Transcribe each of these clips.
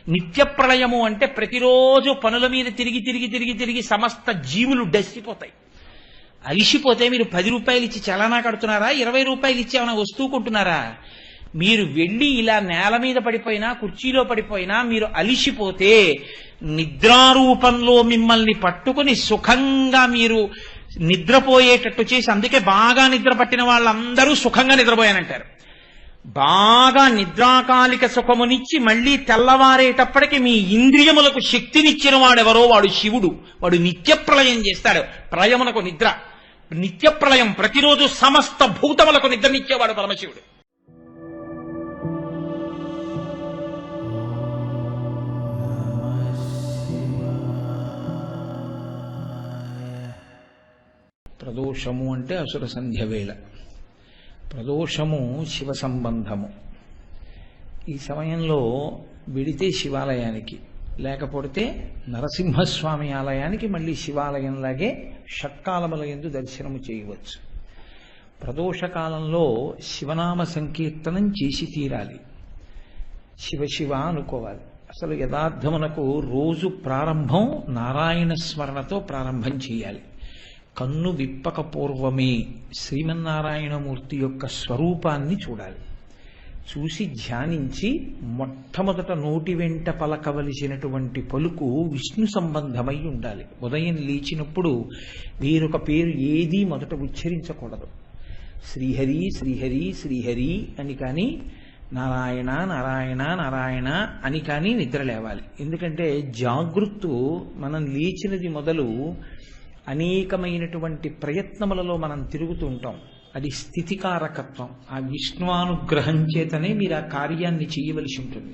నిత్య ప్రళయము అంటే ప్రతిరోజు పనుల మీద తిరిగి తిరిగి తిరిగి తిరిగి సమస్త జీవులు డస్సిపోతాయి. అలిసిపోతే మీరు 10 రూపాయలు ఇచ్చి చలానా కడుతున్నారా, 20 రూపాయలు ఇచ్చి ఏమైనా వస్తువు కొంటున్నారా? మీరు వెళ్ళి ఇలా నేల మీద పడిపోయినా కుర్చీలో పడిపోయినా మీరు అలిసిపోతే నిద్రారూపంలో మిమ్మల్ని పట్టుకుని సుఖంగా మీరు నిద్రపోయేటట్టు చేసి, అందుకే బాగా నిద్ర పట్టిన వాళ్ళందరూ సుఖంగా నిద్రపోయానంటారు. బాగా నిద్రాకాలిక సుఖమునిచ్చి మళ్లీ తెల్లవారేటప్పటికి మీ ఇంద్రియములకు శక్తినిచ్చిన వాడెవరో వాడు శివుడు. వాడు నిత్య ప్రళయం చేస్తాడు. ప్రళయమునకు నిద్ర, నిత్య ప్రళయం, ప్రతిరోజు సమస్త భూతములకు నిద్రనిచ్చేవాడు పరమశివుడు. ప్రదోషము అంటే అసుర సంధ్య వేళ. ప్రదోషము శివ సంబంధము. ఈ సమయంలో విడితే శివాలయానికి, లేకపోతే నరసింహస్వామి ఆలయానికి మళ్ళీ శివాలయంలాగే షట్కాలముల యందు దర్శనము చేయవచ్చు. ప్రదోషకాలంలో శివనామ సంకీర్తనం చేసి తీరాలి. శివ శివ అనుకోవాలి. అసలు యథార్థమునకు రోజు ప్రారంభం నారాయణ స్మరణతో ప్రారంభం చేయాలి. కన్ను విప్పక పూర్వమే శ్రీమన్నారాయణమూర్తి యొక్క స్వరూపాన్ని చూడాలి. చూసి ధ్యానించి మొట్టమొదట నోటి వెంట పలకవలసినటువంటి పలుకు విష్ణు సంబంధమై ఉండాలి. ఉదయం లేచినప్పుడు వేరొక పేరు ఏదీ మొదట ఉచ్చరించకూడదు. శ్రీహరి శ్రీహరి శ్రీహరి అని కానీ, నారాయణ నారాయణ నారాయణ అని కానీ నిద్ర లేవాలి. ఎందుకంటే జాగృత్తు మనం లేచినది మొదలు అనేకమైనటువంటి ప్రయత్నములలో మనం తిరుగుతూ ఉంటాం. అది స్థితికారకత్వం. ఆ విష్ణువానుగ్రహం చేతనే మీరు ఆ కార్యాన్ని చేయవలసి ఉంటుంది.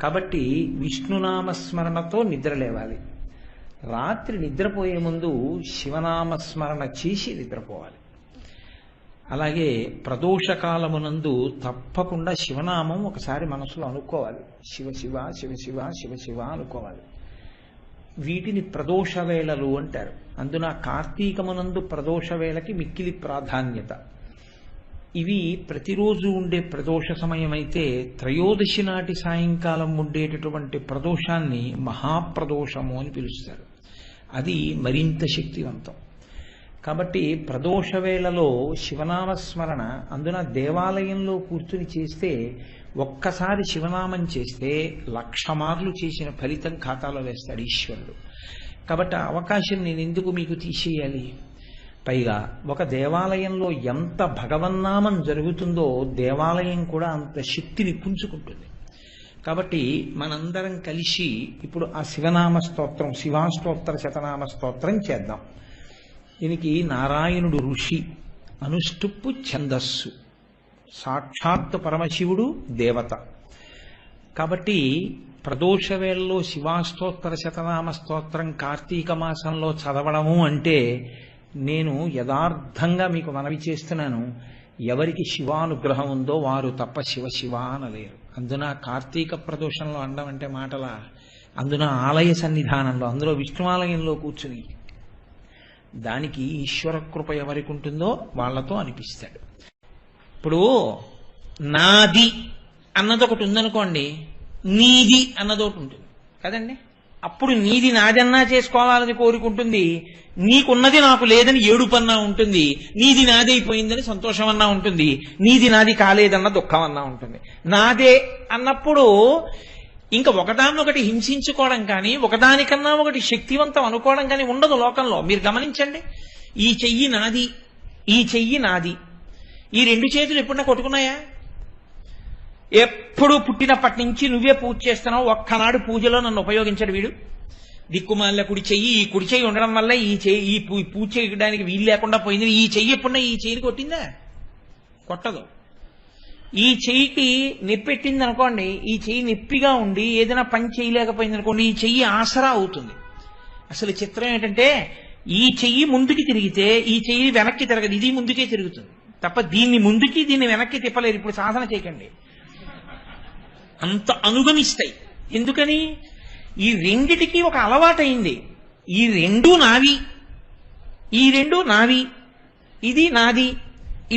కాబట్టి విష్ణునామస్మరణతో నిద్ర లేవాలి. రాత్రి నిద్రపోయే ముందు శివనామస్మరణ చేసి నిద్రపోవాలి. అలాగే ప్రదోషకాలమునందు తప్పకుండా శివనామం ఒకసారి మనసులో అనుకోవాలి. శివ శివ శివ శివ శివ శివ అనుకోవాలి. వీటిని ప్రదోష వేళలు అంటారు. అందున కార్తీకమునందు ప్రదోష వేళకి మిక్కిలి ప్రాధాన్యత. ఇవి ప్రతిరోజు ఉండే ప్రదోష సమయం అయితే, త్రయోదశి నాటి సాయంకాలం ఉండేటటువంటి ప్రదోషాన్ని మహాప్రదోషము అని పిలుస్తారు. అది మరింత శక్తివంతం. కాబట్టి ప్రదోష వేళలో శివనామస్మరణ, అందున దేవాలయంలో కూర్చుని చేస్తే, ఒక్కసారి శివనామం చేస్తే 1,00,000 మార్లు చేసిన ఫలితం ఖాతాలో వేస్తాడు ఈశ్వరుడు. కాబట్టి ఆ అవకాశం నేను ఎందుకు మీకు తీసేయాలి? పైగా ఒక దేవాలయంలో ఎంత భగవన్నామం జరుగుతుందో దేవాలయం కూడా అంత శక్తిని పుంజుకుంటుంది. కాబట్టి మనందరం కలిసి ఇప్పుడు ఆ శివనామ స్తోత్రం, శివాష్టోత్తర శతనామ స్తోత్రం చేద్దాం. దీనికి నారాయణుడు ఋషి, అనుష్టుప్పు ఛందస్సు, సాక్షాత్ పరమశివుడు దేవత. కాబట్టి ప్రదోష వేళలో శివాష్టోత్తర శతనామ స్తోత్రం కార్తీక మాసంలో చదవడము అంటే, నేను యథార్థంగా మీకు మనవి చేస్తున్నాను, ఎవరికి శివానుగ్రహం ఉందో వారు తప్ప శివ శివ అనలేరు. అందున కార్తీక ప్రదోషంలో అండం అంటే మాటలా, అందున ఆలయ సన్నిధానంలో, అందులో విష్ణువాలయంలో కూర్చుని దానికి ఈశ్వర కృప ఎవరికి ఉంటుందో వాళ్లతో అనిపిస్తాడు. ఇప్పుడు నాది అన్నది ఒకటి ఉందనుకోండి, నీది అన్నది ఒకటి ఉంటుంది కదండి. అప్పుడు నీది నాదన్నా చేసుకోవాలని కోరుకుంటుంది, నీకున్నది నాకు లేదని ఏడుపన్నా ఉంటుంది, నీది నాది అయిపోయిందని సంతోషమన్నా ఉంటుంది, నీది నాది కాలేదన్న దుఃఖం అన్నా ఉంటుంది. నాదే అన్నప్పుడు ఇంకా ఒకదాన్నొకటి హింసించుకోవడం కానీ, ఒకదానికన్నా ఒకటి శక్తివంతం అనుకోవడం కానీ ఉండదు లోకంలో. మీరు గమనించండి, ఈ చెయ్యి నాది, ఈ చెయ్యి నాది, ఈ 2 చేతులు ఎప్పుడన్నా కొట్టుకున్నాయా? ఎప్పుడు పుట్టినప్పటి నుంచి నువ్వే పూజ చేస్తున్నావు, ఒక్కనాడు పూజలో నన్ను ఉపయోగించాడు వీడు. దిక్కుమాల కుడి చెయ్యి, ఈ కుడి చెయ్యి ఉండడం వల్ల ఈ పూజ చేయడానికి వీలు లేకుండా పోయింది. ఈ చెయ్యి ఎప్పుడన్నా ఈ చెయ్యిని కొట్టిందా? కొట్టదు. ఈ చెయ్యికి నొప్పెట్టింది అనుకోండి, ఈ చెయ్యి నొప్పిగా ఉండి ఏదైనా పని చేయలేకపోయింది అనుకోండి, ఈ చెయ్యి ఆసరా అవుతుంది. అసలు చిత్రం ఏంటంటే, ఈ చెయ్యి ముందుకి తిరిగితే ఈ చెయ్యి వెనక్కి తిరగదు, ఇది ముందుకే తిరుగుతుంది తప్ప దీన్ని ముందుకి దీన్ని వెనక్కి తిప్పలేరు. ఇప్పుడు సాధన చేయకండి, అంత అనుగమిస్తాయి. ఎందుకని? ఈ రెండిటికి ఒక అలవాటైంది. ఈ 2 నావి, ఈ 2 నావి, ఇది నాది.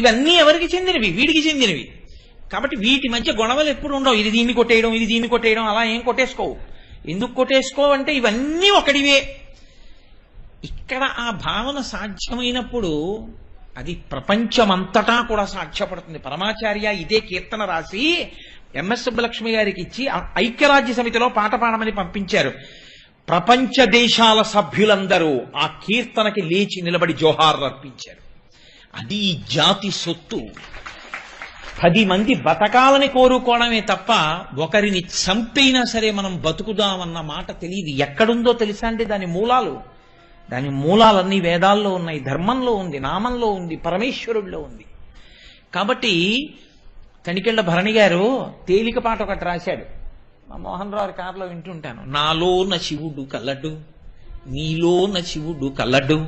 ఇవన్నీ ఎవరికి చెందినవి? వీడికి చెందినవి. కాబట్టి వీటి మధ్య గొడవలు ఎప్పుడు ఉండవు. ఇది దీన్ని కొట్టేయడం, ఇది దీన్ని కొట్టేయడం, అలా ఏం కొట్టేసుకోవు. ఎందుకు కొట్టేసుకోవు అంటే ఇవన్నీ ఒకటివే. ఇక్కడ ఆ భావన సాధ్యమైనప్పుడు అది ప్రపంచమంతటా కూడా సాధ్యపడుతుంది. పరమాచార్య ఇదే కీర్తన రాసి ఎంఎస్ సుబ్బలక్ష్మి గారికి ఇచ్చి ఐక్యరాజ్య సమితిలో పాట పాడమని పంపించారు. ప్రపంచ దేశాల సభ్యులందరూ ఆ కీర్తనకి లేచి నిలబడి జోహార్లు అర్పించారు. అది ఈ జాతి సొత్తు. 10 మంది బతకాలని కోరుకోవడమే తప్ప ఒకరిని చంపైనా సరే మనం బతుకుదామన్న మాట తెలియదు. ఎక్కడుందో తెలుసా అంటే దాని మూలాలన్నీ వేదాల్లో ఉన్నాయి, ధర్మంలో ఉంది, నామంలో ఉంది, పరమేశ్వరుడిలో ఉంది. కాబట్టి తనికెళ్ల భరణి గారు తేలికపాట ఒకటి రాశాడు. మా మోహన్ రావు కారులో వింటుంటాను. నాలోన శివుడు కల్లడు, నీలోన శివుడు కల్లడు,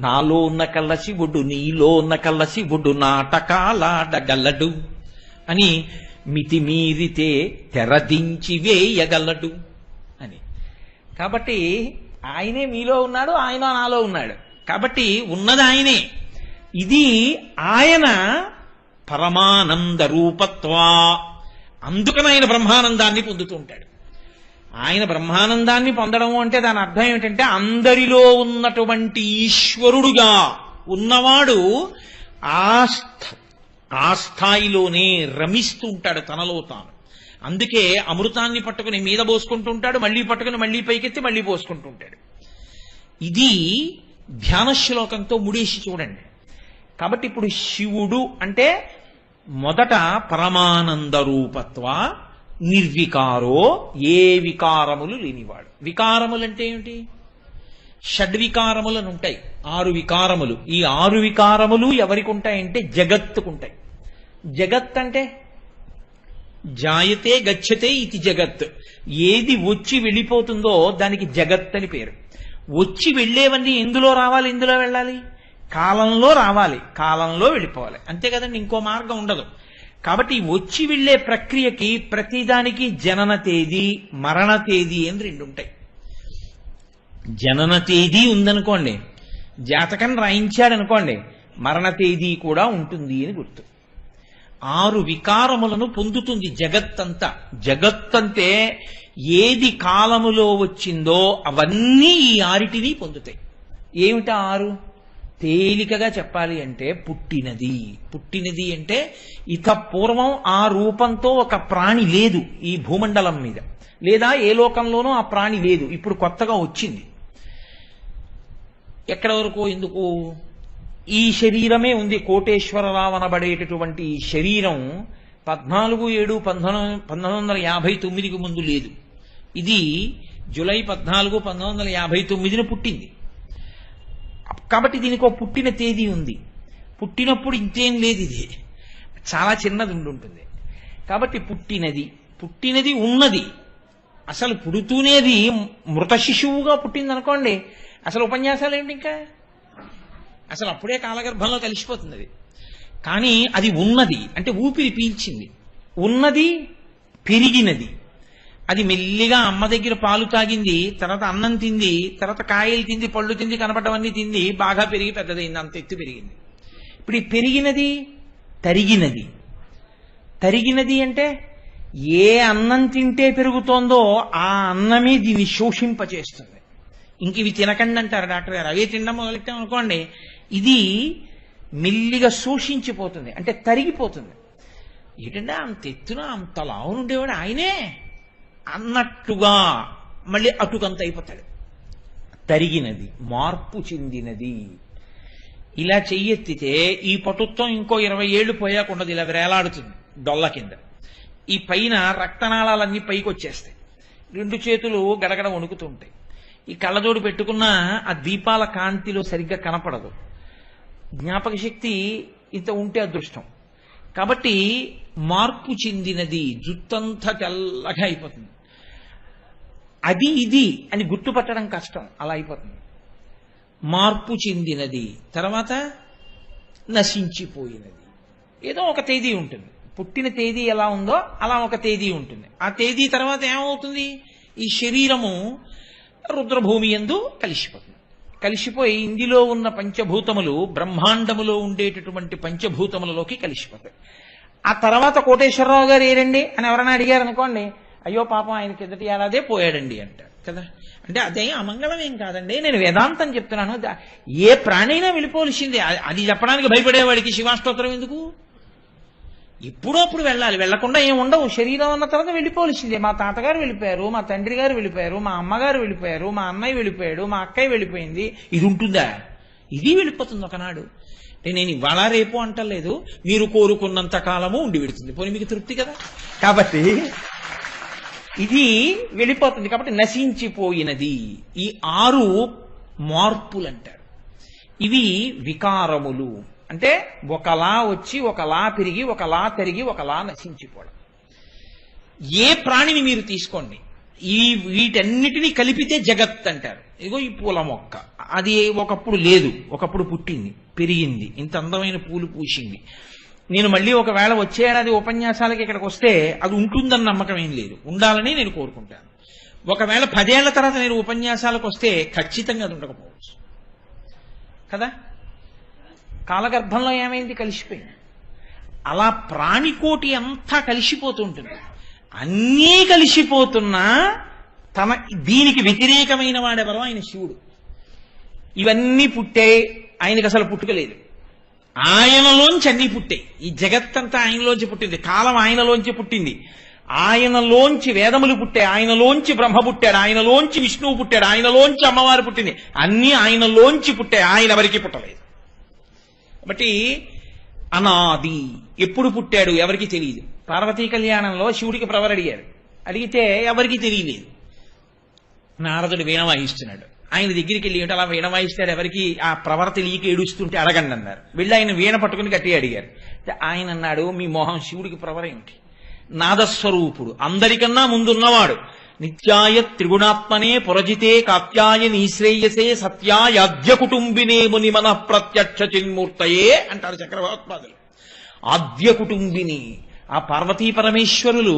నాలో ఉన్న కళ్ళ శివుడు, నీలో ఉన్న కళ్ళ శివుడు, నాటకాలాడగలడు అని, మితి మీరితే తెరదించి వేయగలడు అని. కాబట్టి ఆయనే మీలో ఉన్నాడు, ఆయన నాలో ఉన్నాడు. కాబట్టి ఉన్నది ఆయనే. ఇది ఆయన పరమానంద రూపత్వా. అందుకని ఆయన బ్రహ్మానందాన్ని పొందుతూ ఉంటాడు. ఆయన బ్రహ్మానందాన్ని పొందడం అంటే దాని అర్థం ఏమిటంటే అందరిలో ఉన్నటువంటి ఈశ్వరుడుగా ఉన్నవాడు ఆ స్థాయిలోనే రమిస్తూ ఉంటాడు తనలో తాను. అందుకే అమృతాన్ని పట్టుకుని మీద పోసుకుంటూ ఉంటాడు, మళ్ళీ పట్టుకుని మళ్ళీ పైకెత్తి మళ్ళీ పోసుకుంటూ ఉంటాడు. ఇది ధ్యాన శ్లోకంతో ముడేసి చూడండి. కాబట్టి ఇప్పుడు శివుడు అంటే మొదట పరమానంద రూపత్వ, నిర్వికారో, ఏ వికారములు లేనివాడు. వికారములంటే ఏమిటి? షడ్వికారములను ఉంటాయి, 6 వికారములు. ఈ 6 వికారములు ఎవరికి ఉంటాయంటే జగత్తుకుంటాయి. జగత్ అంటే జాయతే గచ్చతే ఇది జగత్. ఏది వచ్చి వెళ్ళిపోతుందో దానికి జగత్ అని పేరు. వచ్చి వెళ్ళేవన్నీ ఎందులో రావాలి, ఎందులో వెళ్ళాలి? కాలంలో రావాలి, కాలంలో వెళ్ళిపోవాలి. అంతే కదండి, ఇంకో మార్గం ఉండదు. కాబట్టి వచ్చి వెళ్లే ప్రక్రియకి ప్రతిదానికి జనన తేదీ, మరణ తేదీ అని 2 ఉంటాయి. జనన తేదీ ఉందనుకోండి, జాతకం రాయించాడనుకోండి, మరణ తేదీ కూడా ఉంటుంది అని గుర్తు. 6 వికారములను పొందుతుంది జగత్తంతా. జగత్తంతే ఏది కాలములో వచ్చిందో అవన్నీ ఈ 6టిని పొందుతాయి. ఏమిటా 6? తేలికగా చెప్పాలి అంటే పుట్టినది అంటే ఇత పూర్వం ఆ రూపంతో ఒక ప్రాణి లేదు ఈ భూమండలం మీద, లేదా ఏ లోకంలోనూ ఆ ప్రాణి లేదు, ఇప్పుడు కొత్తగా వచ్చింది. ఎక్కడ వరకు? ఎందుకు? ఈ శరీరమే ఉంది. కోటేశ్వరరావు అనబడేటటువంటి ఈ శరీరం 14/7/1959కి ముందు లేదు. ఇది జూలై 14, 1959న పుట్టింది. కాబట్టి దీనికి ఒక పుట్టిన తేదీ ఉంది. పుట్టినప్పుడు ఇంతేం లేదు, ఇది చాలా చిన్నది ఉంటుంది. కాబట్టి పుట్టినది ఉన్నది. అసలు పుడుతూనేది మృత శిశువుగా పుట్టింది అనుకోండి, అసలు ఉపన్యాసాలు ఏంటి? ఇంకా అసలు అప్పుడే కాలగర్భంలో కలిసిపోతుంది అది. కానీ అది ఉన్నది అంటే ఊపిరి పీల్చింది, ఉన్నది, పెరిగినది. అది మెల్లిగా అమ్మ దగ్గర పాలు తాగింది, తర్వాత అన్నం తింది, తర్వాత కాయలు తింది, పళ్ళు తింది, కనపడవన్నీ తింది, బాగా పెరిగి పెద్దదైంది, అంత ఎత్తు పెరిగింది. ఇప్పుడు ఈ పెరిగినది తరిగినది అంటే ఏ అన్నం తింటే పెరుగుతోందో ఆ అన్నమే దీన్ని శోషింపచేస్తుంది. ఇంక ఇవి తినకండి అంటారు డాక్టర్ గారు. అవే తినడం మొదలెట్టాం అనుకోండి, ఇది మెల్లిగా శోషించిపోతుంది, అంటే తరిగిపోతుంది. ఏంటంటే అంత ఎత్తున అంత లావునుండేవాడు ఆయనే అన్నట్టుగా మళ్ళీ అటుకంత అయిపోతాడు. తరిగినది, మార్పు చెందినది. ఇలా చెయ్యెత్తితే ఈ పటుత్వం ఇంకో 20 ఏళ్లు పోయాకుండదు, ఇలా వేలాడుతుంది డొల్ల కింద. ఈ పైన రక్తనాళాలన్నీ పైకి వచ్చేస్తాయి, 2 చేతులు గడగడ వణుకుతుంటాయి. ఈ కళ్ళజోడు పెట్టుకున్నా ఆ దీపాల కాంతిలో సరిగ్గా కనపడదు. జ్ఞాపక శక్తి ఇంత ఉంటే అదృష్టం. కాబట్టి మార్పు చెందినది, జుత్తంతా తెల్లగా అయిపోతుంది. అది ఇది అని గుర్తుపట్టడం కష్టం, అలా అయిపోతుంది. మార్పు చెందినది, తర్వాత నశించిపోయినది. ఏదో ఒక తేదీ ఉంటుంది, పుట్టిన తేదీ ఎలా ఉందో అలా ఒక తేదీ ఉంటుంది. ఆ తేదీ తర్వాత ఏమవుతుంది? ఈ శరీరము రుద్రభూమి యందు కలిసిపోతుంది. కలిసిపోయి ఇందులో ఉన్న పంచభూతములు బ్రహ్మాండములో ఉండేటటువంటి పంచభూతములలోకి కలిసిపోతాయి. ఆ తర్వాత కోటేశ్వరరావు గారు ఏరండి అని ఎవరైనా అడిగారు అనుకోండి, అయ్యో పాపం ఆయన కిందటి ఏడాదే పోయాడండి అంటారు కదా. అంటే అదే అమంగళం ఏం కాదండి, నేను వేదాంతం చెప్తున్నాను. ఏ ప్రాణైనా వెళ్ళిపోవలసిందే. అది చెప్పడానికి భయపడేవాడికి శివాష్టోత్తరం ఎందుకు? ఎప్పుడో అప్పుడు వెళ్ళాలి, వెళ్లకుండా ఏం ఉండవు. శరీరం అన్న తర్వాత వెళ్ళిపోవలసిందే. మా తాతగారు వెళ్ళిపోయారు, మా తండ్రి గారు వెళ్ళిపోయారు, మా అమ్మగారు వెళ్ళిపోయారు, మా అన్నయ్య వెళ్ళిపోయాడు, మా అక్కయ్య వెళ్ళిపోయింది. ఇది ఉంటుందా? ఇది వెళ్ళిపోతుంది ఒకనాడు. అంటే నేను ఇవాళ రేపు అంటలేదు, మీరు కోరుకున్నంత కాలము ఉండి పెడుతుంది. పోనీ మీకు తృప్తి కదా. కాబట్టి ఇది వెళ్ళిపోతుంది. కాబట్టి నశించిపోయినది. ఈ 6 మార్పులు అంటారు. ఇవి వికారములు. అంటే ఒకలా వచ్చి ఒకలా పెరిగి ఒకలా తరిగి ఒకలా నశించిపోవడం. ఏ ప్రాణిని మీరు తీసుకోండి, వీటన్నిటినీ కలిపితే జగత్ అంటారు. ఇగో ఈ పూల మొక్క, అది ఒకప్పుడు లేదు, ఒకప్పుడు పుట్టింది, పెరిగింది, ఇంత అందమైన పూలు పూసింది. నేను మళ్ళీ ఒకవేళ వచ్చే ఏడాది ఉపన్యాసాలకి ఇక్కడికి వస్తే అది ఉంటుందన్న నమ్మకం ఏం లేదు, ఉండాలని నేను కోరుకుంటాను. ఒకవేళ 10 ఏళ్ల తర్వాత నేను ఉపన్యాసాలకు వస్తే ఖచ్చితంగా అది ఉండకపోవచ్చు కదా. కాలగర్భంలో ఏమైంది? కలిసిపోయింది. అలా ప్రాణికోటి అంతా కలిసిపోతుంటుంది. అన్నీ కలిసిపోతున్నా దీనికి వ్యతిరేకమైన వాడెవరో ఆయన శివుడు. ఇవన్నీ పుట్టాయి, ఆయనకి అసలు పుట్టుకలేదు. ఆయనలోంచి అన్నీ పుట్టాయి. ఈ జగత్తంతా ఆయనలోంచి పుట్టింది, కాలం ఆయనలోంచి పుట్టింది. ఆయనలోంచి వేదములు పుట్టాయి, ఆయనలోంచి బ్రహ్మ పుట్టాడు, ఆయనలోంచి విష్ణువు పుట్టాడు, ఆయనలోంచి అమ్మవారు పుట్టింది. అన్నీ ఆయనలోంచి పుట్టాయి, ఆయన ఎవరికి పుట్టలేదు. కాబట్టి అనాది. ఎప్పుడు పుట్టాడు ఎవరికి తెలియదు. పార్వతీ కళ్యాణంలో శివుడికి ప్రవర అడిగారు, అడిగితే ఎవరికి తెలియలేదు. నారదుడు వీణ వాయిస్తున్నాడు, ఆయన దగ్గరికి వెళ్ళి అలా వీణ వాయిస్తాడు, ఎవరికి ఆ ప్రవర తెలియక ఏడుస్తుంటే అడగండి అన్నారు. వెళ్ళి ఆయన వీణ పట్టుకుని గట్టిగా అడిగారు. ఆయన అన్నాడు, మీ మోహం శివుడికి ప్రవర ఏమిటి? నాదస్వరూపుడు, అందరికన్నా ముందున్నవాడు. నిత్యాయ త్రిగుణాత్మనే పురజితే కాత్యాయ నీశ్రేయసే సత్యాయాద్య కుటుంబినే ముని మన ప్రత్యక్ష చిన్మూర్తయే అంటారు చక్రవర్తిపాదులు. ఆద్య కుటుంబిని, ఆ పార్వతీ పరమేశ్వరులు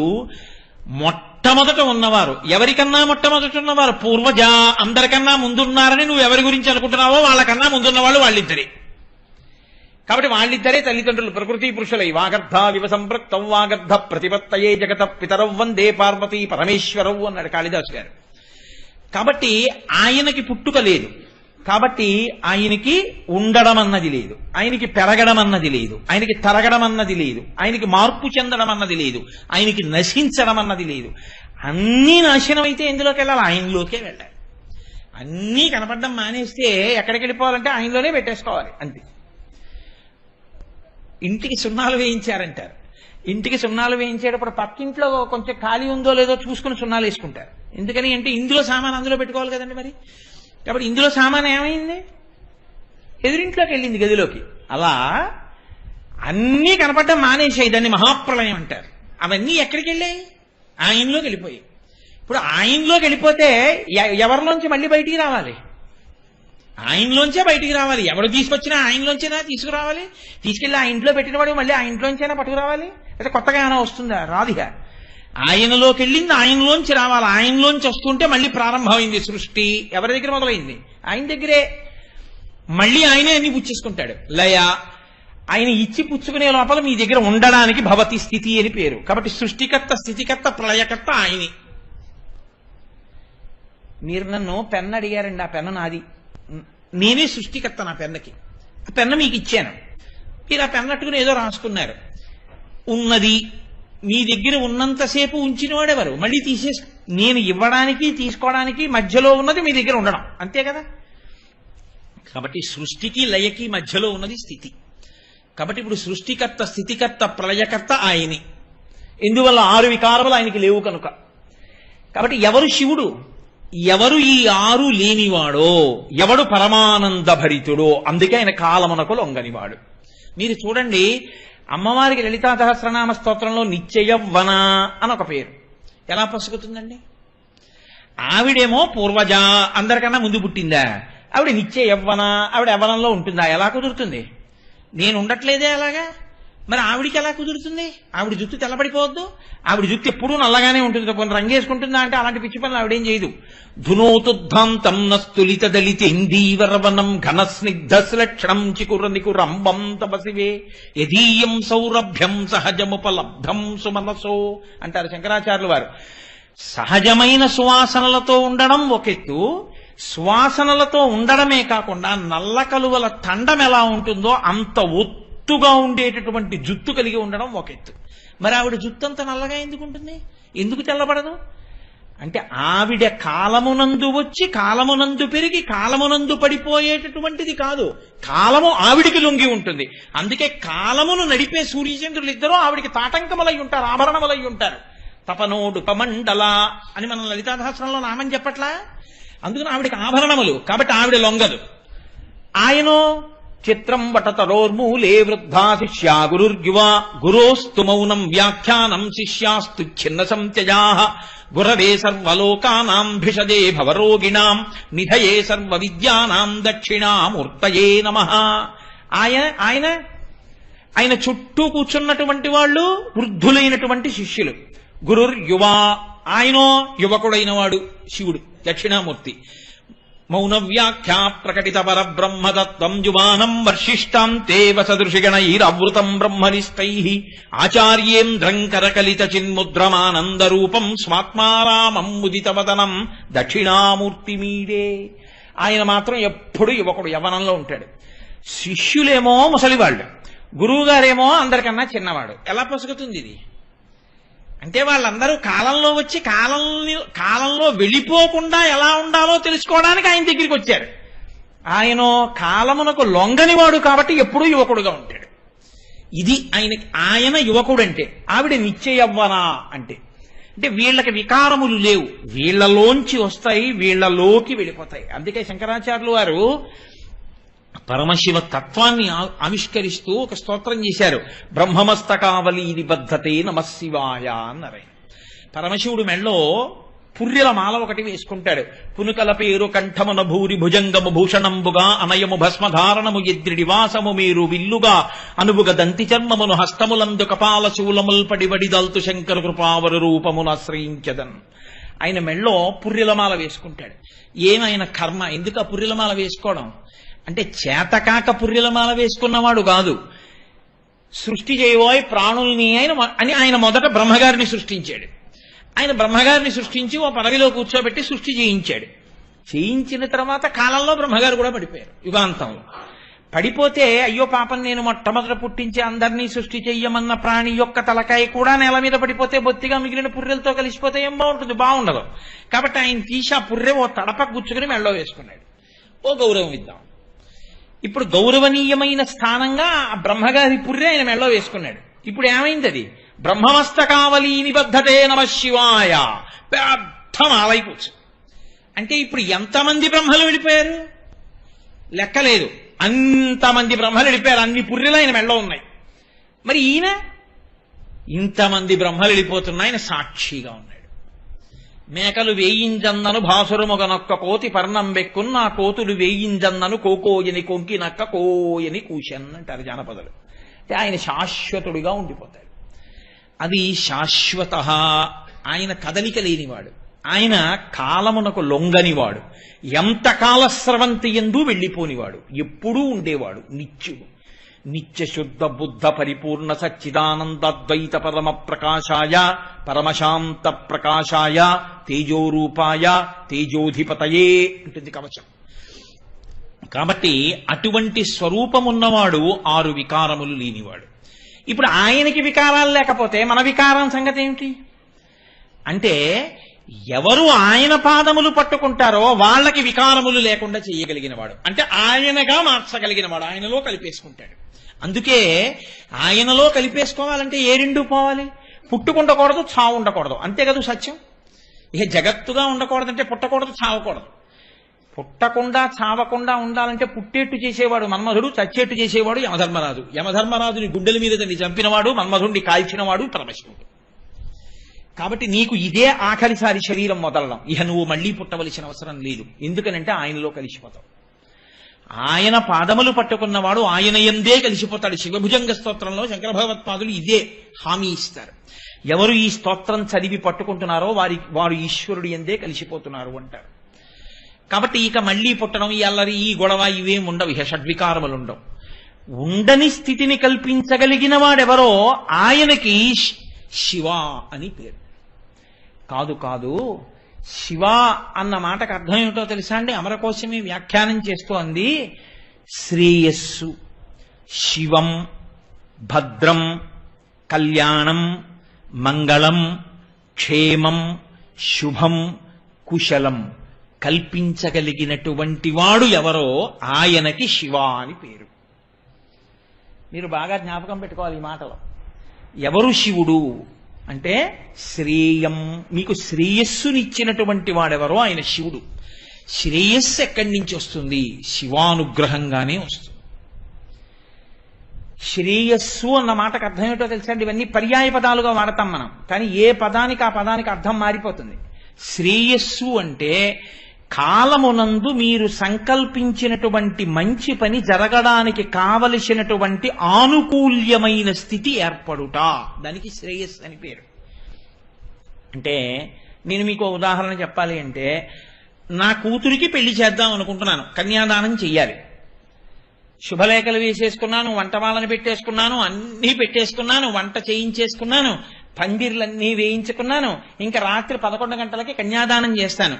మొట్టమొదట ఉన్నవారు. ఎవరికన్నా మొట్టమొదట ఉన్నవారు? పూర్వజ, అందరికన్నా ముందున్నారని నువ్వు ఎవరి గురించి అనుకుంటున్నావో వాళ్ళకన్నా ముందున్న వాళ్ళు వాళ్ళిద్దరే. కాబట్టి వాళ్ళిద్దరే తల్లిదండ్రులు, ప్రకృతి పురుషులై. వాగర్ధ వివ సంపృక్తం వాగర్ధ ప్రతిపత్తయే జగత పితరవ్ వందే పార్వతీ పరమేశ్వరవు అన్నాడు కాళిదాసు గారు. కాబట్టి ఆయనకి పుట్టుక లేదు, కాబట్టి ఆయనకి ఉండడం అన్నది లేదు, ఆయనకి పెరగడం అన్నది లేదు, ఆయనకి తరగడం అన్నది లేదు, ఆయనకి మార్పు చెందడం అన్నది లేదు, ఆయనకి నశించడం అన్నది లేదు. అన్నీ నాశనం అయితే ఎందులోకి వెళ్ళాలి? ఆయనలోకే వెళ్ళాలి. అన్నీ కనపడడం మానేస్తే ఎక్కడికి వెళ్ళిపోవాలంటే ఆయనలోనే పెట్టేసుకోవాలి అంతే. ఇంటికి సున్నాలు వేయించారంటారు. ఇంటికి సున్నాలు వేయించేటప్పుడు పక్కింట్లో కొంచెం ఖాళీ ఉందో లేదో చూసుకుని సున్నాలు వేసుకుంటారు. ఎందుకని అంటే ఇందులో సామాన్ అందులో పెట్టుకోవాలి కదండి మరి. కాబట్టి ఇందులో సామాన్ ఏమైంది? ఎదురింట్లోకి వెళ్ళింది, గదిలోకి. అలా అన్నీ కనపడడం మానేసాయి, దాన్ని మహాప్రళయం అంటారు. అవన్నీ ఎక్కడికి వెళ్ళాయి? ఆయనలోకి వెళ్ళిపోయాయి. ఇప్పుడు ఆయనలోకి వెళ్ళిపోతే ఎవరిలోంచి మళ్ళీ బయటికి రావాలి? ఆయనలోంచే బయటికి రావాలి. ఎవరు తీసుకొచ్చినా ఆయనలోంచేనా తీసుకురావాలి. తీసుకెళ్ళి ఆ ఇంట్లో పెట్టినవాడు మళ్ళీ ఆ ఇంట్లోంచైనా పట్టుకురావాలి. అయితే కొత్తగా ఏమైనా వస్తుందా? రాదుగా. ఆయనలోకి వెళ్ళింది ఆయనలోంచి రావాలి. ఆయనలోంచి వస్తుంటే మళ్ళీ ప్రారంభమైంది సృష్టి. ఎవరి దగ్గర మొదలైంది? ఆయన దగ్గరే. మళ్ళీ ఆయనే అన్ని పుచ్చేసుకుంటాడు. లయ ఆయన ఇచ్చి పుచ్చుకునే లోపల మీ దగ్గర ఉండడానికి భవతి స్థితి అని పేరు. కాబట్టి సృష్టికర్త, స్థితికర్త, ప్రళయకర్త ఆయనే. మీరు నన్ను పెన్ను అడిగారండి, ఆ పెన్ను నాది, నేనే సృష్టికర్త. నా పెన్నకి ఆ పెన్ను మీకు ఇచ్చాను, మీరు ఆ పెన్నట్టుకుని ఏదో రాసుకున్నారు. ఉన్నది మీ దగ్గర ఉన్నంతసేపు ఉంచినవాడెవరు? మళ్ళీ నేను ఇవ్వడానికి తీసుకోవడానికి మధ్యలో ఉన్నది మీ దగ్గర ఉండడం, అంతే కదా. కాబట్టి సృష్టికి లయకి మధ్యలో ఉన్నది స్థితి. కాబట్టి ఇప్పుడు సృష్టికర్త, స్థితికర్త, ప్రళయకర్త ఆయనే. ఎందువల్ల? 6 వికారములు ఆయనకి లేవు కనుక. కాబట్టి ఎవరు శివుడు? ఎవరు ఈ 6 లేనివాడో, ఎవడు పరమానంద భరితుడో, అందుకే ఆయన కాలమునకు లొంగనివాడు. మీరు చూడండి, అమ్మవారికి లలితా సహస్రనామ స్తోత్రంలో నిత్యయవ్వన అని ఒక పేరు ఎలా పసుకుతుందండి? ఆవిడేమో పూర్వజ, అందరికన్నా ముందు పుట్టిందా? ఆవిడ నిత్య యవ్వన, ఆవిడ యవ్వనంలో ఉంటుందా? ఎలా కుదురుతుంది? నేను ఉండట్లేదే అలాగా. మరి ఆవిడికి ఎలా కుదురుతుంది? ఆవిడ జుట్టు తెల్లబడిపోవద్దు? ఆవిడ జుట్టు ఎప్పుడూ నల్లగానే ఉంటుంది, కొన్ని రంగేసుకుంటుందా అంటే అలాంటి పిచ్చి పనులు ఆవిడేం చేయదు. ధునోతుద్ధాంతం నస్తులిత దళితేందీవరవనం ఘనస్నిగ్ధశ్లక్షణం చికురంబం తపసివే యదీయం సౌరభ్యం సహజముపలబ్ధం సుమనసో అంటారు శంకరాచార్యులు వారు. సహజమైన సువాసనలతో ఉండడం ఒకెత్తు, సువాసనలతో ఉండడమే కాకుండా నల్ల కలువల తండం ఎలా ఉంటుందో అంత ఒత్తుగా ఉండేటటువంటి జుత్తు కలిగి ఉండడం ఒక ఎత్తు. మరి ఆవిడ జుత్తు అంత నల్లగా ఎందుకు ఉంటుంది? ఎందుకు తెల్లబడదు? అంటే ఆవిడ కాలమునందు వచ్చి కాలమునందు పెరిగి కాలమునందు పడిపోయేటటువంటిది కాదు, కాలము ఆవిడికి లొంగి ఉంటుంది. అందుకే కాలమును నడిపే సూర్యచంద్రులు ఇద్దరూ ఆవిడికి తాటంకములై ఉంటారు, ఆభరణములై ఉంటారు. తపనోడు కమండల అని మనం లలితాసహస్రంలో నామని చెప్పట్లా? అందుకని ఆవిడికి ఆభరణములు, కాబట్టి ఆవిడ లొంగదు. ఆయనో చిత్రం వటతరోర్మూలే వృద్ధా శిష్యా గురుర్యువ గురోస్తు మౌనం వ్యాఖ్యానం శిష్యాస్తు ఛిన్న సంత్యజా గురవే సర్వలోకానాం భిషజే భవరోగిణాం నిధయే సర్వ విద్యానాం దక్షిణామూర్తయే నమః. ఆయన చుట్టూ కూర్చున్నటువంటి వాళ్ళు వృద్ధులైనటువంటి శిష్యులు. గురుర్యువ, ఆయనో యువకుడైన వాడు శివుడు దక్షిణామూర్తి. మౌన వ్యాఖ్యా ప్రకటిత పరబ్రహ్మతత్వం జువానం వర్షిష్టాం తే వసదృషిగణైరవృతం బ్రహ్మనిష్టైః ఆచార్యేంద్రం కరకలిత చిన్ముద్రమానందరూపం స్వాత్మారామం ముదితవదనం దక్షిణామూర్తిమీడే. ఆయన మాత్రం ఎప్పుడు యువకుడు, యవ్వనంలో ఉంటాడు. శిష్యులేమో ముసలివాళ్ళు, గురువుగారేమో అందరికన్నా చిన్నవాడు. ఎలా పొసగుతుంది ఇది? అంటే వాళ్ళందరూ కాలంలో వచ్చి కాలంలో వెళ్ళిపోకుండా ఎలా ఉండాలో తెలుసుకోవడానికి ఆయన దగ్గరికి వచ్చారు. ఆయన కాలమునకు లొంగనివాడు కాబట్టి ఎప్పుడూ యువకుడుగా ఉంటాడు. ఇది ఆయన యువకుడు అంటే. ఆవిడ నిత్య యవ్వన అంటే వీళ్ళకి వికారములు లేవు, వీళ్లలోంచి వస్తాయి, వీళ్లలోకి వెళ్ళిపోతాయి. అందుకే శంకరాచార్యులు వారు పరమశివ తత్వాన్ని ఆవిష్కరిస్తూ ఒక స్తోత్రం చేశారు. బ్రహ్మమస్తకావలి నిబద్ధతే నమశివాయ అన్నారు. పరమశివుడు మెళ్ళో పుర్రెల మాల ఒకటి వేసుకుంటాడు. పునుకల పేరు కంఠమున భూరి భుజంగము భూషణంబుగా అనయము భస్మధారణము ఎద్రిడి వాసము మీరు విల్లుగా అనుబుగ దంతి చర్మమును హస్తములందు కపాల శూలముల్పడి వడిదల్తు శంకర కృపావరు రూపమును ఆశ్రయించదన్. ఆయన మెళ్ళో పుర్రెలమాల వేసుకుంటాడు. ఏమైనా కర్మ, ఎందుకు ఆ పుర్రెలమాల వేసుకోవడం అంటే చేతకాక పుర్రెలమాల వేసుకున్నవాడు కాదు. సృష్టి చేయబోయే ప్రాణుల్ని అని ఆయన మొదట బ్రహ్మగారిని సృష్టించాడు. ఆయన బ్రహ్మగారిని సృష్టించి ఓ పదవిలో కూర్చోబెట్టి సృష్టి చేయించాడు. చేయించిన తర్వాత కాలంలో బ్రహ్మగారు కూడా పడిపోయారు. యుగాంతంలో పడిపోతే అయ్యో పాపం, నేను మొట్టమొదట పుట్టించి అందరినీ సృష్టి చెయ్యమన్న ప్రాణి యొక్క తలకాయ కూడా నేల మీద పడిపోతే బొత్తిగా మిగిలిన పుర్రెలతో కలిసిపోతే ఏం బాగుంటుంది? బాగుండదు. కాబట్టి ఆయన తీసి ఆ పుర్రె ఓ తడప గుచ్చుకుని మెళ్ళో వేసుకున్నాడు. ఓ గౌరవం ఇద్దాం. ఇప్పుడు గౌరవనీయమైన స్థానంగా ఆ బ్రహ్మగారి పుర్రె ఆయన మెళ్ళో వేసుకున్నాడు. ఇప్పుడు ఏమైంది? అది బ్రహ్మమస్తకావలి నిబద్ధతే నమశివాయ, పెద్ద మాలైపోవచ్చు. అంటే ఇప్పుడు ఎంతమంది బ్రహ్మలు వెళ్ళిపోయారు లెక్కలేదు, అంతమంది బ్రహ్మలు వెళ్ళిపోయారు. అన్ని పుర్రెలు ఆయన మెళ్ళో ఉన్నాయి. మరి ఈయన ఇంతమంది బ్రహ్మలు వెళ్ళిపోతున్నా ఆయన సాక్షిగా ఉన్నాడు. మేకలు వేయింజన్నను భాసురముగనొక్క కోతి పర్ణం బెక్కున్న ఆ కోతులు వేయింజన్నను కోకోయని కొంకి నక్క కోయని కూషన్ అంటారు జానపదులు. అంటే ఆయన శాశ్వతుడిగా ఉండిపోతాడు. అది శాశ్వత. ఆయన కదలిక లేనివాడు, ఆయన కాలమునకు లొంగనివాడు, ఎంత కాలస్రవంతి ఎందు వెళ్ళిపోనివాడు, ఎప్పుడూ ఉండేవాడు, నిత్యుడు. నిత్య శుద్ధ బుద్ధ పరిపూర్ణ సచ్చిదానందద్వైత పరమ ప్రకాశాయ పరమశాంత ప్రకాశాయ తేజోరూపాయ తేజోధిపతయే ఉంటుంది కవచం. కాబట్టి అటువంటి స్వరూపమున్నవాడు, 6 వికారములు లేనివాడు. ఇప్పుడు ఆయనకి వికారాలు లేకపోతే మన వికారం సంగతి ఏమిటి? అంటే ఎవరు ఆయన పాదములు పట్టుకుంటారో వాళ్ళకి వికారములు లేకుండా చేయగలిగినవాడు, అంటే ఆయనగా మార్చగలిగినవాడు, ఆయనలో కలిపేసుకుంటాడు. అందుకే ఆయనలో కలిపేసుకోవాలంటే ఏ రెండు పోవాలి? పుట్టుకుండకూడదు, చావు ఉండకూడదు, అంతే కదా సత్యం. ఇక జగత్తుగా ఉండకూడదంటే పుట్టకూడదు, చావకూడదు. పుట్టకుండా చావకుండా ఉండాలంటే పుట్టేట్టు చేసేవాడు మన్మధుడు, చచ్చేట్టు చేసేవాడు యమధర్మరాజు. యమధర్మరాజుని గుండెల మీద దాన్ని చంపినవాడు, మన్మధుడిని కాల్చినవాడు పరమశివుడు. కాబట్టి నీకు ఇదే ఆఖరిసారి శరీరం మొదలడం, ఇక నువ్వు మళ్లీ పుట్టవలసిన అవసరం లేదు. ఎందుకనంటే ఆయనలో కలిసిపోతావు. ఆయన పాదములు పట్టుకున్నవాడు ఆయన యందే కలిసిపోతాడు. శివభుజంగ స్తోత్రంలో శంకర భగవత్పాదులు ఇదే హామీ ఇస్తారు. ఎవరు ఈ స్తోత్రం చదివి పట్టుకుంటున్నారో వారు ఈశ్వరుడు యందే కలిసిపోతున్నారు అంటారు. కాబట్టి ఇక మళ్లీ పుట్టడం, ఈ అల్లరి, ఈ గొడవ ఇవేం ఉండవు, ఇక షడ్వికారములు ఉండవు. ఉండని స్థితిని కల్పించగలిగిన వాడెవరో ఆయనకి శివ అని పేరు. కాదు కాదు, శివ అన్న మాటకు అర్థం ఏమిటో తెలుసా అండి? అమరకోశమే వ్యాఖ్యానం చేస్తోంది. శ్రేయస్సు, శివం, భద్రం, కళ్యాణం, మంగళం, క్షేమం, శుభం, కుశలం కల్పించగలిగినటువంటి వాడు ఎవరో ఆయనకి శివ అని పేరు. మీరు బాగా జ్ఞాపకం పెట్టుకోవాలి ఈ మాటలో. ఎవరు శివుడు అంటే శ్రేయం, మీకు శ్రేయస్సునిచ్చినటువంటి వాడెవరో ఆయన శివుడు. శ్రేయస్సు ఎక్కడి నుంచి వస్తుంది? శివానుగ్రహంగానే వస్తుంది. శ్రేయస్సు అన్న మాటకు అర్థం ఏంటో తెలుసా అండి? ఇవన్నీ పర్యాయ పదాలుగా వాడతాం మనం, కానీ ఏ పదానికి ఆ పదానికి అర్థం మారిపోతుంది. శ్రేయస్సు అంటే కాలమునందు మీరు సంకల్పించినటువంటి మంచి పని జరగడానికి కావలసినటువంటి ఆనుకూల్యమైన స్థితి ఏర్పడుట, దానికి శ్రేయస్సు అని పేరు. అంటే నేను మీకు ఉదాహరణ చెప్పాలి అంటే, నా కూతురికి పెళ్లి చేద్దాం అనుకుంటున్నాను, కన్యాదానం చెయ్యాలి. శుభలేఖలు వేసేసుకున్నాను, వంట వాళ్ళని పెట్టేసుకున్నాను, అన్నీ పెట్టేసుకున్నాను, వంట చేయించేసుకున్నాను, పందిర్లన్నీ వేయించుకున్నాను. ఇంకా రాత్రి 11 గంటలకి కన్యాదానం చేస్తాను.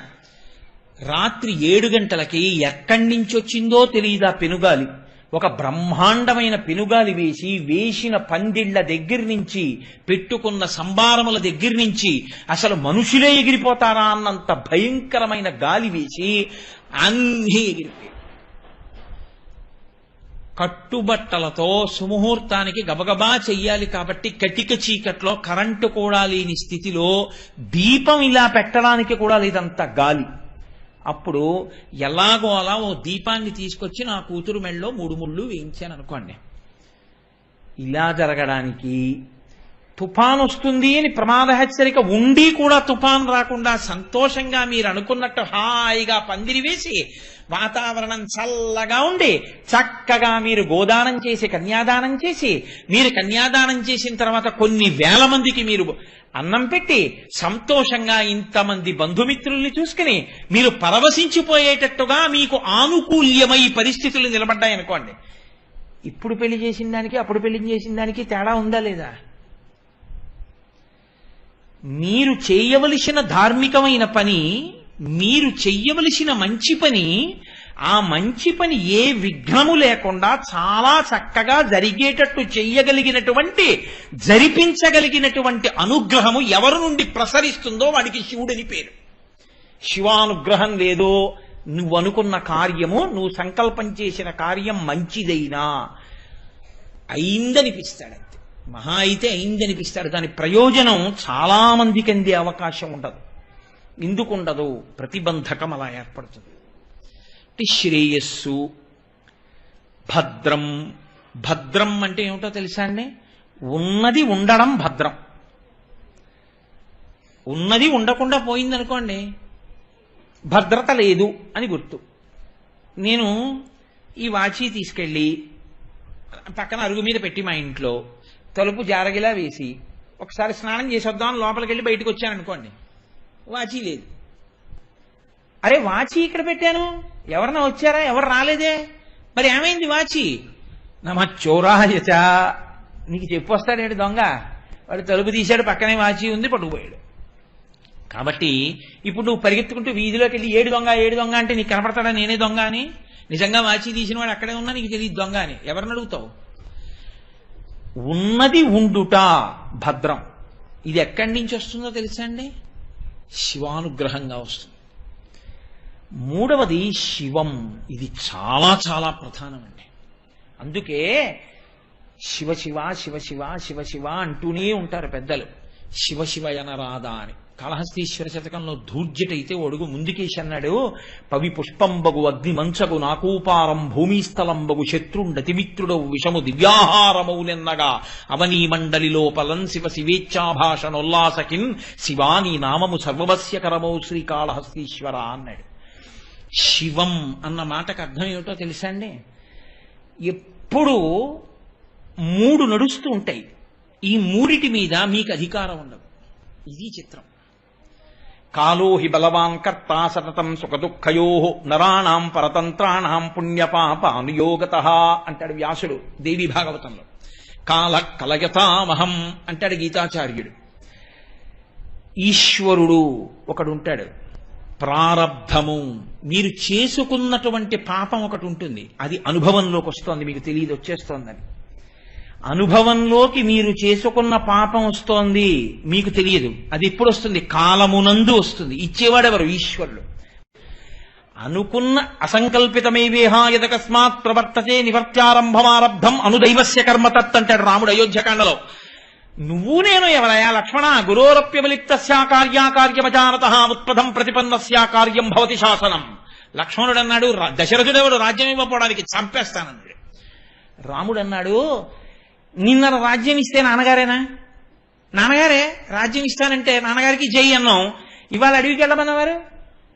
రాత్రి 7 గంటలకి ఎక్కడి నుంచి వచ్చిందో తెలియదా పెనుగాలి. ఒక బ్రహ్మాండమైన పెనుగాలి వేసిన పందిళ్ల దగ్గర నుంచి, పెట్టుకున్న సంబారముల దగ్గర నుంచి అసలు మనుషులే ఎగిరిపోతారా అన్నంత భయంకరమైన గాలి వేసి అన్నీ ఎగిరిపోయి, కట్టుబట్టలతో సుముహూర్తానికి గబగబా చెయ్యాలి కాబట్టి కటిక చీకట్లో కరెంటు కూడా లేని స్థితిలో దీపం ఇలా పెట్టడానికి కూడా లేదంత గాలి. అప్పుడు ఎలాగో అలా ఓ దీపాన్ని తీసుకొచ్చి నా కూతురు మెళ్ళలో 3 ముళ్ళు వేయించాను అనుకోండి. ఇలా జరగడానికి తుఫాన్ వస్తుంది అని ప్రమాద హెచ్చరిక ఉండి కూడా తుఫాన్ రాకుండా సంతోషంగా మీరు అనుకున్నట్టు హాయిగా పందిరి వేసి వాతావరణం చల్లగా ఉండి చక్కగా మీరు గోదానం చేసి కన్యాదానం చేసి, మీరు కన్యాదానం చేసిన తర్వాత కొన్ని వేల మందికి మీరు అన్నం పెట్టి సంతోషంగా ఇంతమంది బంధుమిత్రుల్ని చూసుకుని మీరు పరవశించిపోయేటట్టుగా మీకు ఆనుకూల్యమై పరిస్థితులు నిలబడ్డాయనుకోండి. ఇప్పుడు పెళ్లి చేసిన దానికి అప్పుడు పెళ్లి చేసిన దానికి తేడా ఉందా లేదా? మీరు చేయవలసిన ధార్మికమైన పని, మీరు చెయ్యవలసిన మంచి పని, ఆ మంచి పని ఏ విఘ్నము లేకుండా చాలా చక్కగా జరిగేటట్టు చెయ్యగలిగినటువంటి, జరిపించగలిగినటువంటి అనుగ్రహము ఎవరి నుండి ప్రసరిస్తుందో వాడికి శివుడని పేరు. శివానుగ్రహం లేదో నువ్వు అనుకున్న కార్యము, నువ్వు సంకల్పం చేసిన కార్యం మంచిదైనా అయిందనిపిస్తాడు. మహా అయితే అయిందనిపిస్తాడు, దాని ప్రయోజనం చాలా మందికి అందే అవకాశం ఉండదు. ఎందుకు ఉండదు? ప్రతిబంధకం అలా ఏర్పడుతుంది. శ్రేయస్సు, భద్రం. భద్రం అంటే ఏమిటో తెలుసా అండి? ఉన్నది ఉండడం భద్రం. ఉన్నది ఉండకుండా పోయిందనుకోండి భద్రత లేదు అని గుర్తు. నేను ఈ వాచి తీసుకెళ్ళి పక్కన అరుగు మీద పెట్టి మా ఇంట్లో తలుపు జారగిలా వేసి ఒకసారి స్నానం చేసి వద్దామని లోపలికి వెళ్ళి బయటకు వచ్చాను అనుకోండి, వాచి లేదు. అరే వాచి ఇక్కడ పెట్టాను, ఎవరన్నా వచ్చారా? ఎవరు రాలేదే, మరి ఏమైంది వాచి? నమ చోరాయచ, నీకు చెప్పు వస్తాడేంటి దొంగ, వాడు తలుపు తీశాడు, పక్కనే వాచి ఉంది, పట్టుకుపోయాడు. కాబట్టి ఇప్పుడు నువ్వు పరిగెత్తుకుంటూ వీధిలోకి వెళ్ళి ఏడు దొంగ అంటే నీకు కనపడతాడా నేనే దొంగ అని? నిజంగా వాచి తీసిన వాడు అక్కడే ఉన్నా నీకు తెలియదు దొంగ అని. ఎవరిని అడుగుతావు? ఉన్నది ఉండుట భద్రం. ఇది ఎక్కడి నుంచి వస్తుందో తెలుసా అండి? శివానుగ్రహంగా వస్తుంది. మూడవది శివం. ఇది చాలా చాలా ప్రధానం అండి. అందుకే శివ శివ శివ శివ శివ శివ అంటూనే ఉంటారు పెద్దలు. శివ శివ యనరాధా అని. కాళహస్తీశ్వర శతకంలో ధూర్జటైతే ఒడుగు ముందుకేసి అన్నాడు, పవి పుష్పంబగు అగ్ని మంచగు నాకూపారం భూమిస్థలంబగు శత్రుండతిమిత్రుడవు విషము దివ్యాహారమౌనెన్నగా అవనీ మండలి లోపలం శివ శివేచ్ఛాభాషణోల్లాసకిన్ శివాని నామము సర్వవస్య కరమౌ శ్రీకాళహస్తీశ్వర అన్నాడు. శివం అన్న మాటకు అర్థం ఏమిటో తెలుసా అండి? ఎప్పుడు మూడు నడుస్తూ ఉంటాయి, ఈ మూడిటి మీద మీకు అధికారం ఉండదు. ఇది చిత్రం. కాలో హి బలవాన్ కర్త సతతం సుఖదుఃఖయో నరాణాం పరతంత్రాణాం పుణ్యపాప అనుయోగతః అంటాడు వ్యాసుడు దేవి భాగవతంలో. కాల కలయతామహం అంటాడు గీతాచార్యుడు. ఈశ్వరుడు ఒకడు ఉంటాడు, ప్రారబ్ధము మీరు చేసుకున్నటువంటి పాపం ఒకటి ఉంటుంది, అది అనుభవంలోకి వస్తోంది, మీకు తెలియదు వచ్చేస్తోందని. అనుభవంలోకి మీరు చేసుకున్న పాపం వస్తోంది, మీకు తెలియదు. అది ఎప్పుడు వస్తుంది? కాలమునందు వస్తుంది. ఇచ్చేవాడెవరు? ఈశ్వరుడు. అనుకున్న అసంకల్పితమైవేహ యదకస్మాత్ ప్రవర్తతే నివర్త్యారంభమారబ్ధం అనుదైవస్య కర్మతత్ అంటాడు రాముడు అయోధ్యకాండలో. నువ్వు నేను ఎవరయా లక్ష్మణ? గురోరప్యవలిప్తస్యా కార్యాకార్యమజానతః ఉత్పదం ప్రతిపన్నస్యా కార్యం భవతి శాసనం. లక్ష్మణుడు అన్నాడు, దశరథుడెవడు రాజ్యం ఇవ్వకపోవడానికి? చంపేస్తానన్నాడు. రాముడు అన్నాడు, నిన్న రాజ్యం ఇస్తే నాన్నగారేనా? నాన్నగారే రాజ్యం ఇస్తానంటే నాన్నగారికి జై అన్నాం, ఇవాళ అడవికి వెళ్ళమన్నవారు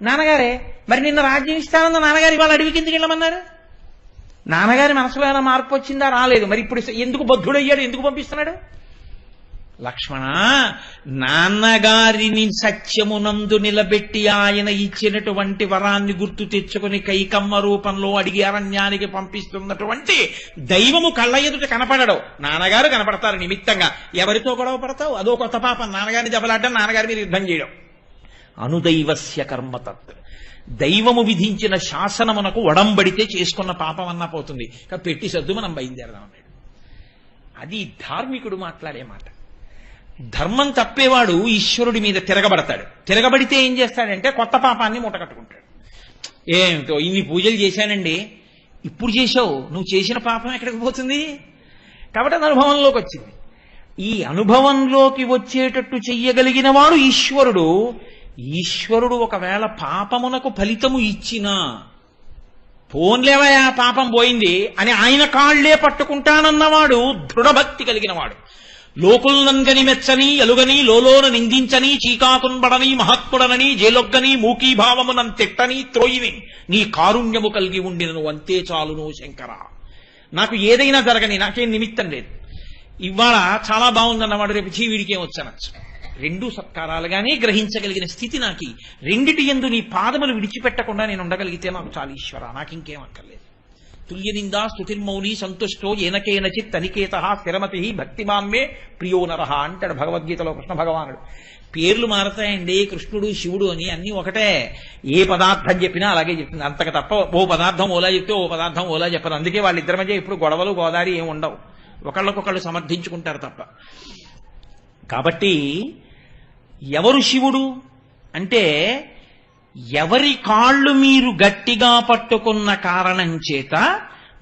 నాన్నగారే. మరి నిన్న రాజ్యం ఇస్తానన్న నాన్నగారు ఇవాళ అడవికి ఎందుకు వెళ్ళమన్నారు? నాన్నగారి మనసులో ఏమైనా మార్పు వచ్చిందా? రాలేదు. మరి ఇప్పుడు ఎందుకు బద్ధుడయ్యాడు? ఎందుకు పంపిస్తున్నాడు? లక్ష్మణ, నాన్నగారిని సత్యమునందు నిలబెట్టి ఆయన ఇచ్చినటువంటి వరాన్ని గుర్తు తెచ్చుకుని కైకమ్మ రూపంలో అడిగి అరణ్యానికి పంపిస్తున్నటువంటి దైవము కళ్ళ ఎదుట కనపడడు. నాన్నగారు కనపడతారు నిమిత్తంగా. ఎవరితో గొడవ పడతావు? అదో కొత్త పాపం. నాన్నగారిని దెబ్బలాడడం, నాన్నగారి మీద యుద్ధం చేయడం. అనుదైవస్య కర్మతత్. దైవము విధించిన శాసనమునకు ఒడంబడితే చేసుకున్న పాపం అన్నా పోతుంది. పెట్టి సద్దు మనం బయలుదేరదాం అన్నాడు. అది ధార్మికుడు మాట్లాడే మాట. ధర్మం తప్పేవాడు ఈశ్వరుడి మీద తిరగబడతాడు. తిరగబడితే ఏం చేస్తాడంటే కొత్త పాపాన్ని మూటకట్టుకుంటాడు. ఏమిటో ఇన్ని పూజలు చేశానండి, ఇప్పుడు చేశావు, నువ్వు చేసిన పాపం ఎక్కడికి పోతుంది? కాబట్టి అది అనుభవంలోకి వచ్చింది. ఈ అనుభవంలోకి వచ్చేటట్టు చెయ్యగలిగిన వాడు ఈశ్వరుడు. ఈశ్వరుడు ఒకవేళ పాపమునకు ఫలితము ఇచ్చినా, పోన్లేవయా పాపం పోయింది అని ఆయన కాళ్లే పట్టుకుంటానన్నవాడు దృఢభక్తి కలిగిన వాడు. లోకుల్నంగని మెచ్చని ఎలుగని లోలోన నిందించని చీకాకున్బడని మహాత్ముడనని జేలొగ్గని మూకీభావమునం తిట్టని త్రోయిని నీ కారుణ్యము కలిగి ఉండినను అంతే చాలును శంకర. నాకు ఏదైనా జరగని, నాకేం నిమిత్తం లేదు. ఇవాళ చాలా బాగుందన్నవాడు రేపు వీడికేం వచ్చనొచ్చు. రెండు సత్కారాలుగానే గ్రహించగలిగిన స్థితి నాకు. రెండిటి యందు నీ పాదములు విడిచిపెట్టకుండా నేను ఉండగలిగితే నాకు చాలా ఈశ్వర, నాకింకేం అక్కర్లేదు. తుల్యనిందా స్తుతిర్మౌని సంతుష్టో ఏనకేనచిత్ తనికేత స్థిరమతి భక్తిమాన్మే ప్రియో నరహ అంటాడు భగవద్గీతలో కృష్ణ భగవానుడు. పేర్లు మారతాయండి, కృష్ణుడు శివుడు అని అన్ని ఒకటే. ఏ పదార్థం చెప్పినా అలాగే చెప్తుంది, అంతకు తప్ప ఓ పదార్థం ఓలా చెప్తే ఓ పదార్థం ఓలా చెప్పరు. అందుకే వాళ్ళిద్దరి మధ్య ఇప్పుడు గొడవలు గోదారి ఏమి ఉండవు, ఒకళ్ళకొకళ్ళు సమర్థించుకుంటారు తప్ప. కాబట్టి ఎవరు శివుడు అంటే, ఎవరి కాళ్ళు మీరు గట్టిగా పట్టుకున్న కారణం చేత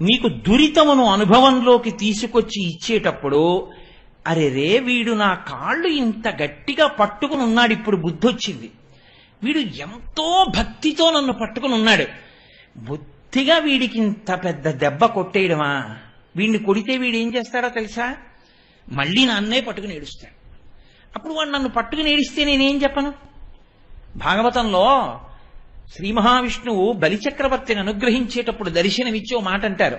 మీకు దురితమును అనుభవంలోకి తీసుకొచ్చి ఇచ్చేటప్పుడు, అరే రే వీడు నా కాళ్ళు ఇంత గట్టిగా పట్టుకుని ఉన్నాడు, ఇప్పుడు బుద్ధి వచ్చింది, వీడు ఎంతో భక్తితో నన్ను పట్టుకుని ఉన్నాడు, బొత్తిగా వీడికి ఇంత పెద్ద దెబ్బ కొట్టేయడమా? వీడిని కొడితే వీడు ఏం చేస్తాడో తెలుసా? మళ్ళీ నన్నే పట్టుకుని ఏడుస్తాడు. అప్పుడు వాడు నన్ను పట్టుకుని ఏడిస్తే నేనేం చెప్పను? భాగవతంలో శ్రీ మహావిష్ణువు బలిచక్రవర్తిని అనుగ్రహించేటప్పుడు దర్శనమిచ్చి ఓ మాట అంటారు.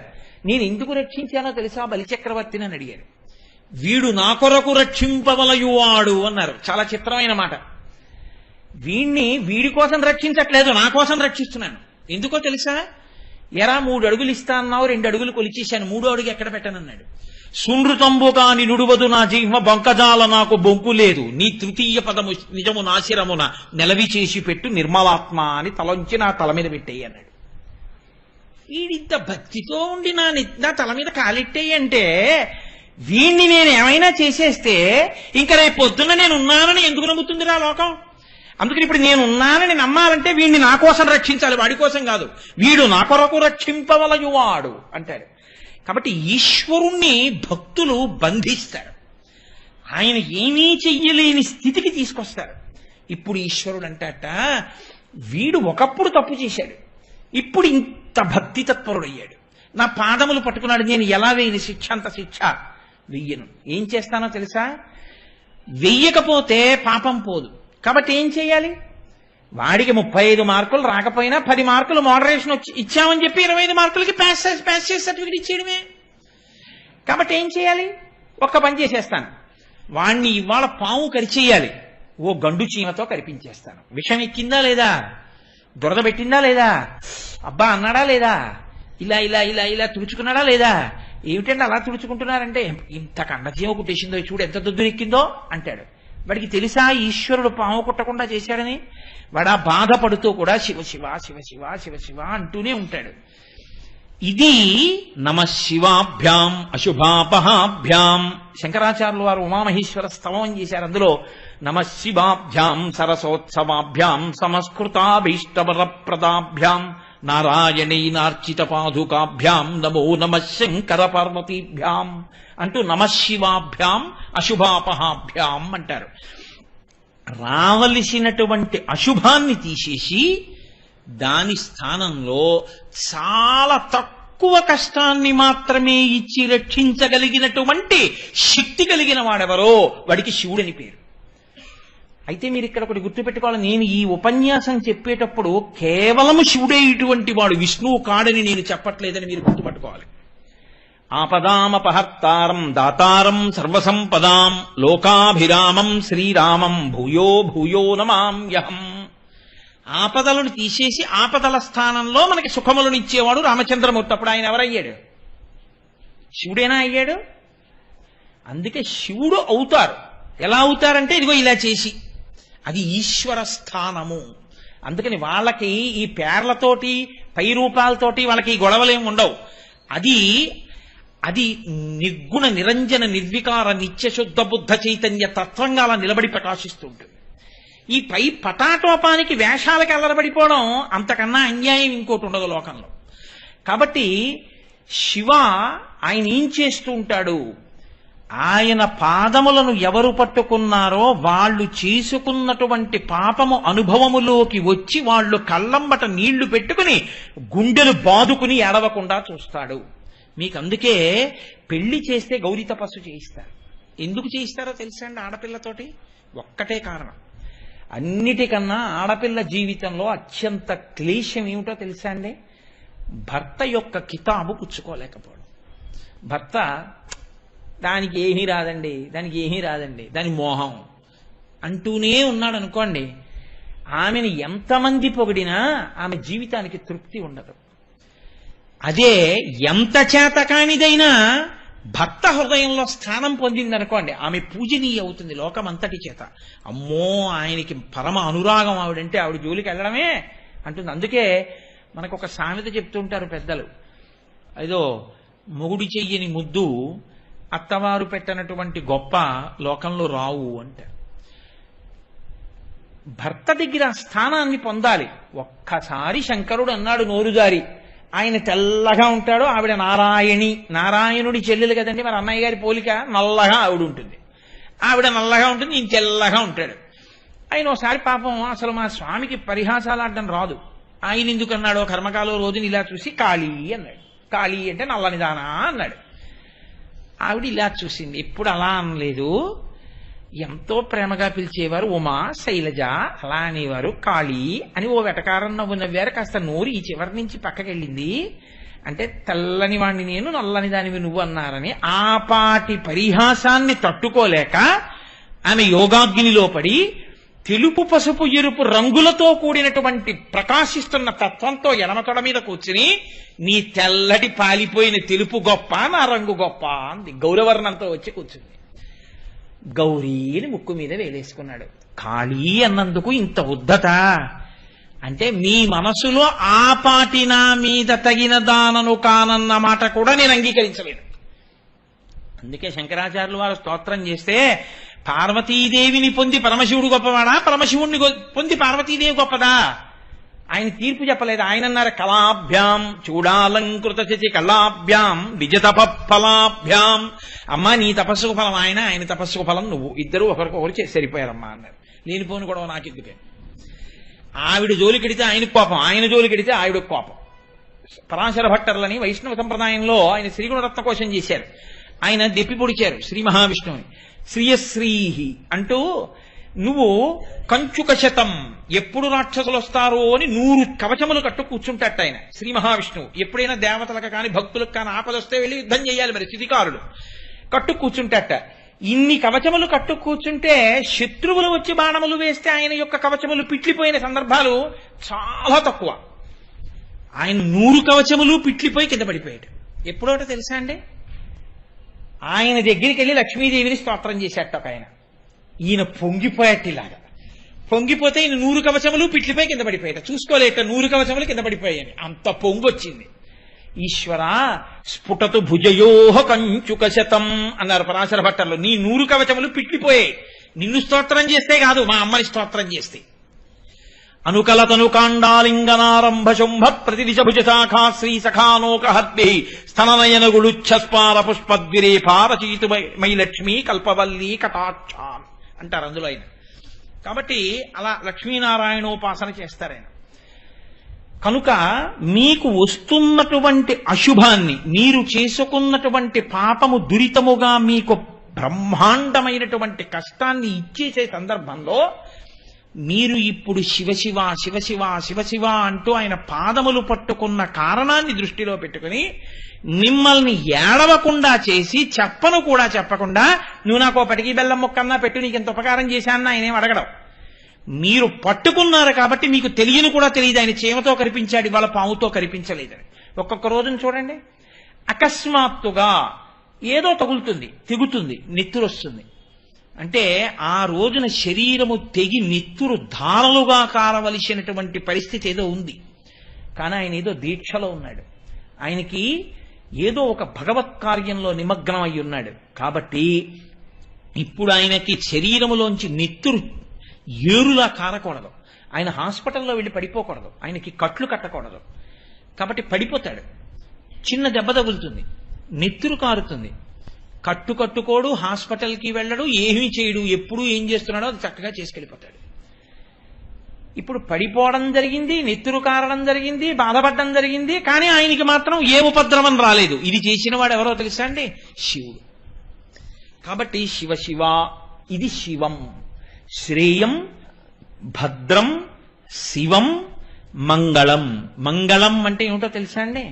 నేను ఎందుకు రక్షించానో తెలుసా బలిచక్రవర్తిని అని అడిగారు. వీడు నా కొరకు రక్షింపవలయువాడు అన్నారు. చాలా చిత్రమైన మాట. వీణ్ణి వీడి కోసం రక్షించట్లేదు, నా కోసం రక్షిస్తున్నాను. ఎందుకో తెలుసా? ఎరా 3 అడుగులు ఇస్తా అన్నావు, 2 అడుగులు కొలిచేశాను, 3వ అడుగు ఎక్కడ పెట్టనన్నాడు. సునృతంబు కాని నుడువదు నా జీవ బొంకజాల నాకు బొంకు లేదు, నీ తృతీయ పదము నిజము నాశిరమున నెలవి చేసి పెట్టు నిర్మలాత్మ అని తలంచి నా తల మీద పెట్టేయి అన్నాడు. వీడింత భక్తితో ఉండి నా తల మీద కాలెట్టేయి అంటే, వీణ్ణి నేను ఏమైనా చేసేస్తే ఇంకా రేపు పొద్దున్న నేను ఉన్నానని ఎందుకు నమ్ముతుందిరా లోకం? అందుకని ఇప్పుడు నేను ఉన్నానని నమ్మాలంటే వీడిని నా కోసం రక్షించాలి, వాడి కోసం కాదు. వీడు నా కొరకు రక్షింపవలయువాడు అంటాడు. కాబట్టి ఈశ్వరుణ్ణి భక్తులు బంధిస్తారు, ఆయన ఏమీ చెయ్యలేని స్థితికి తీసుకొస్తారు. ఇప్పుడు ఈశ్వరుడు అంటాట, వీడు ఒకప్పుడు తప్పు చేశాడు, ఇప్పుడు ఇంత భక్తి తత్పరుడయ్యాడు, నా పాదములు పట్టుకున్నాడు, నేను ఎలా వేయని శిక్ష అంత శిక్ష వెయ్యను. ఏం చేస్తానో తెలుసా? వెయ్యకపోతే పాపం పోదు. కాబట్టి ఏం చేయాలి? వాడికి 35 మార్కులు రాకపోయినా 10 మార్కులు మోడరేషన్ వచ్చి ఇచ్చామని చెప్పి 25 మార్కులకి పాస్ చేసి సర్టిఫికెట్ ఇచ్చేయడమే. కాబట్టి ఏం చేయాలి? ఒక్క పని చేసేస్తాను, వాణ్ణి ఇవాళ పాము కరిచేయాలి, ఓ గండు చీమతో కరిపించేస్తాను. విషం ఎక్కిందా లేదా, దురద పెట్టిందా లేదా, అబ్బా అన్నాడా లేదా, ఇలా ఇలా ఇలా ఇలా తుడుచుకున్నాడా లేదా, ఏమిటంటే అలా తుడుచుకుంటున్నారంటే ఇంత కండచీమ కుట్టేసిందో చూడు ఎంత దొద్దు ఎక్కిందో అంటాడు. వాడికి తెలుసా ఈశ్వరుడు పాము కుట్టకుండా చేశాడని? వాడు బాధపడుతూ కూడా శివ శివ శివ శివ శివ శివ అంటూనే ఉంటాడు. ఇది నమఃశివాభ్యాం అశుభాపహాభ్యాం. శంకరాచార్యులు వారు ఉమామహేశ్వర స్తవం చేశారు. అందులో నమఃశివాభ్యాం సరసోత్సవాభ్యాం సమస్కృతాభీష్టవరప్రదాభ్యాం నారాయణైనార్చిత పాదుకాభ్యాం నమో నమః శంకర పార్వతీభ్యాం అంటూ నమఃశివాభ్యాం అశుభాపహాభ్యాం అంటారు. రావలసినటువంటి అశుభాన్ని తీసేసి దాని స్థానంలో చాలా తక్కువ కష్టాన్ని మాత్రమే ఇచ్చి రక్షించగలిగినటువంటి శక్తి కలిగిన వాడెవరో వాడికి శివుడని పేరు. అయితే మీరు ఇక్కడ ఒకటి గుర్తుపెట్టుకోవాలి, నేను ఈ ఉపన్యాసం చెప్పేటప్పుడు కేవలం శివుడే ఇటువంటి వాడు, విష్ణువు కాడని నేను చెప్పట్లేదని మీరు గుర్తుపట్టుకోవాలి. ఆపదామపహర్తారం దాతారం సర్వసంపదాం లోకాభిరామం శ్రీరామం భూయో భూయో నమామ్యహం. ఆపదలను తీసేసి ఆపదల స్థానంలో మనకి సుఖములను ఇచ్చేవాడు రామచంద్రమూర్తి. అప్పుడు ఆయన ఎవరయ్యాడు? శివుడేనా అయ్యాడు? అందుకే శివుడు అవుతారు. ఎలా అవుతారంటే ఇదిగో ఇలా చేసి, అది ఈశ్వర స్థానము. అందుకని వాళ్ళకి ఈ పేర్లతోటి పై రూపాలతోటి వాళ్ళకి గొడవలేం ఉండవు. అది నిర్గుణ నిరంజన నిర్వికార నిత్యశుద్ధ బుద్ధ చైతన్య తత్వంగా అలా నిలబడి ప్రకాశిస్తుంటుంది. ఈ పై పటాటోపానికి వేషాలకి అల్లరబడిపోవడం అంతకన్నా అన్యాయం ఇంకోటి ఉండదు లోకంలో. కాబట్టి శివ ఆయన ఏం చేస్తూ ఉంటాడు? ఆయన పాదములను ఎవరు పట్టుకున్నారో వాళ్ళు చేసుకున్నటువంటి పాపము అనుభవములోకి వచ్చి వాళ్ళు కళ్ళంబట నీళ్లు పెట్టుకుని గుండెలు బాదుకుని ఏడవకుండా చూస్తాడు. మీకు అందుకే పెళ్లి చేస్తే గౌరీ తపస్సు చేయిస్తారు. ఎందుకు చేయిస్తారో తెలుసా అండి? ఆడపిల్లతోటి ఒక్కటే కారణం. అన్నిటికన్నా ఆడపిల్ల జీవితంలో అత్యంత క్లేశం ఏమిటో తెలుసా అండి? భర్త యొక్క కితాబు పుచ్చుకోలేకపోవడం. భర్త దానికి ఏమీ రాదండి, దానికి ఏమీ రాదండి, దాని మోహం అంటూనే ఉన్నాడు అనుకోండి, ఆమెను ఎంతమంది పొగిడినా ఆమె జీవితానికి తృప్తి ఉండదు. అదే ఎంత చేతకానిదైనా భర్త హృదయంలో స్థానం పొందిందనుకోండి, ఆమె పూజనీయ అవుతుంది లోకమంతటి చేత. అమ్మో ఆయనకి పరమ అనురాగం ఆవిడంటే, ఆవిడ జోలికి వెళ్ళడమే అంటుంది. అందుకే మనకు ఒక సామెత చెప్తుంటారు పెద్దలు, ఏదో మొగుడి చెయ్యని ముద్దు అత్తవారు పెట్టనటువంటి గొప్ప లోకంలో రావు అంటారు. భర్త దగ్గర స్థానాన్ని పొందాలి. ఒక్కసారి శంకరుడు అన్నాడు నోరుజారి, ఆయన తెల్లగా ఉంటాడు, ఆవిడ నారాయణి, నారాయణుడి చెల్లెలు కదండి, మరి అన్నయ్య గారి పోలిక, నల్లగా ఆవిడ ఉంటుంది, ఆవిడ నల్లగా ఉంటుంది, ఈయన తెల్లగా ఉంటాడు. ఆయన ఒకసారి పాపం అసలు మా స్వామికి పరిహాసాలు ఆడడం రాదు, ఆయన ఎందుకు అన్నాడో కర్మకాలో రోజుని ఇలా చూసి కాళీ అన్నాడు. కాళీ అంటే నల్లనిదానా అన్నాడు. ఆవిడ ఇలా చూసింది, ఎప్పుడు అలా అనలేదు, ఎంతో ప్రేమగా పిలిచేవారు ఉమా శైలజ, అలా అనేవారు కాళీ అని ఓ వెటకారం నవ్వు నవ్వారు. కాస్త నోరు ఈ చివరి నుంచి పక్కకెళ్ళింది. అంటే తెల్లని వాణ్ణి నేను, నల్లని దానివి నువ్వు అన్నారని ఆపాటి పరిహాసాన్ని తట్టుకోలేక ఆమె యోగాగ్నిలో పడి తెలుపు పసుపు ఎరుపు రంగులతో కూడినటువంటి ప్రకాశిస్తున్న తత్వంతో ఎడమతొడ మీద కూర్చుని, నీ తెల్లటి పాలిపోయిన తెలుపు గొప్ప, నా రంగు గొప్ప అంది. గౌరవర్ణంతో వచ్చి కూర్చుంది. గౌరీని ముక్కు మీద వేలేసుకున్నాడు. కాళీ అన్నందుకు ఇంత ఉద్ధత అంటే మీ మనసులో ఆపాటి నా మీద తగిన దానను కానన్న మాట కూడా నేను అంగీకరించలేను. అందుకే శంకరాచార్యులు వారు స్తోత్రం చేస్తే పార్వతీదేవిని పొంది పరమశివుడు గొప్పవాడా, పరమశివుణ్ణి పొంది పార్వతీదేవి గొప్పదా? ఆయన తీర్పు చెప్పలేదు. ఆయన అన్నారు కళాభ్యాం చూడాలంకృత చచి కళాభ్యాం విజతప ఫలాభ్యాం. అమ్మా నీ తపస్సుకు ఫలం ఆయన, ఆయన తపస్సుకు ఫలం నువ్వు, ఇద్దరు ఒకరికొకరు సరిపోయారమ్మా అన్నారు. లేనిపోను కూడా నాకెందుకే, ఆవిడ జోలి కడితే ఆయనకు కోపం, ఆయన జోలి కడితే ఆవిడకు కోపం. పరాశర భట్టర్లని వైష్ణవ సంప్రదాయంలో ఆయన శ్రీగుణరత్న కోసం చేశారు. ఆయన దెప్పి పొడిచారు శ్రీ మహావిష్ణువుని. శ్రీయశ్రీహి అంటూ నువ్వు కంచుక శతం, ఎప్పుడు రాక్షసులు వస్తారో అని 100 కవచములు కట్టు కూర్చుంటాట ఆయన శ్రీ మహావిష్ణువు. ఎప్పుడైనా దేవతలకు కాని భక్తులకు కాని ఆపదొస్తే వెళ్ళి యుద్ధం చేయాలి, మరి స్థితికారులు కట్టు కూర్చుంటాట. ఇన్ని కవచములు కట్టు కూర్చుంటే శత్రువులు వచ్చి బాణములు వేస్తే ఆయన యొక్క కవచములు పిట్లిపోయిన సందర్భాలు చాలా తక్కువ. ఆయన 100 కవచములు పిట్లిపోయి కింద పడిపోయాడు. ఎప్పుడోటో తెలుసా అండి, ఆయన దగ్గరికి వెళ్ళి లక్ష్మీదేవిని స్తోత్రం చేశాట ఒక ఆయన. ఈయన పొంగిపోయాటిలాగా, పొంగిపోతే ఈయన 100 కవచములు పిట్లిపోయి కింద పడిపోయాట. చూసుకోలేట 100 కవచములు కింద పడిపోయాయని, అంత పొంగొచ్చింది. ఈశ్వర స్ఫుటతు భుజయోహ కంచుక శతం అన్నారు పరాశర భట్టర్లు. నీ 100 కవచములు పిట్లిపోయాయి, నిన్ను స్తోత్రం చేస్తే కాదు, మా అమ్మని స్తోత్రం చేస్తే. అనుకలతను కాండాలింగనారంభ శుంభ ప్రతిదిశ భుజ శాఖా శ్రీ సఖానోక హద్భి స్తననయనగుళుచ్ఛస్పార పుష్పద్విరేపారచీతు మై లక్ష్మీ కల్పవల్లి కటాక్షాన్ అంటారు అందులో ఆయన. కాబట్టి అలా లక్ష్మీనారాయణోపాసన చేస్తారాయన. కనుక మీకు వస్తున్నటువంటి అశుభాన్ని, మీరు చేసుకున్నటువంటి పాపము దురితముగా మీకు బ్రహ్మాండమైనటువంటి కష్టాన్ని ఇచ్చేసే సందర్భంలో మీరు ఇప్పుడు శివశివ శివశివ శివశివ అంటూ ఆయన పాదములు పట్టుకున్న కారణాన్ని దృష్టిలో పెట్టుకుని మిమ్మల్ని ఏడవకుండా చేసి, చెప్పను కూడా చెప్పకుండా, నువ్వు నాకు పటికి బెల్లం ముక్కన్నా పెట్టు, నీకు ఎంత ఉపకారం చేశానని ఆయన ఏం అడగడం. మీరు పట్టుకున్నారు కాబట్టి మీకు తెలియని కూడా తెలియదు ఆయన చీమతో కనిపించాడు, ఇవాళ పాముతో కనిపించలేదని. ఒక్కొక్క రోజును చూడండి, అకస్మాత్తుగా ఏదో తగులుతుంది, తెగుతుంది, నెత్తురు వస్తుంది. అంటే ఆ రోజున శరీరము తెగి నెత్తురు ధారలుగా కారవలసినటువంటి పరిస్థితి ఏదో ఉంది. కానీ ఆయన ఏదో దీక్షలో ఉన్నాడు, ఆయనకి ఏదో ఒక భగవత్ కార్యంలో నిమగ్నం అయి ఉన్నాడు. కాబట్టి ఇప్పుడు ఆయనకి శరీరములోంచి నెత్తురు ఏరులా కారకూడదు, ఆయన హాస్పిటల్లో వెళ్ళి పడిపోకూడదు, ఆయనకి కట్లు కట్టకూడదు. కాబట్టి పడిపోతాడు, చిన్న దెబ్బ తగులుతుంది, నెత్తురు కారుతుంది, కట్టుకోడు, హాస్పిటల్కి వెళ్ళడు, ఏమీ చేయడు, ఎప్పుడు ఏం చేస్తున్నాడో అది చక్కగా చేసుకెళ్ళిపోతాడు. ఇప్పుడు పడిపోవడం జరిగింది, నెత్తురు కారడం జరిగింది, బాధపడడం జరిగింది, కానీ ఆయనకి మాత్రం ఏ ఉపద్రవం రాలేదు. ఇది చేసిన వాడు ఎవరో తెలుసా అండి? శివుడు. కాబట్టి శివ శివ, ఇది శివం, శ్రేయం, భద్రం, శివం, మంగళం. మంగళం అంటే ఏమిటో తెలుసా అండి?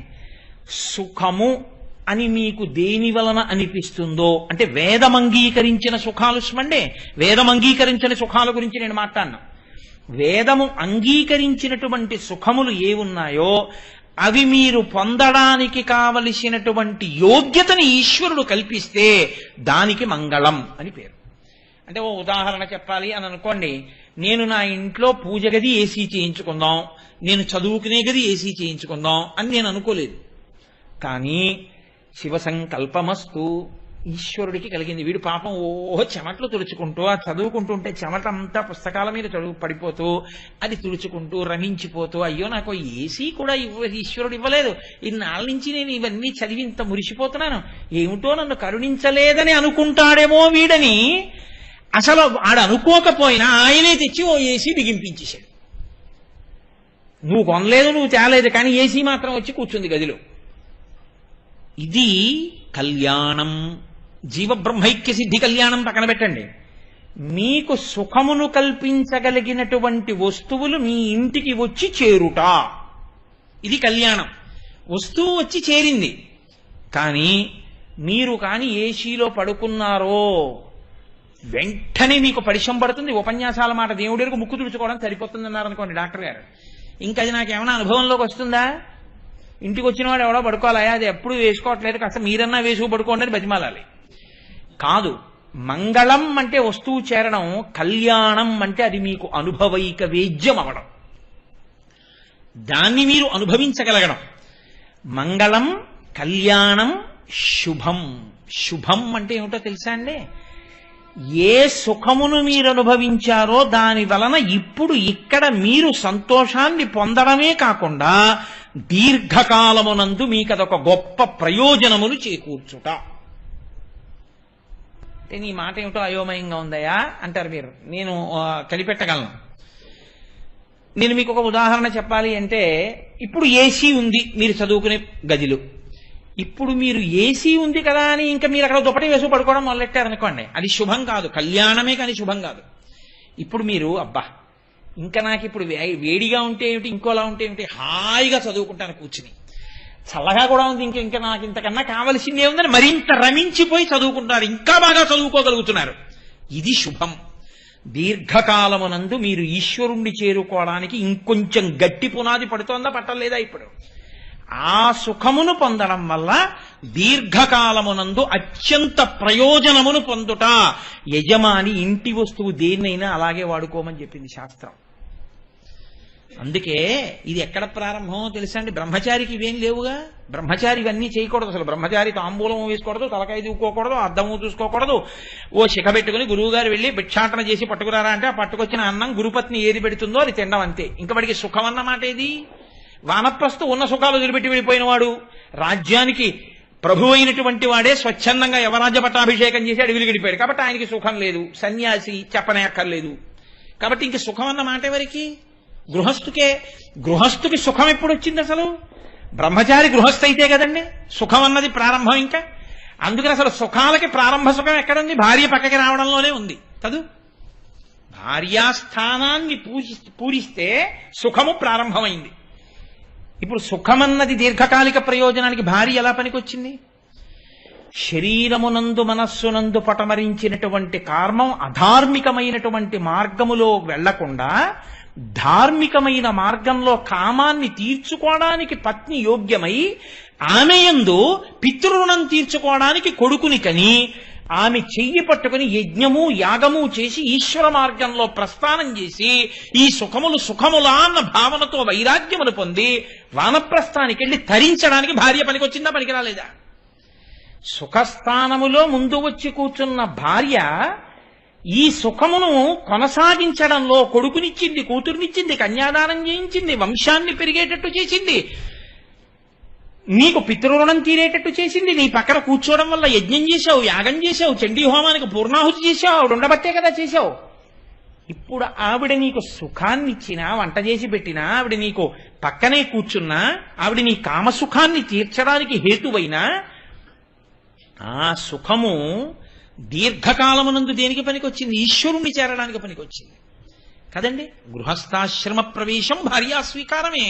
సుఖము అని మీకు దేని వలన అనిపిస్తుందో, అంటే వేదం అంగీకరించిన సుఖాలు స్మండే, వేదం అంగీకరించిన సుఖాల గురించి నేను మాట్లాడినా. వేదము అంగీకరించినటువంటి సుఖములు ఏవున్నాయో అవి మీరు పొందడానికి కావలసినటువంటి యోగ్యతని ఈశ్వరుడు కల్పిస్తే దానికి మంగళం అని పేరు. అంటే ఓ ఉదాహరణ చెప్పాలి అని అనుకోండి, నేను నా ఇంట్లో పూజ గది ఏసీ చేయించుకుందాం, నేను చదువుకునే గది ఏసీ చేయించుకుందాం అని నేను అనుకోలేదు. కానీ శివ సంకల్పమస్తు, ఈశ్వరుడికి కలిగింది. వీడు పాపం ఓహో చెమట్లు తుడుచుకుంటూ, ఆ చదువుకుంటుంటే చెమట అంతా పుస్తకాల మీద పడిపోతూ, అది తుడుచుకుంటూ రమించిపోతూ, అయ్యో నాకు ఏసీ కూడా ఈశ్వరుడు ఇవ్వలేదు, ఇన్నాళ్ళ నుంచి నేను ఇవన్నీ చదివి ఇంత మురిసిపోతున్నాను, ఏమిటో నన్ను కరుణించలేదని అనుకుంటాడేమో వీడని. అసలు ఆడు అనుకోకపోయినా ఆయనే తెచ్చి ఓ ఏసీ బిగింపించేశాడు. నువ్వు కొనలేదు, నువ్వు తేలేదు, కానీ ఏసీ మాత్రం వచ్చి కూర్చుంది గదిలో. ఇది కళ్యాణం. జీవబ్రహ్మైక్య సిద్ధి కళ్యాణం పక్కన పెట్టండి. మీకు సుఖమును కల్పించగలిగినటువంటి వస్తువులు మీ ఇంటికి వచ్చి చేరుట, ఇది కళ్యాణం. వస్తువు వచ్చి చేరింది, కానీ మీరు కాని ఏసీలో పడుకున్నారో వెంటనే మీకు పరిశం పడుతుంది. ఉపన్యాసాల మాట దేవుడికి ముక్కు తుడుచుకోవడం సరిపోతుంది అన్నారు అనుకోండి డాక్టర్ గారు, ఇంకా అది నాకేమైనా అనుభవంలోకి వస్తుందా? ఇంటికి వచ్చిన వాడు ఎవడో పడుకోవాలా, అది ఎప్పుడు వేసుకోవట్లేదు, కాస్త మీరన్నా వేసుకు పడుకోండి అని బతిమాలాలి. కాదు, మంగళం అంటే వస్తువు చేరడం, కళ్యాణం అంటే అది మీకు అనుభవైక వేద్యం అవడం, దాన్ని మీరు అనుభవించగలగడం. మంగళం, కళ్యాణం, శుభం. శుభం అంటే ఏమిటో తెలుసా అండి? ఏ సుఖమును మీరు అనుభవించారో దాని వలన ఇప్పుడు ఇక్కడ మీరు సంతోషాన్ని పొందడమే కాకుండా దీర్ఘకాలమునందు మీకు అదొక గొప్ప ప్రయోజనమును చేకూర్చుట. అంటే నీ మాట ఏమిటో అయోమయంగా ఉందయా అంటారు మీరు, నేను కనిపెట్టగలను. నేను మీకు ఒక ఉదాహరణ చెప్పాలి అంటే, ఇప్పుడు ఏసీ ఉంది మీరు చదువుకునే గదిలో, ఇప్పుడు మీరు ఏసీ ఉంది కదా అని ఇంకా మీరు అక్కడ దుప్పటి వేసు పడుకోవడం మొదలెట్టారనుకోండి, అది శుభం కాదు, కళ్యాణమే కానీ శుభం కాదు. ఇప్పుడు మీరు అబ్బా ఇంకా నాకు ఇప్పుడు వేడిగా ఉంటే ఏమిటి, ఇంకోలా ఉంటే ఏమిటి, హాయిగా చదువుకుంటాను కూర్చుని, చల్లగా కూడా ఉంది, ఇంకా నాకు ఇంతకన్నా కావలసింది ఏముందని మరింత రమించిపోయి చదువుకుంటున్నారు, ఇంకా బాగా చదువుకోగలుగుతున్నారు. ఇది శుభం. దీర్ఘకాలమునందు మీరు ఈశ్వరుణ్ణి చేరుకోవడానికి ఇంకొంచెం గట్టి పునాది పడుతోందా పట్టలేదా? ఇప్పుడు ఆ సుఖమును పొందడం వల్ల దీర్ఘకాలమునందు అత్యంత ప్రయోజనమును పొందుట. యజమాని ఇంటి వస్తువు దేన్నైనా అలాగే వాడుకోమని చెప్పింది శాస్త్రం. అందుకే ఇది ఎక్కడ ప్రారంభమో తెలుసా అండి? బ్రహ్మచారికి ఇవేం లేవుగా. బ్రహ్మచారి ఇవన్నీ చేయకూడదు. అసలు బ్రహ్మచారి తాంబూలం వేసుకోకూడదు, తలకాయ దూకోకూడదు, అద్దము చూసుకోకూడదు. ఓ శిఖ పెట్టుకుని గురువు గారు వెళ్ళి భిక్షాటన చేసి పట్టుకురారా అంటే ఆ పట్టుకొచ్చిన అన్నం గురుపత్ని ఏది పెడుతుందో అది తినడం అంతే. ఇంకా వాడికి సుఖం అన్నమాట ఏది? వానప్రస్థు ఉన్న సుఖాలు వదిలిపెట్టి వెళ్ళిపోయిన వాడు, రాజ్యానికి ప్రభు అయినటువంటి వాడే స్వచ్ఛందంగా యవరాజ్య పట్టాభిషేకం చేసి అడవిలు గడిపాడు కాబట్టి ఆయనకి సుఖం లేదు. సన్యాసి చెప్పనే అక్కర్లేదు. కాబట్టి ఇంక సుఖం అన్న మాట ఎవరికి? గృహస్థుకే. గృహస్థుకి సుఖం ఎప్పుడు వచ్చింది అసలు? బ్రహ్మచారి గృహస్థ అయితే కదండి సుఖం అన్నది ప్రారంభం. ఇంకా అందుకని అసలు సుఖాలకి ప్రారంభ సుఖం ఎక్కడుంది? భార్య పక్కకి రావడంలోనే ఉంది కదూ. భార్యాస్థానాన్ని పూరిస్తే సుఖము ప్రారంభమైంది. ఇప్పుడు సుఖమన్నది దీర్ఘకాలిక ప్రయోజనానికి భార్య ఎలా పనికొచ్చింది? శరీరమునందు మనస్సునందు పటమరించినటువంటి కామం అధార్మికమైనటువంటి మార్గములో వెళ్లకుండా ధార్మికమైన మార్గంలో కామాన్ని తీర్చుకోవడానికి పత్ని యోగ్యమై ఆమెయందు పితృరుణం తీర్చుకోవడానికి కొడుకుని కని ఆమె చెయ్యి పట్టుకుని యజ్ఞము యాగము చేసి ఈశ్వర మార్గంలో ప్రస్థానం చేసి ఈ సుఖములు సుఖములా అన్న భావనతో వైరాగ్యమును పొంది వానప్రస్థానికి వెళ్ళి తరించడానికి భార్య పనికొచ్చిందా పనికిరాలేదా? సుఖస్థానములో ముందు వచ్చి కూర్చున్న భార్య ఈ సుఖమును కొనసాగించడంలో కొడుకునిచ్చింది, కూతురునిచ్చింది, కన్యాదానం చేయించింది, వంశాన్ని పెరిగేటట్టు చేసింది, నీకు పితృరుణం తీరేటట్టు చేసింది. నీ పక్కన కూర్చోవడం వల్ల యజ్ఞం చేశావు, యాగం చేశావు, చండీ హోమానికి పూర్ణాహుతి చేశావు, ఆవిడ ఉండబట్టే కదా చేశావు. ఇప్పుడు ఆవిడ నీకు సుఖాన్ని ఇచ్చినా, వంట చేసి పెట్టినా, ఆవిడ నీకు పక్కనే కూర్చున్నా, ఆవిడ నీ కామసుఖాన్ని తీర్చడానికి హేతువైనా ఆ సుఖము దీర్ఘకాలమునందు దేనికి పనికొచ్చింది? ఈశ్వరుణ్ణి చేరడానికి పనికొచ్చింది కదండి. గృహస్థాశ్రమ ప్రవేశం భార్యా స్వీకారమే.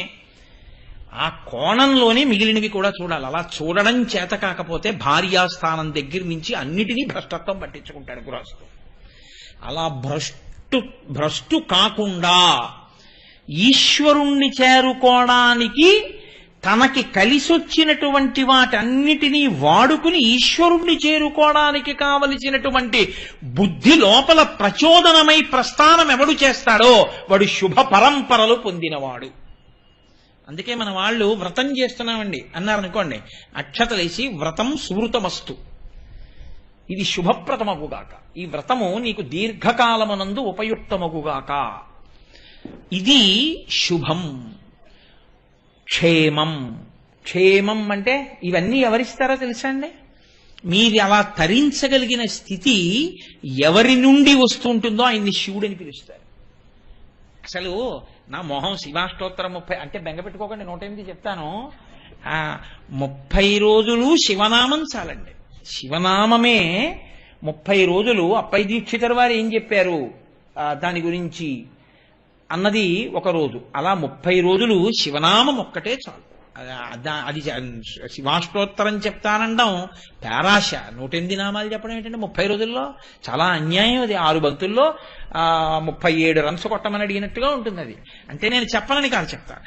ఆ కోణంలోనే మిగిలినవి కూడా చూడాలి. అలా చూడడం చేత కాకపోతే భార్యాస్థానం దగ్గర నుంచి అన్నిటినీ భ్రష్టత్వం పట్టించుకుంటాడు గృహస్థు. అలా భ్రష్టు కాకుండా ఈశ్వరుణ్ణి చేరుకోవడానికి తనకి కలిసొచ్చినటువంటి వాటన్నిటినీ వాడుకుని ఈశ్వరుణ్ణి చేరుకోవడానికి కావలసినటువంటి బుద్ధి లోపల ప్రచోదనమై ప్రస్థానం ఎవడు చేస్తాడో వాడు శుభ పరంపరలు పొందినవాడు. అందుకే మన వాళ్ళు వ్రతం చేస్తున్నామండి అన్నారనుకోండి, అక్షతలేసి వ్రతం సువృతమస్తు, ఇది శుభప్రదమగుగాక, ఈ వ్రతము నీకు దీర్ఘకాలమునందు ఉపయుక్తమగుగాక, ఇది శుభం. క్షేమం. క్షేమం అంటే ఇవన్నీ ఎవరిస్తారో తెలుసా అండి? మీరు అలా తరించగలిగిన స్థితి ఎవరి నుండి వస్తుంటుందో ఆయన్ని శివుడని పిలుస్తారు. అసలు నా మొహం శివాష్టోత్తరం 30 అంటే బెంగ పెట్టుకోకండి, 108 చెప్తాను. 30 రోజులు శివనామం చాలండి. శివనామమే 30 రోజులు. అప్పై దీక్షితర్ వారు ఏం చెప్పారు దాని గురించి అన్నది ఒక రోజు. అలా 30 రోజులు శివనామం ఒక్కటే చాలు. అది శివాష్టోత్తరం చెప్తానండం పేరాశ. 108 నామాలు చెప్పడం ఏంటంటే 30 రోజుల్లో చాలా అన్యాయం. అది 6 బంతుల్లో 37 రన్స్ కొట్టమని అడిగినట్టుగా ఉంటుంది. అది అంటే నేను చెప్పనని కాదు, చెప్తాను.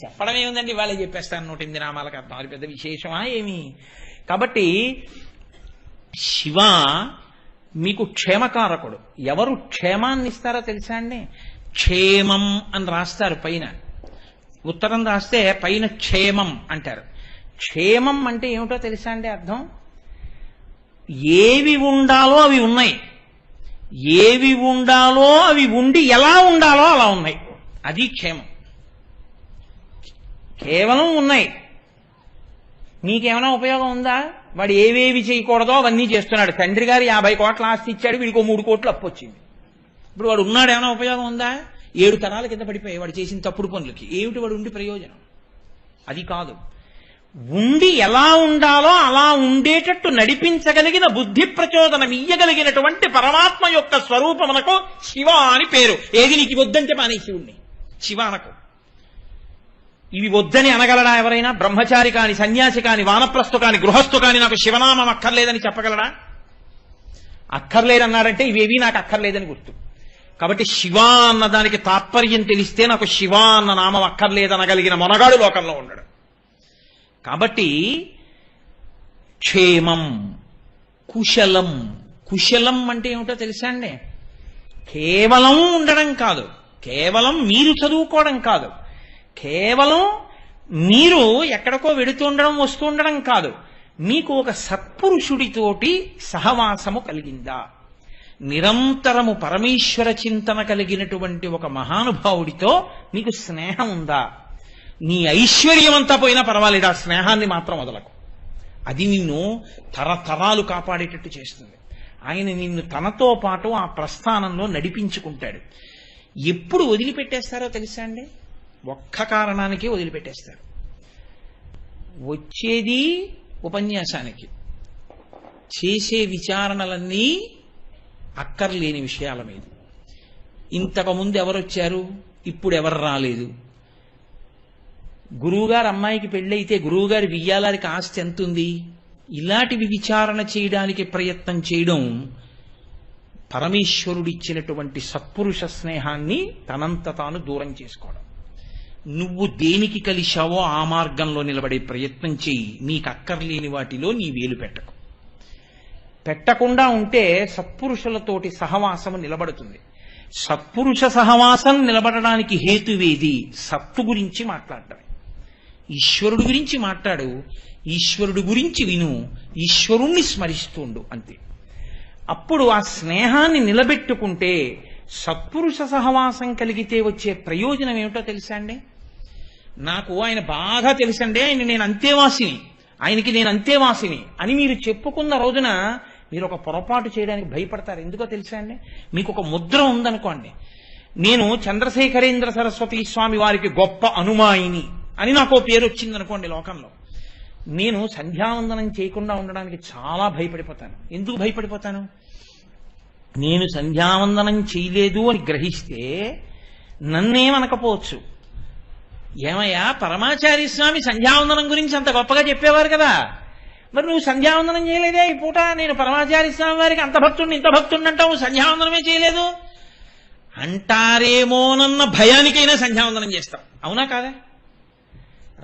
చెప్పడం ఏముందండి, వాళ్ళే చెప్పేస్తాను 108 నామాలకు అర్థం. అది పెద్ద విశేషమా ఏమి? కాబట్టి శివ మీకు క్షేమకారకుడు. ఎవరు క్షేమాన్ని ఇస్తారో తెలుసా అండి? క్షేమం అని రాస్తారు పైన, ఉత్తరం రాస్తే పైన క్షేమం అంటారు. క్షేమం అంటే ఏమిటో తెలుసా అండి అర్థం? ఏవి ఉండాలో అవి ఉన్నాయి, ఏవి ఉండాలో అవి ఉండి ఎలా ఉండాలో అలా ఉన్నాయి. అది క్షేమం. కేవలం ఉన్నాయి, నీకేమైనా ఉపయోగం ఉందా? వాడు ఏవేవి చేయకూడదో అవన్నీ చేస్తున్నాడు. తండ్రి గారు 50 కోట్ల ఆస్తి ఇచ్చాడు, వీడికి 3 కోట్లు అప్పు వచ్చింది. ఇప్పుడు వాడు ఉన్నాడు, ఏమైనా ఉపయోగం ఉందా? 7 తరాల కింద పడిపోయాయి వాడు చేసిన తప్పుడు పనులకి. ఏమిటి వాడు ఉండి ప్రయోజనం? అది కాదు. ఉండి ఎలా ఉండాలో అలా ఉండేటట్టు నడిపించగలిగిన బుద్ధి ప్రచోదనం ఇయ్యగలిగినటువంటి పరమాత్మ యొక్క స్వరూపమునకు శివ అని పేరు. ఏది నీకు వద్దంటే మానే శివుణ్ణి శివ అనకు. ఇవి వద్దని అనగలడా ఎవరైనా? బ్రహ్మచారి కాని, సన్యాసి కాని, వానప్రస్థు కాని, గృహస్థు కాని నాకు శివనామం అక్కర్లేదని చెప్పగలడా? అక్కర్లేదన్నాడంటే ఇవేవి నాకు అక్కర్లేదని గుర్తు. కాబట్టి శివ అన్న దానికి తాత్పర్యం తెలిస్తే నాకు శివ అన్న నామం అక్కర్లేదనగలిగిన మొనగాడు లోకంలో ఉండడు. కాబట్టి క్షేమం, కుశలం. కుశలం అంటే ఏమిటో తెలుసా అండి? కేవలం ఉండడం కాదు, కేవలం మీరు చదువుకోవడం కాదు, కేవలం మీరు ఎక్కడికో వెడుతూ ఉండడం వస్తూ ఉండడం కాదు, మీకు ఒక సత్పురుషుడితోటి సహవాసము కలిగిందా, నిరంతరము పరమేశ్వర చింతన కలిగినటువంటి ఒక మహానుభావుడితో మీకు స్నేహం ఉందా? నీ ఐశ్వర్యం అంతా పోయినా పర్వాలేదు, ఆ స్నేహాన్ని మాత్రం వదలకు. అది నిన్ను తరతరాలు కాపాడేటట్టు చేస్తుంది. ఆయన నిన్ను తనతో పాటు ఆ ప్రస్థానంలో నడిపించుకుంటాడు. ఎప్పుడు వదిలిపెట్టేస్తారో తెలుసా అండి? ఒక్క కారణానికే వదిలిపెట్టేస్తారు. వచ్చేది ఉపన్యాసానికి, చేసే విచారణలన్నీ అక్కర్లేని విషయాల మీద. ఇంతకుముందు ఎవరొచ్చారు, ఇప్పుడు ఎవరు రాలేదు, గురువుగారు అమ్మాయికి పెళ్ళైతే గురువుగారి వియ్యాలారికి ఆస్తి ఎంతుంది, ఇలాంటివి విచారణ చేయడానికి ప్రయత్నం చేయడం పరమేశ్వరుడిచ్చినటువంటి సత్పురుష స్నేహాన్ని తనంత తాను దూరం చేసుకోవడం. నువ్వు దేనికి కలిశావో ఆ మార్గంలో నిలబడే ప్రయత్నం చెయ్యి. నీకు అక్కర్లేని వాటిలో నీ వేలు పెట్టకు. పెట్టకుండా ఉంటే సత్పురుషులతోటి సహవాసము నిలబడుతుంది. సత్పురుష సహవాసం నిలబడడానికి హేతువేది? సత్తు గురించి మాట్లాడటమే. ఈశ్వరుడు గురించి మాట్లాడు, ఈశ్వరుడు గురించి విను, ఈశ్వరుణ్ణి స్మరిస్తుండు, అంతే. అప్పుడు ఆ స్నేహాన్ని నిలబెట్టుకుంటే సత్పురుష సహవాసం కలిగితే వచ్చే ప్రయోజనం ఏమిటో తెలుసా అండి? నాకు ఆయన బాగా తెలుసండి, ఆయన నేను అంతేవాసిని, ఆయనకి నేను అంతేవాసిని అని మీరు చెప్పుకున్న రోజున మీరు ఒక పొరపాటు చేయడానికి భయపడతారు. ఎందుకో తెలుసా అండి? మీకు ఒక ముద్ర ఉందనుకోండి, నేను చంద్రశేఖరేంద్ర సరస్వతి స్వామి వారికి గొప్ప అనుమాయిని అని నాకు పేరు వచ్చిందనుకోండి లోకంలో, నేను సంధ్యావందనం చేయకుండా ఉండడానికి చాలా భయపడిపోతాను. ఎందుకు భయపడిపోతాను? నేను సంధ్యావందనం చేయలేదు అని గ్రహిస్తే నన్నేమనకపోవచ్చు, ఏమయ్యా పరమాచార్య స్వామి సంధ్యావందనం గురించి అంత గొప్పగా చెప్పేవారు కదా, మరి నువ్వు సంధ్యావందనం చేయలేదే ఈ పూట, నేను పరమాచార్య స్వామి వారికి అంత భక్తుడిని ఇంత భక్తుడిని అంటావు, సంధ్యావందనమే చేయలేదు అంటారేమోనన్న భయానికైనా సంధ్యావందనం చేస్తాం. అవునా కాదా?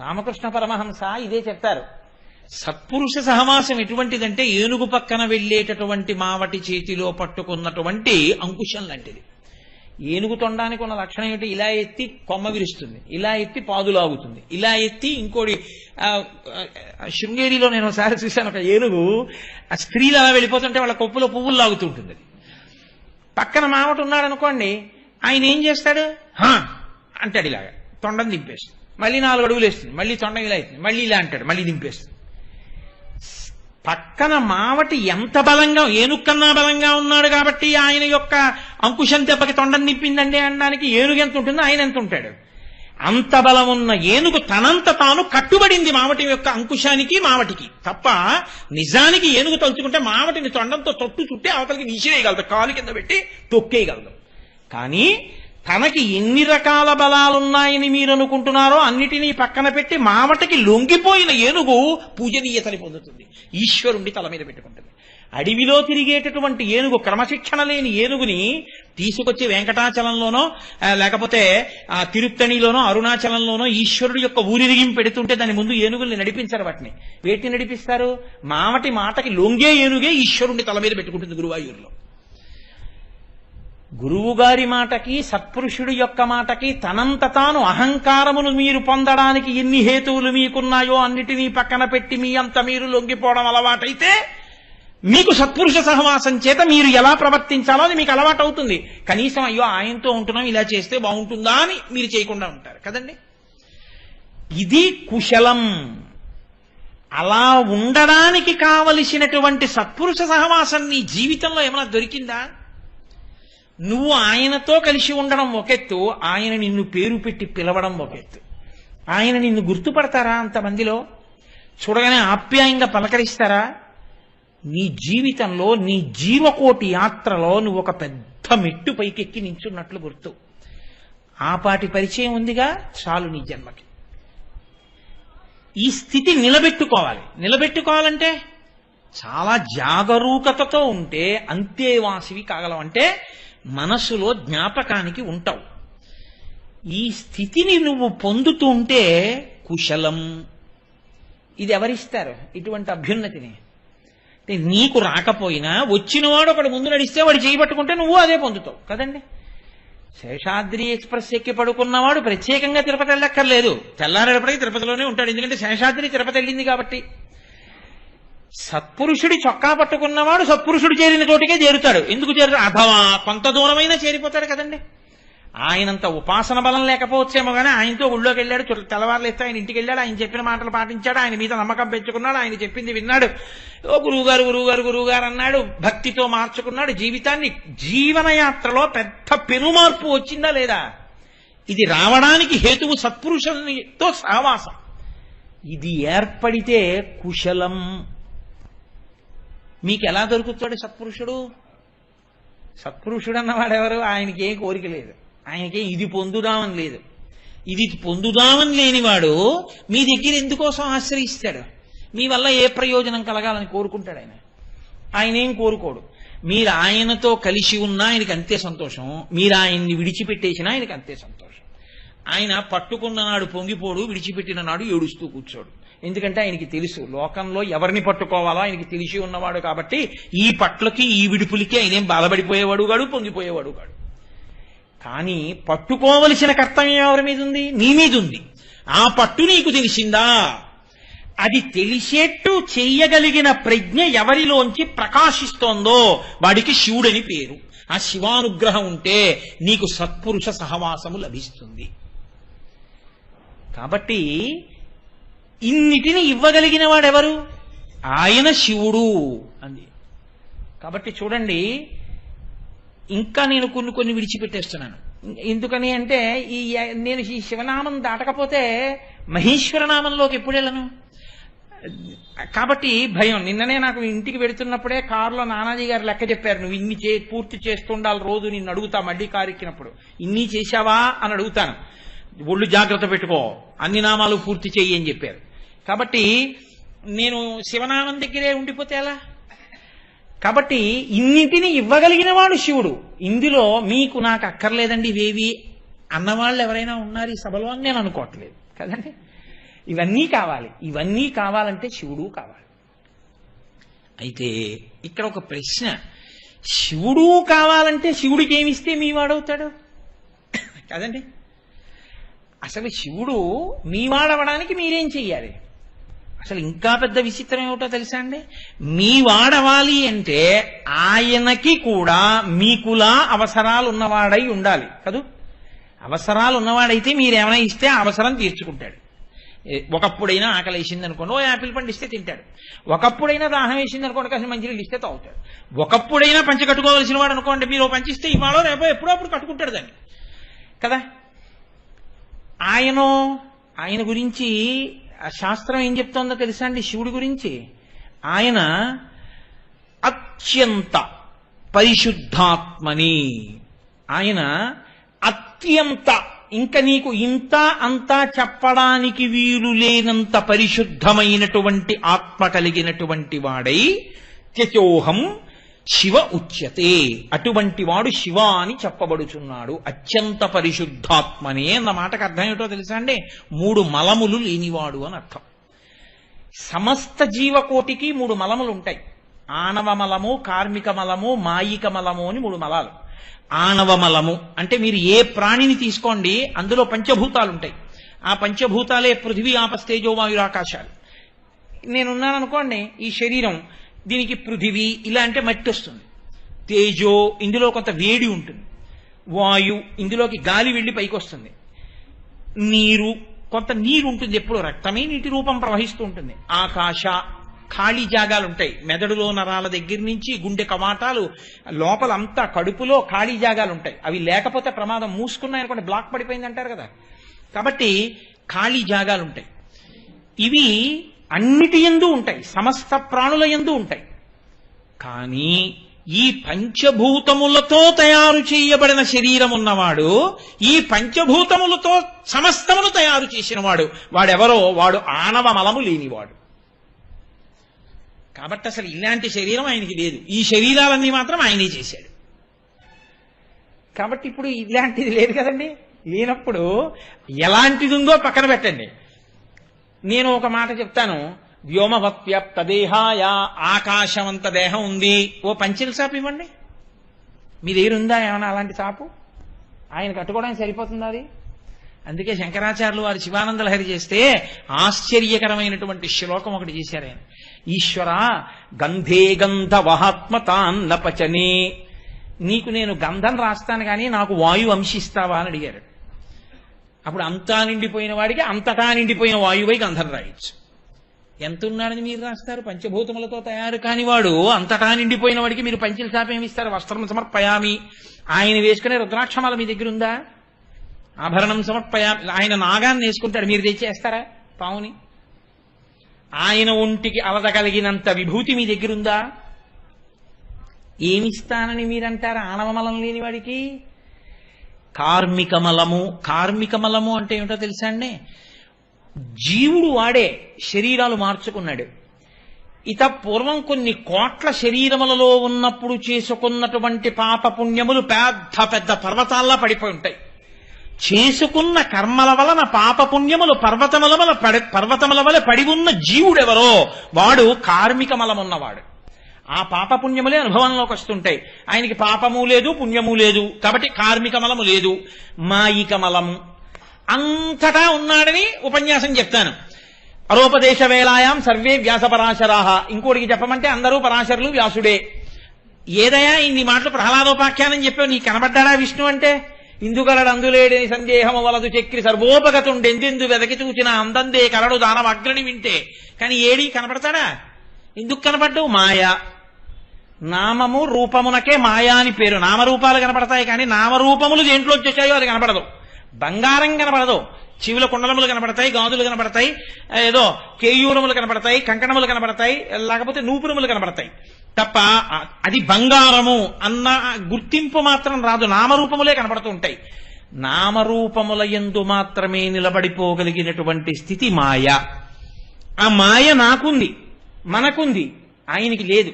రామకృష్ణ పరమహంస ఇదే చెప్తారు. సత్పురుష సహవాసం ఎటువంటిదంటే ఏనుగు పక్కన వెళ్ళేటటువంటి మావటి చేతిలో పట్టుకున్నటువంటి అంకుశం లాంటిది. ఏనుగు తొండానికి ఉన్న లక్షణం ఏమిటి? ఇలా ఎత్తి కొమ్మ విరుస్తుంది, ఇలా ఎత్తి పాదులాగుతుంది, ఇలా ఎత్తి ఇంకోటి. శృంగేరిలో నేను ఒకసారి చూశాను, ఒక ఏనుగు ఆ స్త్రీలు అలా వెళ్ళిపోతుంటే వాళ్ళ కొప్పులో పువ్వులు లాగుతుంటుంది. పక్కన మావటి ఉన్నాడు అనుకోండి, ఆయన ఏం చేస్తాడు, అంటాడు ఇలాగా, తొండం దింపేస్తుంది, మళ్ళీ 4 అడుగులు వేస్తుంది, మళ్ళీ తొండం ఇలా అవుతుంది, మళ్ళీ ఇలా అంటాడు, మళ్ళీ దింపేస్తుంది. పక్కన మావటి ఎంత బలంగా, ఏనుక్కన్నా బలంగా ఉన్నాడు కాబట్టి ఆయన యొక్క అంకుశం దెబ్బకి తొండం నింపిందండి అనడానికి ఏనుగు ఎంత ఉంటుందో ఆయన ఎంత ఉంటాడు. అంత బలం ఉన్న ఏనుగు తనంత తాను కట్టుబడింది మావటి యొక్క అంకుశానికి, మావటికి తప్ప. నిజానికి ఏనుగు తలుచుకుంటే మావటిని తొండంతో తొట్టు చుట్టి అవతలికి విసిరేయగలదు, కాలు కింద పెట్టి తొక్కేయగలదు. కానీ తనకి ఎన్ని రకాల బలాలున్నాయని మీరు అనుకుంటున్నారో అన్నిటినీ పక్కన పెట్టి మావటికి లొంగిపోయిన ఏనుగు పూజనీయతని పొందుతుంది, ఈశ్వరుణ్ణి తల మీద పెట్టుకుంటుంది. అడవిలో తిరిగేటటువంటి ఏనుగు, క్రమశిక్షణ లేని ఏనుగుని తీసుకొచ్చి వెంకటాచలంలోనో లేకపోతే తిరుత్తణిలోనో అరుణాచలంలోనో ఈశ్వరుడు యొక్క ఊరిరిగిం పెడుతుంటే దాని ముందు ఏనుగుల్ని నడిపించరు. వాటిని వేటిని నడిపిస్తారు? మావటి మాటకి లొంగే ఏనుగే ఈశ్వరుణ్ణి తల మీద పెట్టుకుంటుంది గురువాయూరులో. గురువుగారి మాటకి, సత్పురుషుడి యొక్క మాటకి తనంత తాను అహంకారమును మీరు పొందడానికి ఎన్ని హేతువులు మీకున్నాయో అన్నిటినీ పక్కన పెట్టి మీ అంత మీరు లొంగిపోవడం అలవాటైతే మీకు సత్పురుష సహవాసం చేత మీరు ఎలా ప్రవర్తించాలో అది మీకు అలవాటు అవుతుంది. కనీసం అయ్యో ఆయనతో ఉంటున్నాం, ఇలా చేస్తే బాగుంటుందా అని మీరు చేయకుండా ఉంటారు కదండి. ఇది కుశలం. అలా ఉండడానికి కావలసినటువంటి సత్పురుష సహవాసం నీ జీవితంలో ఏమైనా దొరికిందా? నువ్వు ఆయనతో కలిసి ఉండడం ఒకెత్తు, ఆయన నిన్ను పేరు పెట్టి పిలవడం ఒకెత్తు. ఆయన నిన్ను గుర్తుపడతారా అంతమందిలో? చూడగానే ఆప్యాయంగా పలకరిస్తారా? నీ జీవితంలో నీ జీవకోటి యాత్రలో నువ్వు ఒక పెద్ద మెట్టు పైకెక్కి నించున్నట్లు గుర్తు. ఆపాటి పరిచయం ఉందిగా, చాలు నీ జన్మకి. ఈ స్థితి నిలబెట్టుకోవాలంటే చాలా జాగరూకతతో ఉంటే అంతేవాసివి కాగలం. అంటే మనసులో జ్ఞాపకానికి ఉంటావు. ఈ స్థితిని నువ్వు పొందుతూ ఉంటే కుశలం. ఇది ఎవరిస్తారు ఇటువంటి అభ్యున్నతిని? అంటే నీకు రాకపోయినా వచ్చినవాడు ఒకడు ముందు నడిస్తే వాడు చేయబట్టుకుంటే నువ్వు అదే పొందుతావు కదండి. శేషాద్రి ఎక్స్ప్రెస్ ఎక్కి పడుకున్నవాడు ప్రత్యేకంగా తిరుపతి వెళ్ళక్కర్లేదు, తెల్లారేపటికి తిరుపతిలోనే ఉంటాడు. ఎందుకంటే శేషాద్రి తిరుపతి వెళ్ళింది కాబట్టి. సత్పురుషుడి చొక్కా పట్టుకున్నవాడు సత్పురుషుడు చేరిన చోటికే చేరుతాడు. ఎందుకు చేరుతాడు? అథవా కొంత దూరమైనా చేరిపోతాడు కదండి. ఆయనంత ఉపాసన బలం లేకపోవచ్చేమో కానీ ఆయనతో ఊళ్ళోకి వెళ్ళాడు, తెల్లవారులేస్తే ఆయన ఇంటికి వెళ్ళాడు, ఆయన చెప్పిన మాటలు పాటించాడు, ఆయన మీద నమ్మకం పెంచుకున్నాడు, ఆయన చెప్పింది విన్నాడు. ఓ గురువుగారు అన్నాడు, భక్తితో మార్చుకున్నాడు జీవితాన్ని. జీవనయాత్రలో పెద్ద పెనుమార్పు వచ్చిందా లేదా? ఇది రావడానికి హేతువు సత్పురుషులతో సహవాసం. ఇది ఏర్పడితే కుశలం. మీకు ఎలా దొరుకుతాడు సత్పురుషుడు? సత్పురుషుడు అన్నవాడెవరు? ఆయనకి ఏ కోరిక లేదు, ఆయనకి ఇది పొందుదామని లేదు. ఇది పొందుదామని లేనివాడు మీ దగ్గర ఎందుకోసం ఆశ్రయిస్తాడు? మీ వల్ల ఏ ప్రయోజనం కలగాలని కోరుకుంటాడు ఆయన? ఆయన ఏం కోరుకోడు. మీరు ఆయనతో కలిసి ఉన్నా ఆయనకి అంతే సంతోషం, మీరు ఆయన్ని విడిచిపెట్టేసినా ఆయనకి అంతే సంతోషం. ఆయన పట్టుకున్న నాడు పొంగిపోడు, విడిచిపెట్టిన నాడు ఏడుస్తూ కూర్చోడు. ఎందుకంటే ఆయనకి తెలుసు లోకంలో ఎవరిని పట్టుకోవాలో ఆయనకి తెలిసి ఉన్నవాడు కాబట్టి ఈ పట్లకి ఈ విడుపులకి ఆయనేం బాధపడిపోయేవాడు కాడు, పొంగిపోయేవాడు కాడు. కానీ పట్టుకోవలసిన కర్తవ్యం ఎవరి మీద ఉంది? నీ మీద ఉంది. ఆ పట్టు నీకు తెలిసిందా? అది తెలిసేట్టు చెయ్యగలిగిన ప్రజ్ఞ ఎవరిలోంచి ప్రకాశిస్తోందో వాడికి శివుడని పేరు. ఆ శివానుగ్రహం ఉంటే నీకు సత్పురుష సహవాసము లభిస్తుంది. కాబట్టి ఇన్నిటిని ఇవ్వగలిగిన వాడెవరు? ఆయన శివుడు అంది. కాబట్టి చూడండి, ఇంకా నేను కొన్ని విడిచిపెట్టేస్తున్నాను. ఎందుకని అంటే నేను ఈ శివనామం దాటకపోతే మహేశ్వర నామంలోకి ఎప్పుడు వెళ్ళను? కాబట్టి భయం. నిన్ననే నాకు ఇంటికి వెడుతున్నప్పుడే కారులో నానాజీ గారు లెక్క చెప్పారు, నువ్వు ఇన్ని పూర్తి చేస్తుండాలి రోజు. నిన్ను అడుగుతా మళ్ళీ కారు ఎక్కినప్పుడు, ఇన్ని చేశావా అని అడుగుతాను. ఒళ్ళు జాగ్రత్త పెట్టుకో, అన్ని నామాలు పూర్తి చెయ్యి అని చెప్పారు. కాబట్టి నేను శివనామం దగ్గరే ఉండిపోతే ఎలా? కాబట్టి ఇన్నిటిని ఇవ్వగలిగిన వాడు శివుడు. ఇందులో మీకు నాకు అక్కర్లేదండి ఇవేవి అన్నవాళ్ళు ఎవరైనా ఉన్నారు ఈ సభలో అని నేను అనుకోవట్లేదు కదండి. ఇవన్నీ కావాలి. ఇవన్నీ కావాలంటే శివుడు కావాలి. అయితే ఇక్కడ ఒక ప్రశ్న, శివుడు కావాలంటే శివుడికి ఏమిస్తే మీ వాడవుతాడు కదండి. అసలు శివుడు మీ వాడవడానికి మీరేం చెయ్యాలి? అసలు ఇంకా పెద్ద విచిత్రం ఏమిటో తెలుసా అండి? మీ వాడవాలి అంటే ఆయనకి కూడా మీకులా అవసరాలు ఉన్నవాడై ఉండాలి కదూ. అవసరాలు ఉన్నవాడైతే మీరేమైనా ఇస్తే అవసరం తీర్చుకుంటాడు. ఒకప్పుడైనా ఆకలి వేసింది అనుకోండి, ఓ యాపిల్ పండు ఇస్తే తింటాడు. ఒకప్పుడైనా దాహం వేసింది అనుకోండి, కాసిన మంచినీళ్ళు ఇస్తే తాగుతాడు. ఒకప్పుడైనా పంచి కట్టుకోవాల్సిన వాడు అనుకోండి, మీరు పంచిస్తే ఇవాళ రేపో ఎప్పుడో అప్పుడు కట్టుకుంటాడు దాన్ని కదా. ఆయన గురించి శాస్త్రం ఏం చెప్తోందో తెలుసా అండి? శివుడి గురించి ఆయన అత్యంత పరిశుద్ధాత్మని. ఆయన అత్యంత, ఇంకా నీకు ఇంత అంతా చెప్పడానికి వీలు లేనంత పరిశుద్ధమైనటువంటి ఆత్మ కలిగినటువంటి వాడై త్యచోహం శివ ఉచ్యతే. అటువంటి వాడు శివ అని చెప్పబడుచున్నాడు. అత్యంత పరిశుద్ధాత్మనే అన్న మాటకు అర్థం ఏమిటో తెలుసా అండి? 3 మలములు లేనివాడు అని అర్థం. సమస్త జీవకోటికి 3 మలములు ఉంటాయి. ఆణవ మలము, కార్మిక మలము, మాయిక మలము అని 3 మలాలు. ఆణవ మలము అంటే మీరు ఏ ప్రాణిని తీసుకోండి, అందులో పంచభూతాలు ఉంటాయి. ఆ పంచభూతాలే పృథివీ, ఆపస్తేజో, వాయురాకాశాలు. నేనున్నాను అనుకోండి, ఈ శరీరం, దీనికి పృథివీ ఇలా అంటే మట్టి వస్తుంది. తేజో, ఇందులో కొంత వేడి ఉంటుంది. వాయు, ఇందులోకి గాలి వెళ్ళి పైకి వస్తుంది. నీరు, కొంత నీరు ఉంటుంది, ఎప్పుడో రక్తమే నీటి రూపం ప్రవహిస్తూ ఉంటుంది. ఆకాశ, ఖాళీ జాగాలు ఉంటాయి. మెదడులో నరాల దగ్గర నుంచి గుండె కవాటాలు లోపలంతా కడుపులో ఖాళీ జాగాలు ఉంటాయి. అవి లేకపోతే ప్రమాదం. మూసుకున్నాయనుకోండి బ్లాక్ పడిపోయింది అంటారు కదా. కాబట్టి ఖాళీ జాగాలు ఉంటాయి. ఇవి అన్నిటి యందు ఉంటాయి, సమస్త ప్రాణుల యందు ఉంటాయి. కానీ ఈ పంచభూతములతో తయారు చేయబడిన శరీరం ఉన్నవాడు, ఈ పంచభూతములతో సమస్తమును తయారు చేసిన వాడెవరో వాడు ఆణవ మలము లేనివాడు. కాబట్టి అసలు ఇలాంటి శరీరం ఆయనకి లేదు. ఈ శరీరాలన్నీ మాత్రం ఆయనే చేశాడు. కాబట్టి ఇప్పుడు ఇలాంటిది లేదు కదండి. లేనప్పుడు ఎలాంటిది ఉందో పక్కన పెట్టండి. నేను ఒక మాట చెప్తాను. వ్యోమవత్వ్యాప్త దేహాయ, ఆకాశమంత దేహం ఉంది. ఓ పంచెల చాపు ఇవ్వండి. మీ దగ్గర ఉందా ఏమన్నా అలాంటి చాపు? ఆయన కట్టుకోవడానికి సరిపోతుంది అది. అందుకే శంకరాచార్యులు వారు శివానంద లహరి చేస్తే ఆశ్చర్యకరమైనటువంటి శ్లోకం ఒకటి చేశారు ఆయన. ఈశ్వర గంధే గంధ వహాత్మతాన్న పచనే, నీకు నేను గంధం రాస్తాను కానీ నాకు వాయువు అంశిస్తావా అని అడిగారు. అప్పుడు అంతా నిండిపోయిన వాడికి అంతటా నిండిపోయిన వాయువై గంధం రాయొచ్చు. ఎంత ఉన్నాడని మీరు రాస్తారు? పంచభూతములతో తయారు కానివాడు అంతటా నిండిపోయిన వాడికి మీరు పంచల శాపం ఏమిస్తారు? వస్త్రం సమర్పయామి. ఆయన వేసుకునే రుద్రాక్షమాల మీ దగ్గర ఉందా? ఆభరణం సమర్పయామి. ఆయన నాగాన్ని వేసుకుంటాడు, మీరు తెచ్చేస్తారా పావుని? ఆయన ఒంటికి అలదగలిగినంత విభూతి మీ దగ్గర ఉందా? ఏమిస్తానని మీరంటారు ఆణవమలం లేని వాడికి? కార్మికమలము. కార్మికమలము అంటే ఏమిటో తెలుసా అండి? జీవుడు వాడే శరీరాలు మార్చుకున్నాడు. ఇత పూర్వం కొన్ని కోట్ల శరీరములలో ఉన్నప్పుడు చేసుకున్నటువంటి పాప పుణ్యములు పెద్ద పెద్ద పర్వతాల్లా పడిపోయి ఉంటాయి. చేసుకున్న కర్మల వలన పాప పుణ్యములు పర్వతముల వలె పడి ఉన్న జీవుడెవరో వాడు కార్మికమలమున్నవాడు. ఆ పాప పుణ్యములే అనుభవంలోకి వస్తుంటాయి. ఆయనకి పాపము లేదు, పుణ్యము లేదు, కాబట్టి కార్మికమలము లేదు. మాయికమలము అంతటా ఉన్నాడని ఉపన్యాసం చెప్తాను. అరోపదేశ వేళాయాం సర్వే వ్యాస పరాశరాహ. ఇంకోటికి చెప్పమంటే అందరూ పరాశరులు, వ్యాసుడే. ఏదయా ఇన్ని మాటలు ప్రహ్లాదోపాఖ్యానం చెప్పావు, నీకు కనబడ్డాడా విష్ణు అంటే? ఇందుగలడు అందులేడని సందేహము వలదు చక్రి సర్వోపగతుండెందెందు వెదకి చూచిన అందందే కలడు దానవగ్రని వింటే. కానీ ఏడి కనపడతాడా? ఎందుకు కనపడ్డావు? మాయ. నామము రూపమునకే మాయా అని పేరు. నామరూపాలు కనపడతాయి కానీ నామరూపములు దేంట్లో వచ్చాయో అది కనపడదు. బంగారం కనపడదు, చెవుల కుండలములు కనపడతాయి, గాజులు కనపడతాయి, ఏదో కేయూరములు కనపడతాయి, కంకణములు కనపడతాయి, లేకపోతే నూపురములు కనపడతాయి తప్ప అది బంగారము అన్న గుర్తింపు మాత్రం రాదు. నామరూపములే కనపడుతూ ఉంటాయి. నామరూపముల యందు మాత్రమే నిలబడిపోగలిగినటువంటి స్థితి మాయ. ఆ మాయ నాకుంది, మనకుంది, ఆయనకి లేదు.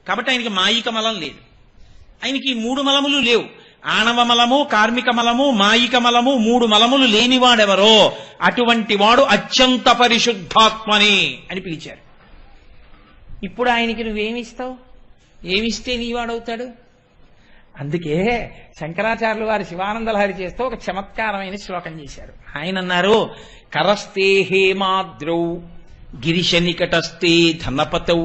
కాబట్టి ఆయనకి మాయిక మలం లేదు. ఆయనకి ఈ మూడు మలములు లేవు. ఆణవ మలము, కార్మిక మలము, మాయిక మలము, మూడు మలములు లేనివాడెవరో అటువంటి వాడు అత్యంత పరిశుద్ధాత్మని అని పిలిచారు. ఇప్పుడు ఆయనకి నువ్వేమిస్తావు? ఏమిస్తే నీవాడవుతాడు? అందుకే శంకరాచార్యులు వారి శివానంద లహరి చేస్తూ ఒక చమత్కారమైన శ్లోకం చేశారు. ఆయన అన్నారు, కరస్తే హేమాద్రౌ గిరిశ నికటస్తే ధనపతౌ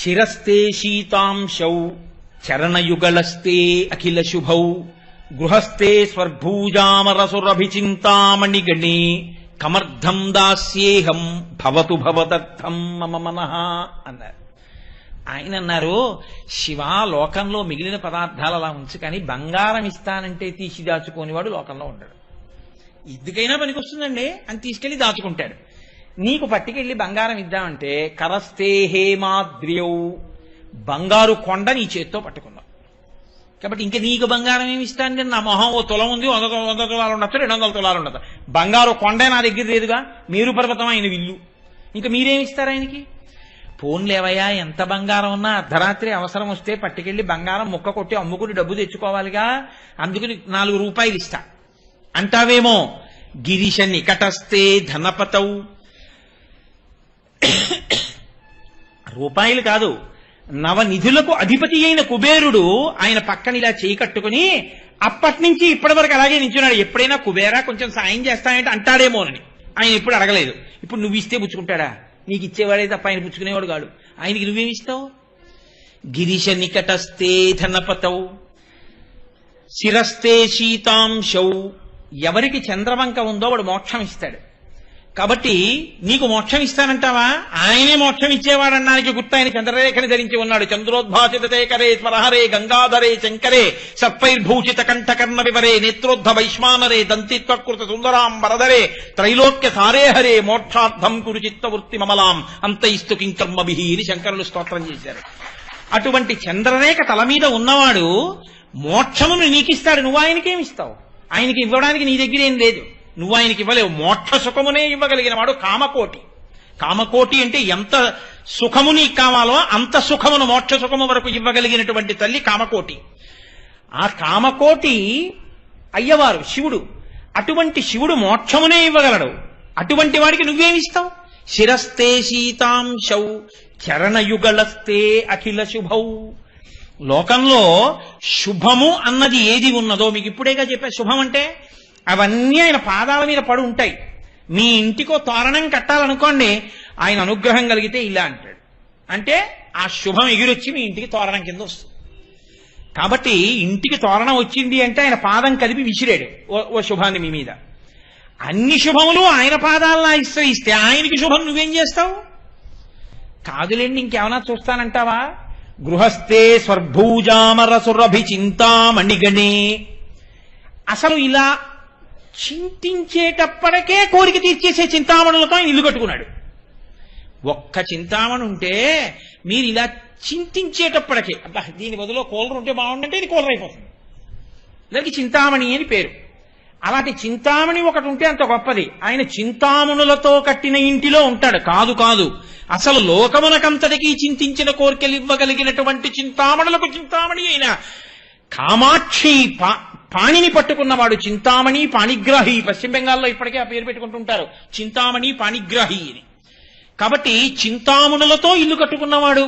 శిరస్తే శీతాంశౌ చరణయుగళస్తే అఖిల శుభౌ గృహస్థే స్వర్భూజామరసురభిచింతామణిగణే కమర్థం దాస్యేహం భవతు భవదర్థం మమ మనః అన్నారు. ఆయన అన్నారు, శివ లోకంలో మిగిలిన పదార్థాలు అలా ఉంచు, కానీ బంగారం ఇస్తానంటే తీసి దాచుకోనివాడు లోకంలో ఉండడు. ఎందుకైనా పనికొస్తుందండి అని తీసుకెళ్లి దాచుకుంటాడు. నీకు పట్టుకెళ్లి బంగారం ఇద్దామంటే కరస్తే హేమాద్ర్యౌ, బంగారు కొండ నీ చేత్తో పట్టుకున్నావు. కాబట్టి ఇంక నీకు బంగారం ఏమి ఇస్తానంటే నా మొహం ఓ తులం ఉంది, 100 తులాలు ఉండొచ్చు, 200 తులాలు ఉండదు. బంగారు కొండే నా దగ్గర లేదుగా, మేరు పర్వతం ఆయన విల్లు. ఇంకా మీరేమిస్తారు ఆయనకి? పోన్లేవయ్యా, ఎంత బంగారం ఉన్నా అర్ధరాత్రి అవసరం వస్తే పట్టుకెళ్లి బంగారం ముక్క కొట్టి అమ్ముకుని డబ్బు తెచ్చుకోవాలిగా, అందుకని 4 రూపాయలు ఇస్తా అంటావేమో. గిరీశ నికటస్తే ధనపతౌ, రూపాయలు కాదు, నవనిధులకు అధిపతి అయిన కుబేరుడు ఆయన పక్కన ఇలా చేయి కట్టుకుని అప్పటి నుంచి ఇప్పటి వరకు అలాగే నించున్నాడు. ఎప్పుడైనా కుబేరా కొంచెం సాయం చేస్తానంటే అంటాడేమోనని ఆయన ఎప్పుడు అడగలేదు. ఇప్పుడు నువ్వు ఇస్తే పుచ్చుకుంటాడా? నీకు ఇచ్చేవాడే తప్ప ఆయన పుచ్చుకునేవాడు కాడు. ఆయనకి నువ్వేమిస్తావు? గిరీశ నికటస్తే ధనపతౌ శిరస్తే శీతాంశౌ, ఎవరికి చంద్రవంక ఉందో వాడు మోక్షం ఇస్తాడు. కాబట్టి నీకు మోక్షం ఇస్తానంటావా? ఆయనే మోక్షం ఇచ్చేవాడన్నానికి గుర్తు ఆయన చంద్రరేఖని ధరించి ఉన్నాడు. చంద్రోద్భాసితే కరే స్వరహరే గంగాధరే శంకరే సర్పైర్భూషిత కంఠకర్ణ వివరే నేత్రోద్ధ వైశ్వానరే దంతిత్వకృత సుందరాం వరదరే త్రైలోక్య సారే హరే మోక్షార్థం కురు చిత్తవృత్తి మమలాం అంతయిస్తు కింకర్మభిః అని శంకరులు స్తోత్రం చేశారు. అటువంటి చంద్రరేఖ తల మీద ఉన్నవాడు మోక్షమును నీకిస్తాడు. నువ్వు ఆయనకేమిస్తావు? ఆయనకి ఇవ్వడానికి నీ దగ్గర ఏం లేదు. నువ్వు ఆయనకి ఇవ్వలేవు. మోక్ష సుఖమునే ఇవ్వగలిగిన వాడు కామకోటి. కామకోటి అంటే ఎంత సుఖము నీకు కావాలో అంత సుఖమును మోక్ష సుఖము వరకు ఇవ్వగలిగినటువంటి తల్లి కామకోటి. ఆ కామకోటి అయ్యవారు శివుడు. అటువంటి శివుడు మోక్షమునే ఇవ్వగలడు. అటువంటి వాడికి నువ్వేమిస్తావు? శిరస్తే శీతాంశౌ చరణయుగళస్తే అఖిల శుభౌ. లోకంలో శుభము అన్నది ఏది ఉన్నదో మీకు ఇప్పుడేగా చెప్పా. శుభం అంటే అవన్నీ ఆయన పాదాల మీద పడి ఉంటాయి. మీ ఇంటికో తోరణం కట్టాలనుకోండి, ఆయన అనుగ్రహం కలిగితే ఇలా అంటాడు. అంటే ఆ శుభం ఎగిరొచ్చి మీ ఇంటికి తోరణం కింద వస్తుంది. కాబట్టి ఇంటికి తోరణం వచ్చింది అంటే ఆయన పాదం కలిపి విసిరాడు ఓ శుభాన్ని మీ మీద. అన్ని శుభములు ఆయన పాదాలను ఆశ్రయిస్తే ఆయనకి శుభం నువ్వేం చేస్తావు? కాదులేండి ఇంకేమన్నా చూస్తానంటావా? గృహస్థే స్వర్భూజామరసురభి చింతామణిగణే. అసలు ఇలా చింతించేటప్పటికే కోరిక తీర్చేసే చింతామణులతో ఆయన ఇల్లు కట్టుకున్నాడు. ఒక్క చింతామణి ఉంటే మీరు ఇలా చింతించేటప్పటికే అబ్బా దీని బదులో కూలర్ ఉంటే బాగుండంటే ఇది కూలర్ అయిపోతుంది. దానికి చింతామణి అని పేరు. అలాంటి చింతామణి ఒకటి ఉంటే అంత గొప్పది. ఆయన చింతామణులతో కట్టిన ఇంటిలో ఉంటాడు. కాదు అసలు లోకమునకంతటికీ చింతించిన కోరికలు ఇవ్వగలిగినటువంటి చింతామణులకు చింతామణి అయిన కామాక్షి పాణిని పట్టుకున్నవాడు చింతామణి పాణిగ్రాహి. పశ్చిమ బెంగాల్లో ఇప్పటికే ఆ పేరు పెట్టుకుంటుంటారు, చింతామణి పాణిగ్రాహి అని. కాబట్టి చింతామణులతో ఇల్లు కట్టుకున్నవాడు,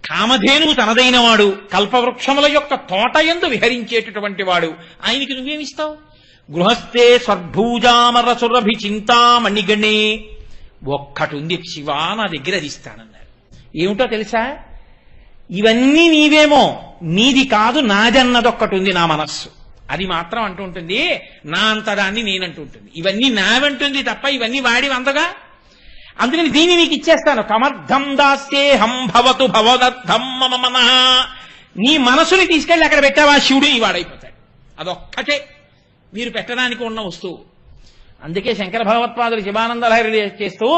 కామధేనువు తనదైన వాడు, కల్పవృక్షముల యొక్క తోటయందు విహరించేటటువంటి వాడు. ఆయనకి నువ్వేమిస్తావు? గృహస్థే స్వర్భూజామరసురభి చింతామణిగణే. ఒక్కటుంది శివ నా దగ్గర అది ఇస్తానన్నారు. ఏమిటో తెలుసా? ఇవన్నీ నీవేమో, నీది కాదు నాదన్నదొక్కటి ఉంది నా మనస్సు. అది మాత్రం అంటూ ఉంటుంది, నా అంతదాన్ని నేనంటుంటుంది. ఇవన్నీ నావంటుంది తప్ప ఇవన్నీ వాడి వందగా. అందుకని దీన్ని నీకు ఇచ్చేస్తాను. కమర్థం దాస్యేహం భవతు భవదర్థం మమ మనః. నీ మనసుని తీసుకెళ్ళి అక్కడ పెట్టావా శివుడు ఈ వాడైపోతాడు. అదొక్కటే మీరు పెట్టడానికి ఉన్న వస్తువు. అందుకే శంకర భగవత్పాదులు శివానందలహరి చేస్తూ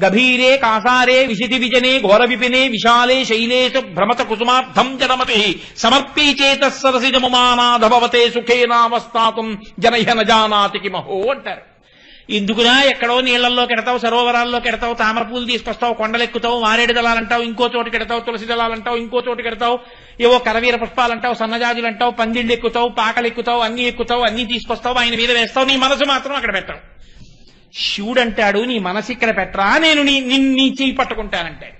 గభీరే కాసారే విశితి విజనే ఘోర విపినే విశాలే శైలేషు భ్రమత కుసుమార్థం జనమతి సమర్పీ చేత సరసిజముమానాధభవతే సుఖేనావస్థాతుం జనహ్య నజానాతి కిమహో అంటారు. ఎందుకునా ఎక్కడో నీళ్లలో కెడతావు, సరోవరాల్లో కెడతావు, తామర పూలు తీసుకొస్తావు, కొండలెక్కుతావు, మారేడు దళాలంటావు, ఇంకో చోటు కెడతావు, తులసి దళాలంటావు, ఇంకో చోటు కెడతావు, ఏవో కరవీర పుష్పాలంటావు, సన్నజాజులు అంటావు, పందిళ్ళు ఎక్కుతావు, పాకలు ఎక్కుతావు, అన్ని తీసుకొస్తావు, ఆయన మీద వేస్తావు, నీ మనసు మాత్రం అక్కడ పెట్టావు. శివుడు అంటాడు నీ మనసు ఇక్కడ పెట్టరా, నేను నీ చెయ్యి పట్టుకుంటానంటాడు.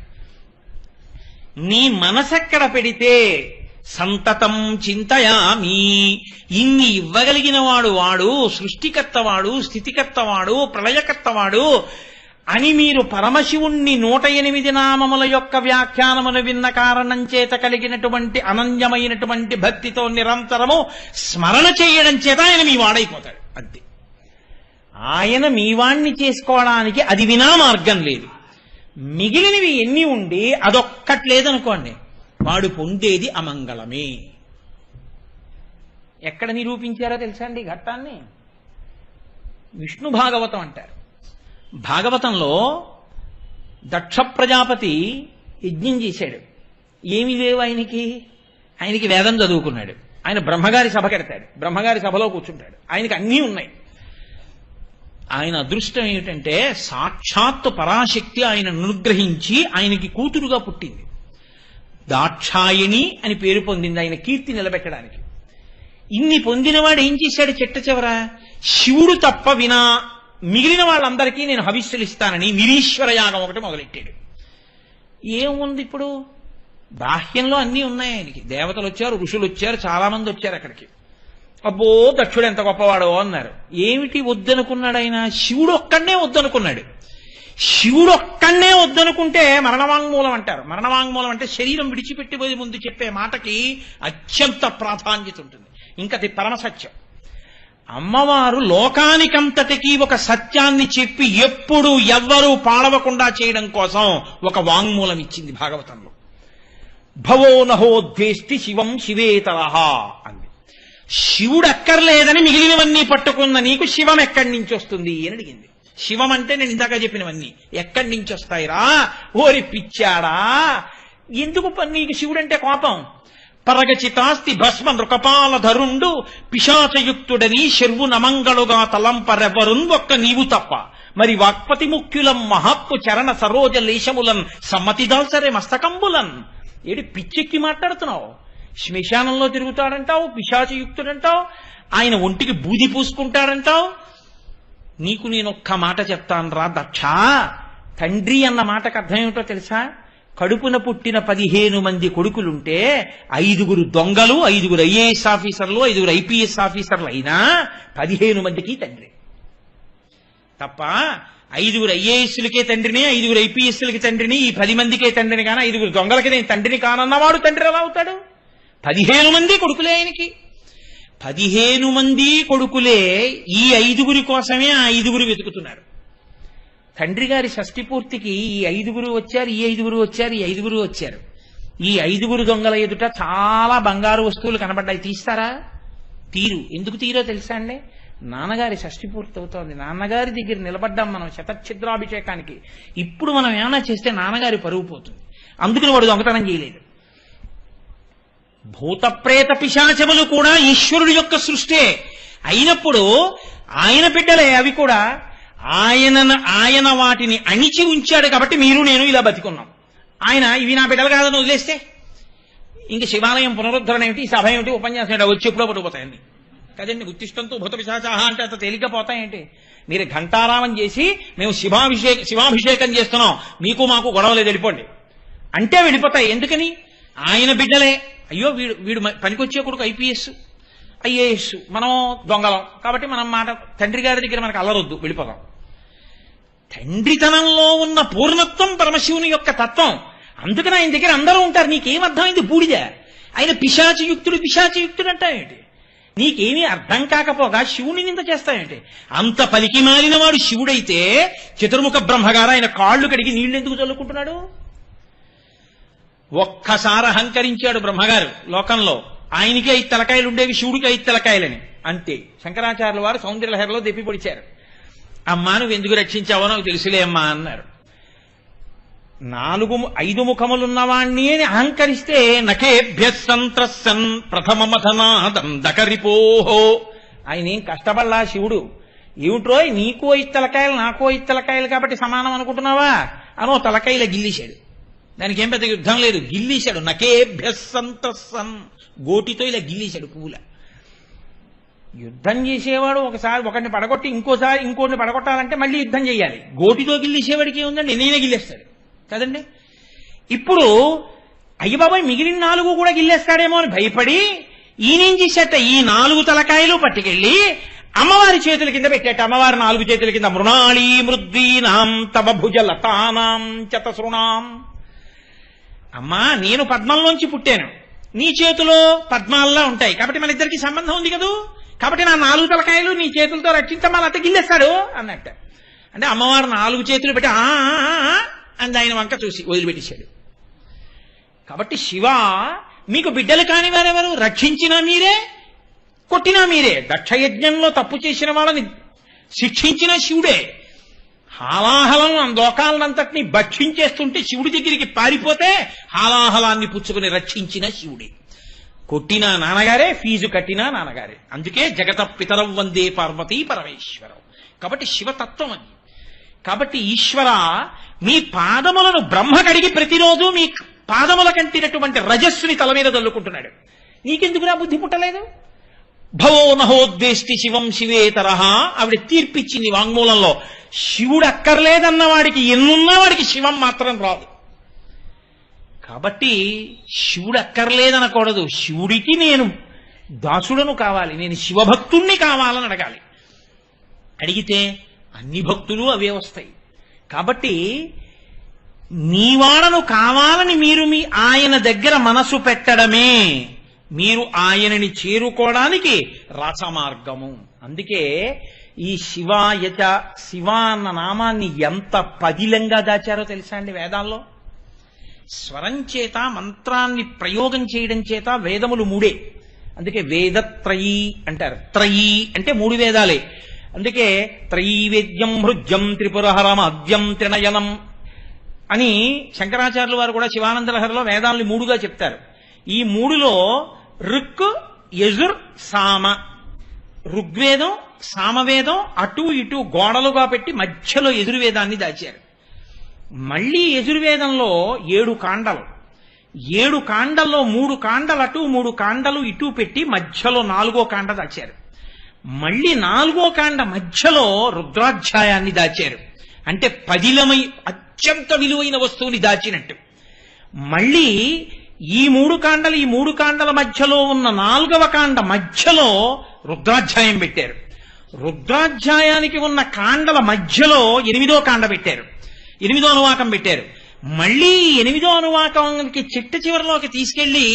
నీ మనసెక్కడ పెడితే సంతతం చింతయామి. ఇన్ని ఇవ్వగలిగిన వాడు సృష్టికర్తవాడు, స్థితికర్తవాడు, ప్రళయకర్తవాడు అని మీరు పరమశివుణ్ణి 108 నామముల యొక్క వ్యాఖ్యానమును విన్న కారణం చేత కలిగినటువంటి అనన్యమైనటువంటి భక్తితో నిరంతరము స్మరణ చేయడం చేత ఆయన మీ వాడైపోతాడు. అంతే. ఆయన మీ వాణ్ణి చేసుకోవడానికి అది వినా మార్గం లేదు. మిగిలినవి ఎన్ని ఉండి అదొక్కట్లేదనుకోండి, వాడు పొందేది అమంగళమే. ఎక్కడ నిరూపించారో తెలుసా అండి ఘట్టాన్ని? విష్ణు భాగవతం అంటారు. భాగవతంలో దక్ష ప్రజాపతి యజ్ఞం చేశాడు. ఏమి లేవు ఆయనకి వేదం చదువుకున్నాడు. ఆయన బ్రహ్మగారి సభ కెడతాడు, బ్రహ్మగారి సభలో కూర్చుంటాడు, ఆయనకి అన్నీ ఉన్నాయి. ఆయన అదృష్టం ఏమిటంటే సాక్షాత్తు పరాశక్తి ఆయన అనుగ్రహించి ఆయనకి కూతురుగా పుట్టింది. దాక్షాయణి అని పేరు పొందింది ఆయన కీర్తి నిలబెట్టడానికి. ఇన్ని పొందినవాడు ఏం చేశాడు? చిట్ట చివర శివుడు తప్ప వినా మిగిలిన వాళ్ళందరికీ నేను హవిస్సులు ఇస్తానని నిరీశ్వర యాగం ఒకటి మొదలెట్టాడు. ఏముంది ఇప్పుడు? బాహ్యంలో అన్నీ ఉన్నాయి ఆయనకి. దేవతలు వచ్చారు, ఋషులు వచ్చారు, చాలా మంది వచ్చారు అక్కడికి. అబ్బో దక్షుడు ఎంత గొప్పవాడో అన్నారు. ఏమిటి వద్దనుకున్నాడు ఆయన? శివుడు ఒక్కడనే వద్దనుకున్నాడు. శివుడు ఒక్కడనే వద్దనుకుంటే మరణవాంగ్మూలం అంటారు. మరణవాంగ్మూలం అంటే శరీరం విడిచిపెట్టిపోయే ముందు చెప్పే మాటకి అత్యంత ప్రాధాన్యత ఉంటుంది. ఇంకది పరమసత్యం. అమ్మవారు లోకానికంతటికీ ఒక సత్యాన్ని చెప్పి ఎప్పుడు ఎవ్వరూ పాడవకుండా చేయడం కోసం ఒక వాంగ్మూలం ఇచ్చింది భాగవతంలో. భవో నహోద్వేష్టి శివం శివేతరహ అంది. శివుడు అక్కర్లేదని మిగిలినవన్నీ పట్టుకున్న నీకు శివం ఎక్కడి నుంచి వస్తుంది అని అడిగింది. శివం అంటే నేను ఇందాక చెప్పినవన్నీ ఎక్కడి నుంచి వస్తాయిరా ఓరి పిచ్చాడా, ఎందుకు నీకు శివుడంటే కోపం? పరగచితాస్తి భస్మ నృకపాల ధరుండు పిశాచయుక్తుడని శర్వు నమంగళుగా తలంపరెవరున్ ఒక్క నీవు తప్ప, మరి వాక్పతి ముఖ్యులం మహాత్ము చరణ సరోజ లేశములన్ సమ్మతిదాల్సరే మస్తకంబులన్. ఏడి పిచ్చెక్కి మాట్లాడుతున్నావు? శ్మశానంలో తిరుగుతాడంటావు, పిశాచయుక్తుడంటావు, ఆయన ఒంటికి బూది పూసుకుంటాడంటావు. నీకు నేనొక్క మాట చెప్తాను రా దక్ష, తండ్రి అన్న మాటకు అర్థం ఏమిటో తెలుసా? కడుపున పుట్టిన 15 మంది కొడుకులుంటే 5 దొంగలు, 5 ఐఏఎస్ ఆఫీసర్లు, 5 ఐపీఎస్ ఆఫీసర్లు అయినా 15 మందికి తండ్రి తప్ప 5 ఐఏఎస్లకే తండ్రిని, 5 ఐపీఎస్లకి తండ్రిని, ఈ 10 మందికే తండ్రిని కానీ 5 దొంగలకి నేను తండ్రిని కానన్నవాడు తండ్రి ఎలా అవుతాడు? 15 మంది కొడుకులే ఆయనకి. 15 మంది కొడుకులే ఈ 5 కోసమే ఆ 5 వెతుకుతున్నారు. తండ్రి గారి షష్ఠి పూర్తికి ఈ 5 వచ్చారు, ఈ 5 వచ్చారు, ఈ 5 వచ్చారు. ఈ 5 దొంగల ఎదుట చాలా బంగారు వస్తువులు కనబడ్డాయి. తీస్తారా? తీరు. ఎందుకు తీరో తెలుసా అండి? నాన్నగారి షష్ఠి పూర్తి అవుతోంది, నాన్నగారి దగ్గర నిలబడ్డాం మనం శతఛిద్రాభిషేకానికి. ఇప్పుడు మనం ఏమైనా చేస్తే నాన్నగారి పరువు పోతుంది. అందుకని వాడు దొంగతనం చేయలేదు. భూతప్రేత పిశాచములు కూడా ఈశ్వరుడి యొక్క సృష్టే అయినప్పుడు ఆయన బిడ్డలే అవి కూడా. ఆయన వాటిని అణిచి ఉంచాడు కాబట్టి మీరు నేను ఇలా బతికున్నాం. ఆయన ఇవి నా బిడ్డలు కాదని వదిలేస్తే ఇంక శివాలయం పునరుద్ధరణ ఏమిటి, సభ ఏమిటి, ఉపన్యాసం ఏమిటి, వచ్చి ఎప్పుడో పట్టుకుపోతాయండి కదండి. ఉత్తిష్టంతో భూత పిశాచాహ అంటే అంత తేలిక పోతాయేంటి? మీరు ఘంటారామం చేసి మేము శివాభిషేకం చేస్తున్నాం, మీకు మాకు గొడవలేదు వెళ్ళిపోండి అంటే వెళ్ళిపోతాయి. ఎందుకని? ఆయన బిడ్డలే. అయ్యో వీడు పనికొచ్చే కొడుకు ఐపీఎస్ ఐఏఎస్, మనం దొంగలం కాబట్టి మనం మాట తండ్రి గారి దగ్గర మనకు అల్లరొద్దు, వెళ్ళిపోదాం. తండ్రితనంలో ఉన్న పూర్ణత్వం పరమశివుని యొక్క తత్వం. అందుకని ఆయన దగ్గర అందరూ ఉంటారు. నీకేమర్థమైంది? బూడిద. ఆయన పిశాచయుక్తుడు అంటావేంటి? నీకేమీ అర్థం కాకపోగా శివుని నింద చేస్తావేంటి? అంత పలికి మారిన వాడు శివుడైతే చతుర్ముఖ బ్రహ్మగారు ఆయన కాళ్ళు కడిగి నీళ్లు ఎందుకు చల్లుకుంటున్నాడు? ఒక్కసారి అహంకరించాడు బ్రహ్మగారు లోకంలో. ఆయనకి 5 తలకాయలు ఉండేవి, శివుడికి 5 తలకాయలని అంతే. శంకరాచార్యుల వారు సౌందర్యలహరిలో దెప్పి పొడిచారు. అమ్మా నువ్వు ఎందుకు రక్షించావో నాకు తెలుసులే అమ్మా అన్నారు. 5 ముఖములున్నవాణ్ణి అని అహంకరిస్తే నకేభ్య సంత్రసన్ ప్రథమమథనాదం దకరిపోహో. ఆయన ఏం కష్టపడలా శివుడు. ఏమిట్రో నీకు 5 తలకాయలు నాకు 5 తలకాయలు కాబట్టి సమానం అనుకుంటున్నావా? అనో తలకాయల గిల్లీశాడు. దానికి ఏం పెద్ద యుద్ధం లేదు, గిల్లీశాడు. నకేభ్య సంత్రసన్ గోటితో ఇలా గిల్లీశాడు పువ్వుల. యుద్ధం చేసేవాడు ఒకరిని పడగొట్టి ఇంకోటిని పడగొట్టాలంటే మళ్ళీ యుద్ధం చేయాలి. గోటితో గిల్లేసేవాడికి ఏముందండి, నేనే గిల్లేస్తాడు కదండి. ఇప్పుడు అయ్య బాబాయ్ మిగిలిన 4 కూడా గిల్లేస్తాడేమో అని భయపడి ఈయనేం చేశాట, ఈ 4 తలకాయలు పట్టుకెళ్ళి అమ్మవారి చేతుల కింద పెట్టాట. అమ్మవారి 4 చేతుల కింద మృణాళీ మృద్వీనాం తవ భుజ లతానాం చతసృణాం. అమ్మా నేను పద్మంలోంచి పుట్టాను, నీ చేతిలో పద్మాల్లా ఉంటాయి కాబట్టి మన ఇద్దరికి సంబంధం ఉంది కదూ, కాబట్టి నా 4 తలకాయలు నీ చేతులతో రక్షించమ్మా అంత గిల్లేస్తాడు అన్నట్ట. అంటే అమ్మవారు 4 చేతులు పెట్టి అని ఆయన వంక చూసి వదిలిపెట్టేశాడు. కాబట్టి శివ మీకు బిడ్డలు కాని వారెవరు? రక్షించినా మీరే, కొట్టినా మీరే. దక్షయజ్ఞంలో తప్పు చేసిన వాళ్ళని శిక్షించిన శివుడే. హాలాహలం లోకాలనంతటినీ భక్షించేస్తుంటే శివుడి దగ్గరికి పారిపోతే హాలాహలాన్ని పుచ్చుకుని రక్షించిన శివుడే. కొట్టినా నాన్నగారే, ఫీజు కట్టినా నాన్నగారే. అందుకే జగత పితరం వందే పార్వతీ పరమేశ్వరం. కాబట్టి శివతత్వం అది. కాబట్టి ఈశ్వర మీ పాదములను బ్రహ్మ కడిగి ప్రతిరోజు మీ పాదముల కంటినటువంటి రజస్సుని తల మీద తల్లుకుంటున్నాడు. నీకెందుకురా బుద్ధి పుట్టలేదు? భవో నహోద్వేష్టి శివం శివేతరహ ఆవిడ తీర్పిచ్చింది వాంగ్మూలంలో. శివుడు అక్కర్లేదన్న వాడికి ఎన్నున్నా వాడికి శివం మాత్రం రాదు. కాబట్టి శివుడు అక్కర్లేదనకూడదు. శివుడికి నేను దాసుడను కావాలి, నేను శివభక్తుణ్ణి కావాలని అడగాలి. అడిగితే అన్ని భక్తులు అవే వస్తాయి. కాబట్టి నీవాడను కావాలని మీరు మీ ఆయన దగ్గర మనసు పెట్టడమే మీరు ఆయనని చేరుకోవడానికి రసమార్గము అందుకే ఈ శివాయచ, శివ అన్న నామాన్ని ఎంత పదిలంగా దాచారో తెలుసా అండి వేదాల్లో. స్వరం చేత మంత్రాన్ని ప్రయోగం చేయడం చేత వేదములు మూడే. అందుకే వేదత్రయీ అంటారు. త్రయీ అంటే 3 వేదాలే. అందుకే త్రైవేద్యం హృద్యం త్రిపురహరం అద్యం త్రినయనం అని శంకరాచార్యుల వారు కూడా శివానందలహరిలో వేదాలని 3గా చెప్తారు. ఈ 3లో ఋక్, యజుర్, సామ. ఋగ్వేదం, సామవేదం అటు ఇటు గోడలుగా పెట్టి మధ్యలో యజుర్వేదాన్ని దాచారు. మళ్ళీ యజుర్వేదంలో 7 కాండలు. 7 కాండల్లో 3 కాండలు అటు 3 కాండలు ఇటు పెట్టి మధ్యలో 4వ కాండ దాచారు. మళ్ళీ 4వ కాండ మధ్యలో రుద్రాధ్యాయాన్ని దాచారు. అంటే పదిలమై అత్యంత విలువైన వస్తువుని దాచినట్టు. మళ్ళీ ఈ 3 కాండలు, ఈ 3 కాండల మధ్యలో ఉన్న 4వ కాండ మధ్యలో రుద్రాధ్యాయం పెట్టారు. రుద్రాధ్యాయానికి ఉన్న కాండల మధ్యలో 8వ కాండ పెట్టారు, 8వ అనువాకం పెట్టారు. మళ్ళీ 8వ అనువాకానికి చిట్ట చివరిలోకి తీసుకెళ్లి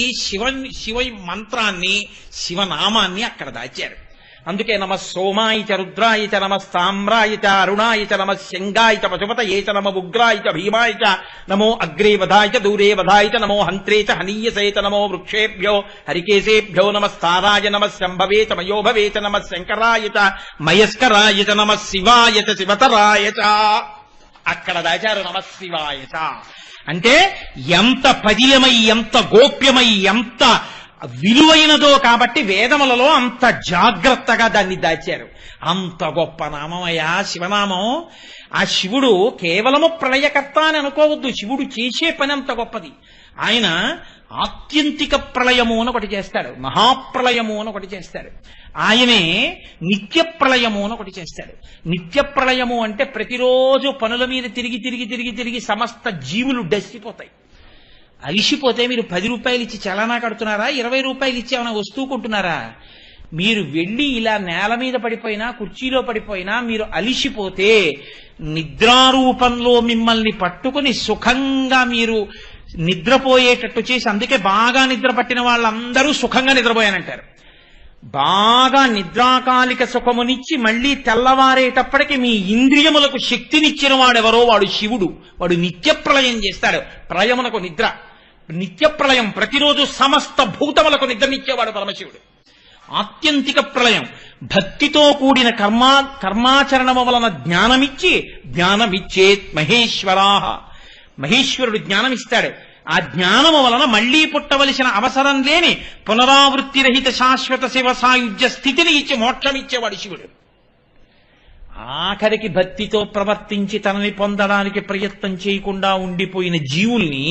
శివ మంత్రాన్ని, శివనామాన్ని అక్కడ దాచారు. అందుకే నమ సోమాయ చ రుద్రాయ చ నమ స్తామ్రాయ చ అరుణాయ చ నమ శంగాయ చ పశుపతయే చ నమ ఉగ్రాయ చ భీమాయ చ నమో అగ్రే వధాయ చ దూరే వధాయ చ నమో హంత్రే చ హనీయసే చ నమో వృక్షేభ్యో హరికేశేభ్యో నమస్తారాయ నమ శంభవే చ మయోభవే చ నమ శంకరాయ చ మయస్కరాయ చ నమ శివాయ చ శివతరాయ చ. అక్కడ దాచారు నమ శివాయ చ. అంటే ఎంత పదిలమై, ఎంత గోప్యమై, ఎంత విలువైనదో కాబట్టి వేదములలో అంత జాగ్రత్తగా దాన్ని దాచారు. అంత గొప్ప నామమయ్యా శివనామం. ఆ శివుడు కేవలము ప్రళయకర్త అని అనుకోవద్దు. శివుడు చేసే పని అంత గొప్పది. ఆయన ఆత్యంతిక ప్రళయము అని ఒకటి చేస్తాడు, మహాప్రళయము అని ఒకటి చేస్తాడు. ఆయనే నిత్య ప్రళయము అని ఒకటి చేస్తాడు. నిత్య ప్రళయము అంటే ప్రతిరోజు పనుల మీద తిరిగి తిరిగి తిరిగి తిరిగి సమస్త జీవులు డస్సిపోతాయి. అలిసిపోతే మీరు 10 రూపాయలు ఇచ్చి చలానా కడుతున్నారా, 20 రూపాయలు ఇచ్చి ఏమైనా వస్తువు కొంటున్నారా? మీరు వెళ్ళి ఇలా నేల మీద పడిపోయినా, కుర్చీలో పడిపోయినా, మీరు అలిసిపోతే నిద్రారూపంలో మిమ్మల్ని పట్టుకుని సుఖంగా మీరు నిద్రపోయేటట్టు చేసి, అందుకే బాగా నిద్ర పట్టిన వాళ్ళందరూ సుఖంగా నిద్రపోయానంటారు. బాగా నిద్రాకాలిక సుఖమునిచ్చి మళ్లీ తెల్లవారేటప్పటికి మీ ఇంద్రియములకు శక్తినిచ్చిన వాడెవరో వాడు శివుడు. వాడు నిత్య ప్రళయం చేస్తాడు. ప్రళయమునకు నిద్ర, నిత్య ప్రళయం. ప్రతిరోజు సమస్త భూతములకు నిద్రనిచ్చేవాడు పరమశివుడు. ఆత్యంతిక ప్రళయం భక్తితో కూడిన కర్మాచరణము వలన జ్ఞానమిచ్చేత్ మహేశ్వరాహ. మహేశ్వరుడు జ్ఞానమిస్తాడు. ఆ జ్ఞానము వలన మళ్లీ పుట్టవలసిన అవసరం లేని పునరావృత్తి రహిత శాశ్వత శివ సాయుధ్య స్థితిని ఇచ్చి మోక్షమిచ్చేవాడు శివుడు. ఆఖరికి భక్తితో ప్రవర్తించి తనని పొందడానికి ప్రయత్నం చేయకుండా ఉండిపోయిన జీవుల్ని,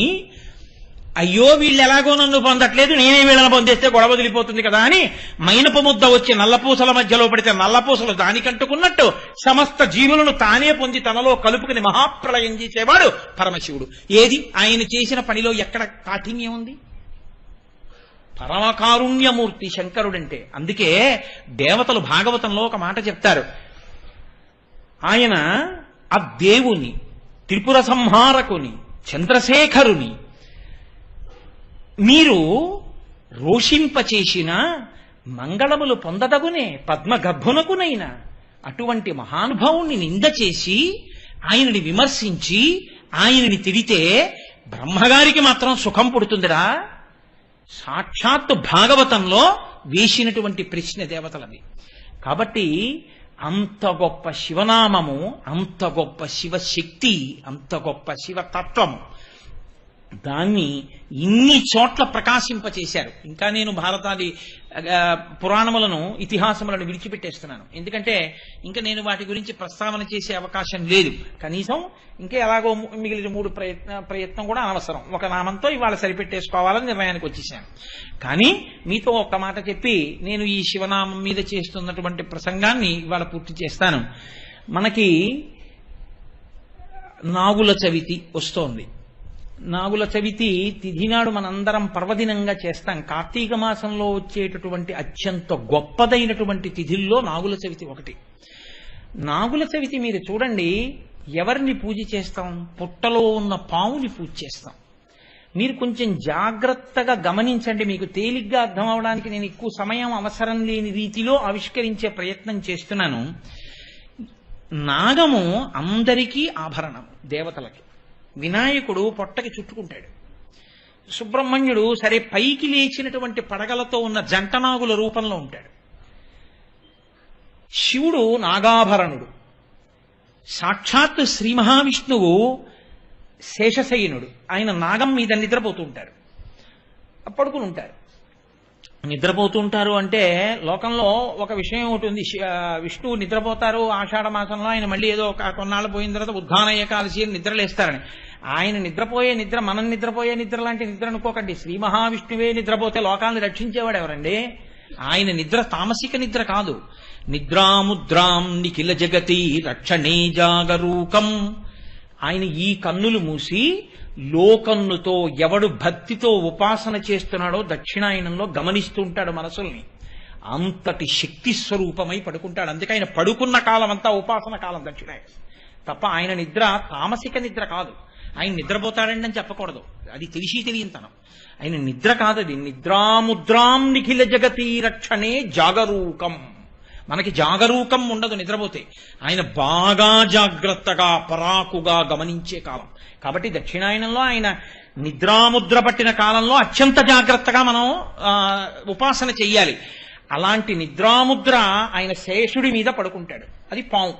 అయ్యో వీళ్ళు ఎలాగో నన్ను పొందట్లేదు, నేనే వీళ్ళని పొందేస్తే గొడవ వదిలిపోతుంది కదా అని మైనపు ముద్ద వచ్చి నల్లపూసల మధ్యలో పడితే నల్లపూసలు దానికంటుకున్నట్టు సమస్త జీవులను తానే పొంది తనలో కలుపుకుని మహాప్రళయం చేసేవాడు పరమశివుడు. ఏది ఆయన చేసిన పనిలో ఎక్కడ కాఠిన్యం ఉంది? పరమకారుణ్యమూర్తి శంకరుడంటే. అందుకే దేవతలు భాగవతంలో ఒక మాట చెప్తారు. ఆయన ఆ దేవుని, త్రిపుర సంహారకుని, చంద్రశేఖరుని మీరు రోషింపచేసిన మంగళములు పొందదగునే పద్మగర్భునకునైనా అటువంటి మహానుభావుణ్ణి నింద చేసి ఆయనని విమర్శించి ఆయనని తిడితే బ్రహ్మగారికి మాత్రం సుఖం పుడుతుందిరా. సాక్షాత్తు భాగవతంలో వేసినటువంటి ప్రశ్న దేవతలది. కాబట్టి అంత గొప్ప శివనామము, అంత గొప్ప శివశక్తి, అంత గొప్ప శివతత్వము, దాన్ని ఇన్ని చోట్ల ప్రకాశింపచేశారు. ఇంకా నేను భారతాది పురాణములను, ఇతిహాసములను విడిచిపెట్టేస్తున్నాను. ఎందుకంటే ఇంకా నేను వాటి గురించి ప్రస్తావన చేసే అవకాశం లేదు. కనీసం ఇంకా ఎలాగో మిగిలిన 3 ప్రయత్నం కూడా అనవసరం. ఒక నామంతో ఇవాళ సరిపెట్టేసుకోవాలని నిర్ణయానికి వచ్చేసాను. కానీ మీతో ఒక్క మాట చెప్పి నేను ఈ శివనామం మీద చేస్తున్నటువంటి ప్రసంగాన్ని ఇవాళ పూర్తి చేస్తాను. మనకి నాగుల చవితి వస్తోంది. నాగుల చవితి తిథి నాడు మనందరం పర్వదినంగా చేస్తాం. కార్తీక మాసంలో వచ్చేటటువంటి అత్యంత గొప్పదైనటువంటి తిథుల్లో నాగుల చవితి ఒకటి. నాగుల చవితి మీరు చూడండి, ఎవరిని పూజ చేస్తాం? పుట్టలో ఉన్న పావుని పూజ చేస్తాం. మీరు కొంచెం జాగ్రత్తగా గమనించండి. మీకు తేలిగ్గా అర్థం అవడానికి నేను ఎక్కువ సమయం అవసరం లేని రీతిలో ఆవిష్కరించే ప్రయత్నం చేస్తున్నాను. నాగము అందరికీ ఆభరణం, దేవతలకి. వినాయకుడు పొట్టకి చుట్టుకుంటాడు. సుబ్రహ్మణ్యుడు సరే పైకి లేచినటువంటి పడగలతో ఉన్న జంటనాగుల రూపంలో ఉంటాడు. శివుడు నాగాభరణుడు. సాక్షాత్ శ్రీ మహావిష్ణువు శేషశయనుడు. ఆయన నాగం మీద నిద్రపోతూ ఉంటారు, పడుకుని ఉంటారు. నిద్రపోతూ ఉంటారు అంటే లోకంలో ఒక విషయం ఒకటి ఉంది. విష్ణువు నిద్రపోతారు ఆషాఢ మాసంలో, ఆయన మళ్ళీ ఏదో కొన్నాళ్ళు పోయిన తర్వాత ఉద్ధాన ఏకాదశి నిద్రలేస్తారని. ఆయన నిద్రపోయే నిద్ర మనం నిద్రపోయే నిద్ర లాంటి నిద్ర అనుకోకండి. శ్రీ మహావిష్ణువే నిద్రపోతే లోకాలను రక్షించేవాడు ఎవరండి? ఆయన నిద్ర తామసిక నిద్ర కాదు. నిద్రాముద్రాం నిఖిల జగతి రక్షణే జాగరూకం. ఆయన ఈ కన్నులు మూసి లోకన్నుతో ఎవడు భక్తితో ఉపాసన చేస్తున్నాడో దక్షిణాయనంలో గమనిస్తూ ఉంటాడు మనసుల్ని. అంతటి శక్తి స్వరూపమై పడుకుంటాడు. అందుకే ఆయన పడుకున్న కాలం అంతా ఉపాసన కాలం దక్షిణాయనం తప్ప ఆయన నిద్ర తామసిక నిద్ర కాదు. ఆయన నిద్రపోతాడండి అని చెప్పకూడదు, అది తెలిసి తెలియనితనం. ఆయన నిద్ర కాదది. నిద్రాముద్రాం నిఖిల జగతి రక్షణే జాగరూకం. మనకి జాగరూకం ఉండదు నిద్రపోతే. ఆయన బాగా జాగ్రత్తగా పరాకుగా గమనించే కాలం కాబట్టి దక్షిణాయనంలో ఆయన నిద్రాముద్ర పట్టిన కాలంలో అత్యంత జాగ్రత్తగా మనం ఉపాసన చెయ్యాలి. అలాంటి నిద్రాముద్ర ఆయన శేషుడి మీద పడుకుంటాడు. అది పాము.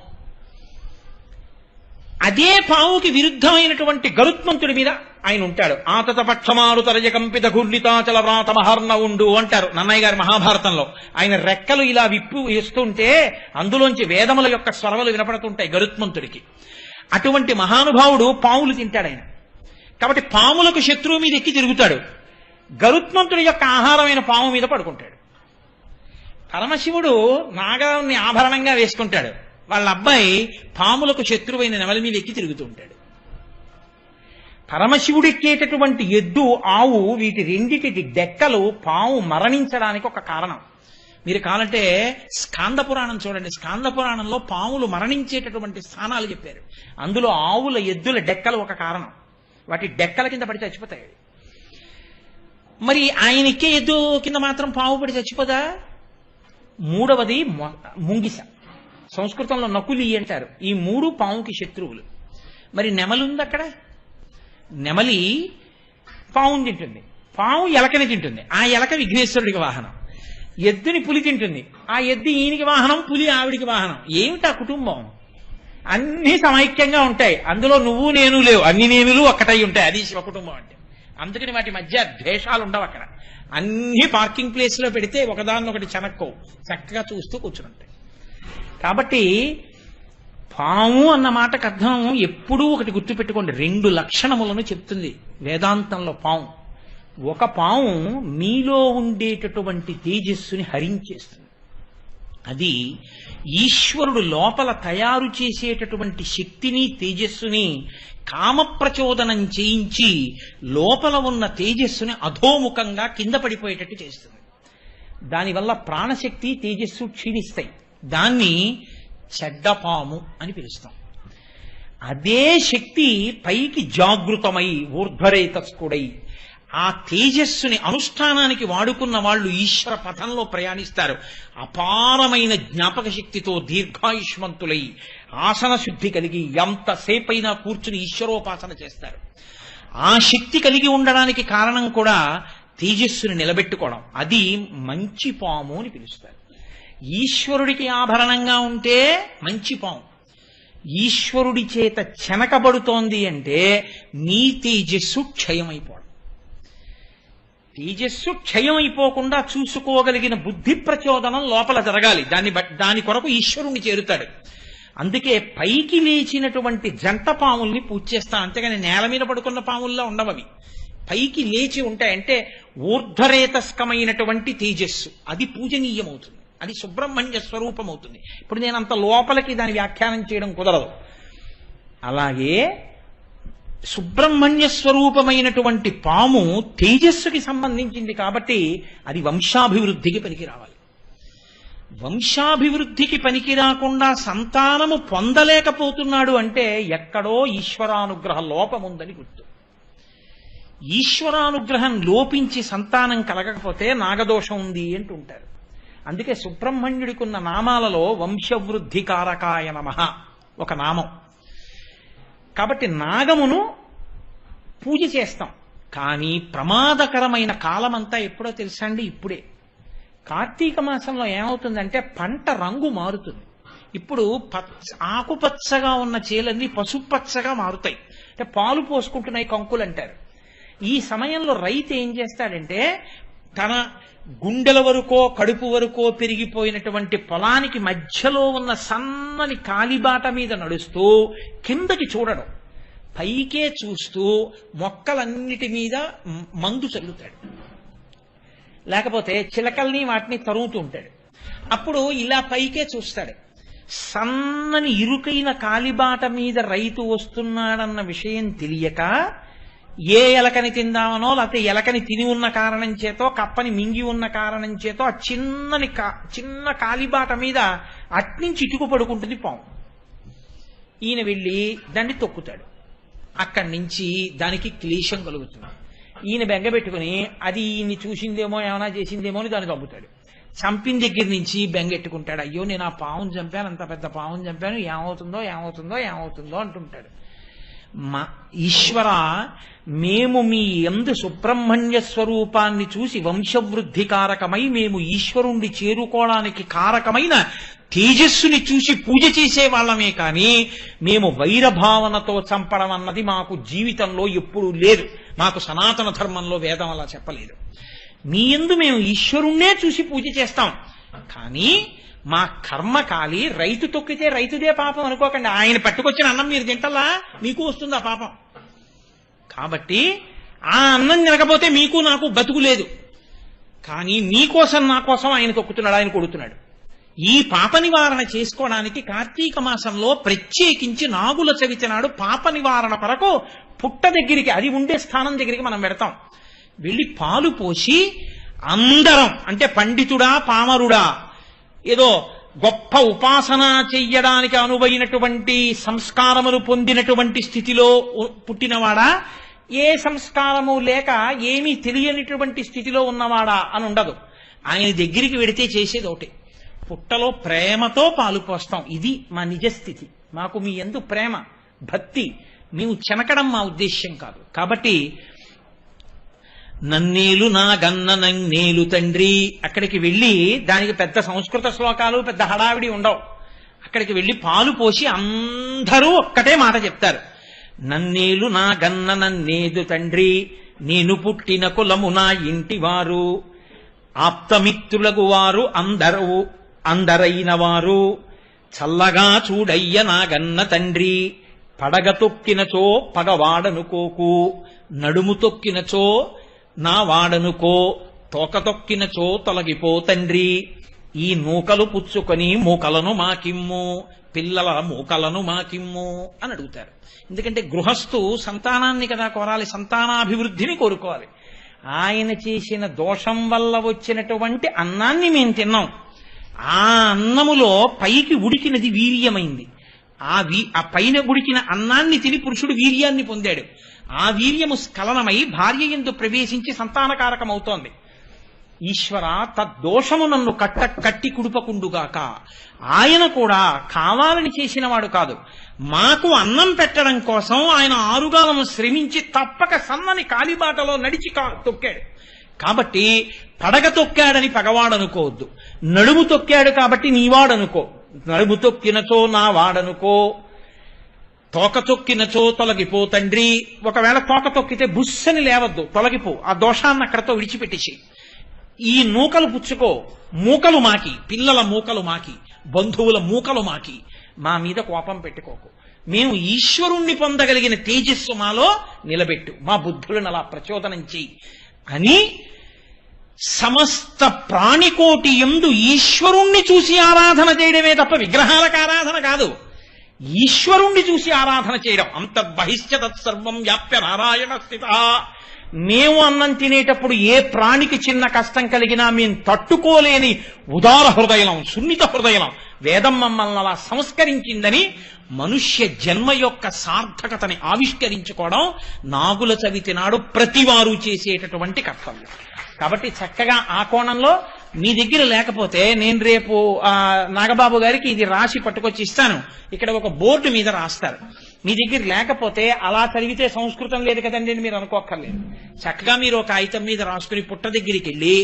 అదే పావుకి విరుద్ధమైనటువంటి గరుత్మంతుడి మీద ఆయన ఉంటాడు. ఆతత పక్షమారు తరజ కంపిత ఘూర్ణితాచల వ్రాత మహర్ణ ఉండు అంటారు నన్నయ్య గారి మహాభారతంలో. ఆయన రెక్కలు ఇలా విప్పు వేస్తుంటే అందులోంచి వేదముల యొక్క స్వరములు వినపడుతుంటాయి గరుత్మంతుడికి. అటువంటి మహానుభావుడు పాములు తింటాడు ఆయన. కాబట్టి పాములకు శత్రువు మీద ఎక్కి తిరుగుతాడు. గరుత్మంతుడి యొక్క ఆహారమైన పాము మీద పడుకుంటాడు. పరమశివుడు నాగాన్ని ఆభరణంగా వేసుకుంటాడు. వాళ్ళ అబ్బాయి పాములకు శత్రువైన నెమలి మీద ఎక్కి తిరుగుతూ ఉంటాడు. పరమశివుడు ఎక్కేటటువంటి ఎద్దు, ఆవు, వీటి రెండిటి డెక్కలు పాము మరణించడానికి ఒక కారణం. మీరు కావాలంటే స్కాంద పురాణం చూడండి. స్కాంద పురాణంలో పాములు మరణించేటటువంటి స్థానాలు చెప్పారు. అందులో ఆవుల ఎద్దుల డెక్కలు ఒక కారణం. వాటి డెక్కల కింద పడి చచ్చిపోతాయి. మరి ఆయన ఎక్కే ఎద్దు కింద మాత్రం పాము పడి చచ్చిపోదా? మూడవది ముంగిస. సంస్కృతంలో నకులి అంటారు. ఈ మూడు పాముకి శత్రువులు. మరి నెమలి ఉంది అక్కడ. నెమలి పావుని తింటుంది, పాము ఎలకని తింటుంది. ఆ ఎలక విఘ్నేశ్వరుడికి వాహనం. ఎద్దుని పులి తింటుంది, ఆ ఎద్దు ఈయనకి వాహనం, పులి ఆవిడికి వాహనం. ఏమిటా కుటుంబం? అన్ని సమైక్యంగా ఉంటాయి. అందులో నువ్వు నేను లేవు, అన్ని నేనులు ఒక్కటై ఉంటాయి. అది శివ కుటుంబం అంటే. అందుకని వాటి మధ్య ద్వేషాలు ఉండవు అక్కడ. అన్ని పార్కింగ్ ప్లేస్ లో పెడితే ఒకదాన్నొకటి చెనక్కో చక్కగా చూస్తూ కూర్చుంటాయి. కాబట్టి పాము అన్న మాటకు అర్థం ఎప్పుడూ ఒకటి గుర్తుపెట్టుకోండి. 2 లక్షణములను చెప్తుంది వేదాంతంలో పాము. ఒక పాము మీలో ఉండేటటువంటి తేజస్సుని హరించేస్తుంది. అది ఈశ్వరుడు లోపల తయారు చేసేటటువంటి శక్తిని తేజస్సుని కామప్రచోదనం చేయించి లోపల ఉన్న తేజస్సుని అధోముఖంగా కింద పడిపోయేటట్టు చేస్తుంది. దానివల్ల ప్రాణశక్తి తేజస్సు క్షీణిస్తాయి. దాన్ని చెడ్డపాము అని పిలుస్తాం. అదే శక్తి పైకి జాగృతమై ఊర్ధ్వరేతస్కుడై ఆ తేజస్సుని అనుష్ఠానానికి వాడుకున్న వాళ్ళు ఈశ్వర పథంలో ప్రయాణిస్తారు. అపారమైన జ్ఞాపక శక్తితో దీర్ఘాయుష్మంతులై ఆసన శుద్ధి కలిగి ఎంతసేపైనా కూర్చుని ఈశ్వరోపాసన చేస్తారు. ఆ శక్తి కలిగి ఉండడానికి కారణం కూడా తేజస్సుని నిలబెట్టుకోవడం. అది మంచి పాము అని పిలుస్తారు. ఈశ్వరుడికి ఆభరణంగా ఉంటే మంచి పాము. ఈశ్వరుడి చేత చెనకబడుతోంది అంటే నీ తేజస్సు క్షయమైపోవడం. తేజస్సు క్షయమైపోకుండా చూసుకోగలిగిన బుద్ధి ప్రచోదనం లోపల జరగాలి. దాని కొరకు ఈశ్వరుణ్ణి చేరుతాడు. అందుకే పైకి లేచినటువంటి జంట పాముల్ని పూజ చేస్తాం. అంతేగాని నేల మీద పడుకున్న పాముల్లా ఉండవవి. పైకి లేచి ఉంటాయంటే ఊర్ధ్వరేతస్కమైనటువంటి తేజస్సు, అది పూజనీయమవుతుంది. అది సుబ్రహ్మణ్య స్వరూపం అవుతుంది. ఇప్పుడు నేను అంత లోపలికి దాని వ్యాఖ్యానం చేయడం కుదరదు. అలాగే సుబ్రహ్మణ్య స్వరూపమైనటువంటి పాము తేజస్సుకి సంబంధించింది కాబట్టి అది వంశాభివృద్ధికి పనికి రావాలి. వంశాభివృద్ధికి పనికి రాకుండా సంతానము పొందలేకపోతున్నాడు అంటే ఎక్కడో ఈశ్వరానుగ్రహ లోపముందని గుర్తు. ఈశ్వరానుగ్రహం లోపించి సంతానం కలగకపోతే నాగదోషం ఉంది అంటుంటారు. అందుకే సుబ్రహ్మణ్యుడికున్న నామాలలో వంశవృద్ధి కారకాయ నమః ఒక నామం. కాబట్టి నాగమును పూజ చేస్తాం. కానీ ప్రమాదకరమైన కాలమంతా ఎప్పుడో తెలుసా అండి? ఇప్పుడే. కార్తీక మాసంలో ఏమవుతుందంటే పంట రంగు మారుతుంది. ఇప్పుడు ఆకుపచ్చగా ఉన్న చేలన్నీ పసుపచ్చగా మారుతాయి. అంటే పాలు పోసుకుంటున్నాయి కంకులు అంటారు. ఈ సమయంలో రైతు ఏం చేస్తాడంటే తన గుండెల వరకో కడుపు వరకో పెరిగిపోయినటువంటి పొలానికి మధ్యలో ఉన్న సన్నని కాలిబాట మీద నడుస్తూ కిందకి చూడడం, పైకే చూస్తూ మొక్కలన్నిటి మీద మందు చల్లుతాడు. లేకపోతే చిలకల్ని వాటిని తరుగుతూ ఉంటాడు. అప్పుడు ఇలా పైకే చూస్తాడు. సన్నని ఇరుకైన కాలిబాట మీద రైతు వస్తున్నాడన్న విషయం తెలియక ఏ ఎలకని తిందామనో లేకపోతే ఎలకని తిని ఉన్న కారణం చేతో కప్పని మింగి ఉన్న కారణం చేతో ఆ చిన్న కాలిబాట మీద అట్నుంచి ఇటుకు పడుకుంటుంది పాము. ఈయన వెళ్ళి దాన్ని తొక్కుతాడు. అక్కడి నుంచి దానికి క్లేశం కలుగుతుంది. ఈయన బెంగపెట్టుకుని అది ఈయన్ని చూసిందేమో ఏమైనా చేసిందేమో అని దాన్ని చంపుతాడు. చంపిన దగ్గర నుంచి బెంగెట్టుకుంటాడు. అయ్యో నేను ఆ పావును చంపాను, అంత పెద్ద పావును చంపాను, ఏమవుతుందో ఏమవుతుందో ఏమవుతుందో అంటుంటాడు. మా ఈశ్వర, మేము మీ యందు సుబ్రహ్మణ్య స్వరూపాన్ని చూసి వంశవృద్ధి కారకమై మేము ఈశ్వరుణ్ణి చేరుకోవడానికి కారకమైన తేజస్సుని చూసి పూజ చేసే వాళ్ళమే కానీ మేము వైరభావనతో చంపడం అన్నది మాకు జీవితంలో ఎప్పుడూ లేదు. మాకు సనాతన ధర్మంలో వేదం అలా చెప్పలేదు. మీ యందు మేము ఈశ్వరుణ్ణే చూసి పూజ చేస్తాం. కానీ మా కర్మ కాలి రైతు తొక్కితే రైతుదే పాపం అనుకోకండి. ఆయన పట్టుకొచ్చిన అన్నం మీరు తింటలా, మీకు వస్తుంది ఆ పాపం. కాబట్టి ఆ అన్నం తినకపోతే మీకు నాకు బతుకు లేదు. కానీ మీకోసం నా కోసం ఆయన తొక్కుతున్నాడు, ఆయన కొడుతున్నాడు. ఈ పాప నివారణ చేసుకోవడానికి కార్తీక మాసంలో ప్రత్యేకించి నాగుల చవితి నాడు పాప నివారణ కొరకు పుట్ట దగ్గరికి, అది ఉండే స్థానం దగ్గరికి మనం పెడతాం. వెళ్ళి పాలు పోసి అందరం, అంటే పండితుడా పామరుడా, ఏదో గొప్ప ఉపాసన చెయ్యడానికి అనువైనటువంటి సంస్కారములు పొందినటువంటి స్థితిలో పుట్టినవాడా, ఏ సంస్కారము లేక ఏమీ తెలియనిటువంటి స్థితిలో ఉన్నవాడా అని ఉండదు. ఆయన దగ్గరికి వెడితే చేసేది ఒకటి, పుట్టలో ప్రేమతో పాలు పోస్తాం. ఇది మా నిజస్థితి. మాకు మీ యందు ప్రేమ భక్తి, మేము చెనకడం మా ఉద్దేశ్యం కాదు. కాబట్టి నన్నేలు నా గన్న నన్నేలు తండ్రి, అక్కడికి వెళ్ళి దానికి పెద్ద సంస్కృత శ్లోకాలు పెద్ద హడావిడి ఉండవు. అక్కడికి వెళ్ళి పాలు పోసి అందరూ ఒక్కటే మాట చెప్తారు, నన్నేలు నా గన్న నన్నేదు తండ్రి, నేను పుట్టిన కులము నా ఇంటి వారు, ఆప్తమిత్రులకు వారు అందరైన వారు, చల్లగా చూడయ్య నా గన్న తండ్రి, పడగ తొక్కినచో పగవాడనుకోకు, నడుము తొక్కినచో నా వాడనుకో, తోక తొక్కినచో తొలగిపో తండ్రి, ఈ నూకలు పుచ్చుకొని మూకలను మాకిమ్ము, పిల్లల మూకలను మాకిమ్ము అని అడుగుతారు. ఎందుకంటే గృహస్థు సంతానాన్ని కదా కోరాలి, సంతానాభివృద్ధిని కోరుకోవాలి. ఆయన చేసిన దోషం వల్ల వచ్చినటువంటి అన్నాన్ని మేము తిన్నాం. ఆ అన్నములో పైకి ఉడికినది వీర్యమైంది. ఆ పైన ఉడికిన అన్నాన్ని తిని పురుషుడు వీర్యాన్ని పొందాడు. ఆ వీర్యము స్ఖలనమై భార్య యందు ప్రవేశించి సంతానకారకమవుతోంది. ఈశ్వర, తద్దోషము నన్ను కట్టి కుడుపకుండుగాక. ఆయన కూడా కావాలని చేసినవాడు కాదు. మాకు అన్నం పెట్టడం కోసం ఆయన ఆరుగాలము శ్రమించి తప్పక సన్నని కాలిబాటలో నడిచి తొక్కాడు. కాబట్టి పడగ తొక్కాడని పగవాడనుకోవద్దు, నడుము తొక్కాడు కాబట్టి నీవాడనుకో. నడుము తొక్కినచో నా వాడనుకో, తోక తొక్కినచో తొలగిపో తండ్రి. ఒకవేళ తోక తొక్కితే బుస్సని లేవద్దు, తొలగిపో. ఆ దోషాన్ని అక్కడతో విడిచిపెట్టేసి ఈ నూకలు పుచ్చుకో, మూకలు మాకి, పిల్లల మూకలు మాకి, బంధువుల మూకలు మాకి, మా మీద కోపం పెట్టుకోకు. మేము ఈశ్వరుణ్ణి పొందగలిగిన తేజస్సు మాలో నిలబెట్టు, మా బుద్ధులను అలా ప్రచోదనం చెయ్యి అని సమస్త ప్రాణికోటి యందు ఈశ్వరుణ్ణి చూసి ఆరాధన చేయడమే తప్ప విగ్రహాలకు ఆరాధన కాదు. ఈశ్వరుణ్ణి చూసి ఆరాధన చేయడం. అంతర్బహిష్య తత్సర్వం వ్యాప్య నారాయణ స్థిత. మేము అన్నం తినేటప్పుడు ఏ ప్రాణికి చిన్న కష్టం కలిగినా మేము తట్టుకోలేని ఉదార హృదయం, సున్నిత హృదయం, వేదం మమ్మల్ని అలా సంస్కరించిందని మనుష్య జన్మ యొక్క సార్థకతని ఆవిష్కరించుకోవడం నాగుల చవితి నాడు ప్రతివారు చేసేటటువంటి కర్తవ్యం. కాబట్టి చక్కగా ఆ కోణంలో మీ దగ్గర లేకపోతే నేను రేపు నాగబాబు గారికి ఇది రాసి పట్టుకొచ్చి ఇస్తాను, ఇక్కడ ఒక బోర్డు మీద రాస్తారు. మీ దగ్గర లేకపోతే అలా చదివితే సంస్కృతం లేదు కదండి అని మీరు అనుకోక్కర్లేదు. చక్కగా మీరు ఒక కాగితం మీద రాసుకుని పుట్ట దగ్గరికి వెళ్ళి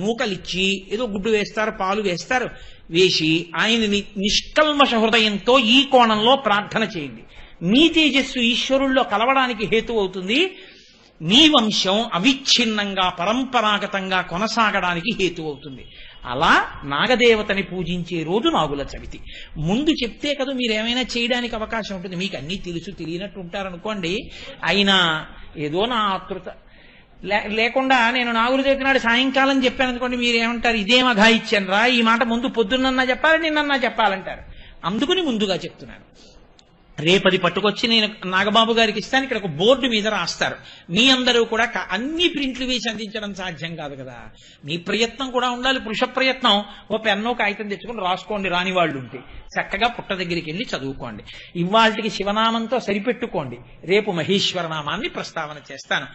నూకలిచ్చి ఏదో గుడ్డు వేస్తారు, పాలు వేస్తారు, వేసి ఆయనని నిష్కల్మష హృదయంతో ఈ కోణంలో ప్రార్థన చేయండి. మీ తేజస్సు ఈశ్వరుల్లో కలవడానికి హేతు అవుతుంది, మీ వంశం అవిచ్ఛిన్నంగా పరంపరాగతంగా కొనసాగడానికి హేతు అవుతుంది. అలా నాగదేవతని పూజించే రోజు నాగుల చవితి. ముందు చెప్తే కదా మీరేమైనా చేయడానికి అవకాశం ఉంటుంది. మీకు అన్నీ తెలుసు తెలియనట్టు ఉంటారనుకోండి, అయినా ఏదో నా ఆతృత లేకుండా నేను నాగుల చవితి నాడు సాయంకాలం చెప్పాను అనుకోండి, మీరేమంటారు, ఇదేం అఘాయిత్యం రా, ఈ మాట ముందు పొద్దున్నన్నా చెప్పాలి, నిన్నన్నా చెప్పాలంటారు. అందుకని ముందుగా చెప్తున్నాను. రేపది పట్టుకొచ్చి నేను నాగబాబు గారికి ఇస్తాను, ఇక్కడ ఒక బోర్డు మీద రాస్తారు. మీ అందరూ కూడా అన్ని ప్రింట్లు వేసి అందించడం సాధ్యం కాదు కదా, మీ ప్రయత్నం కూడా ఉండాలి. పురుష ప్రయత్నం. ఓ పెన్ను కాగితం తెచ్చుకుని రాసుకోండి, రాని వాళ్ళు ఉంటే చక్కగా పుట్ట దగ్గరికి వెళ్ళి చదువుకోండి. ఇవాళకి శివనామంతో సరిపెట్టుకోండి, రేపు మహేశ్వర నామాన్ని ప్రస్తావన చేస్తాను.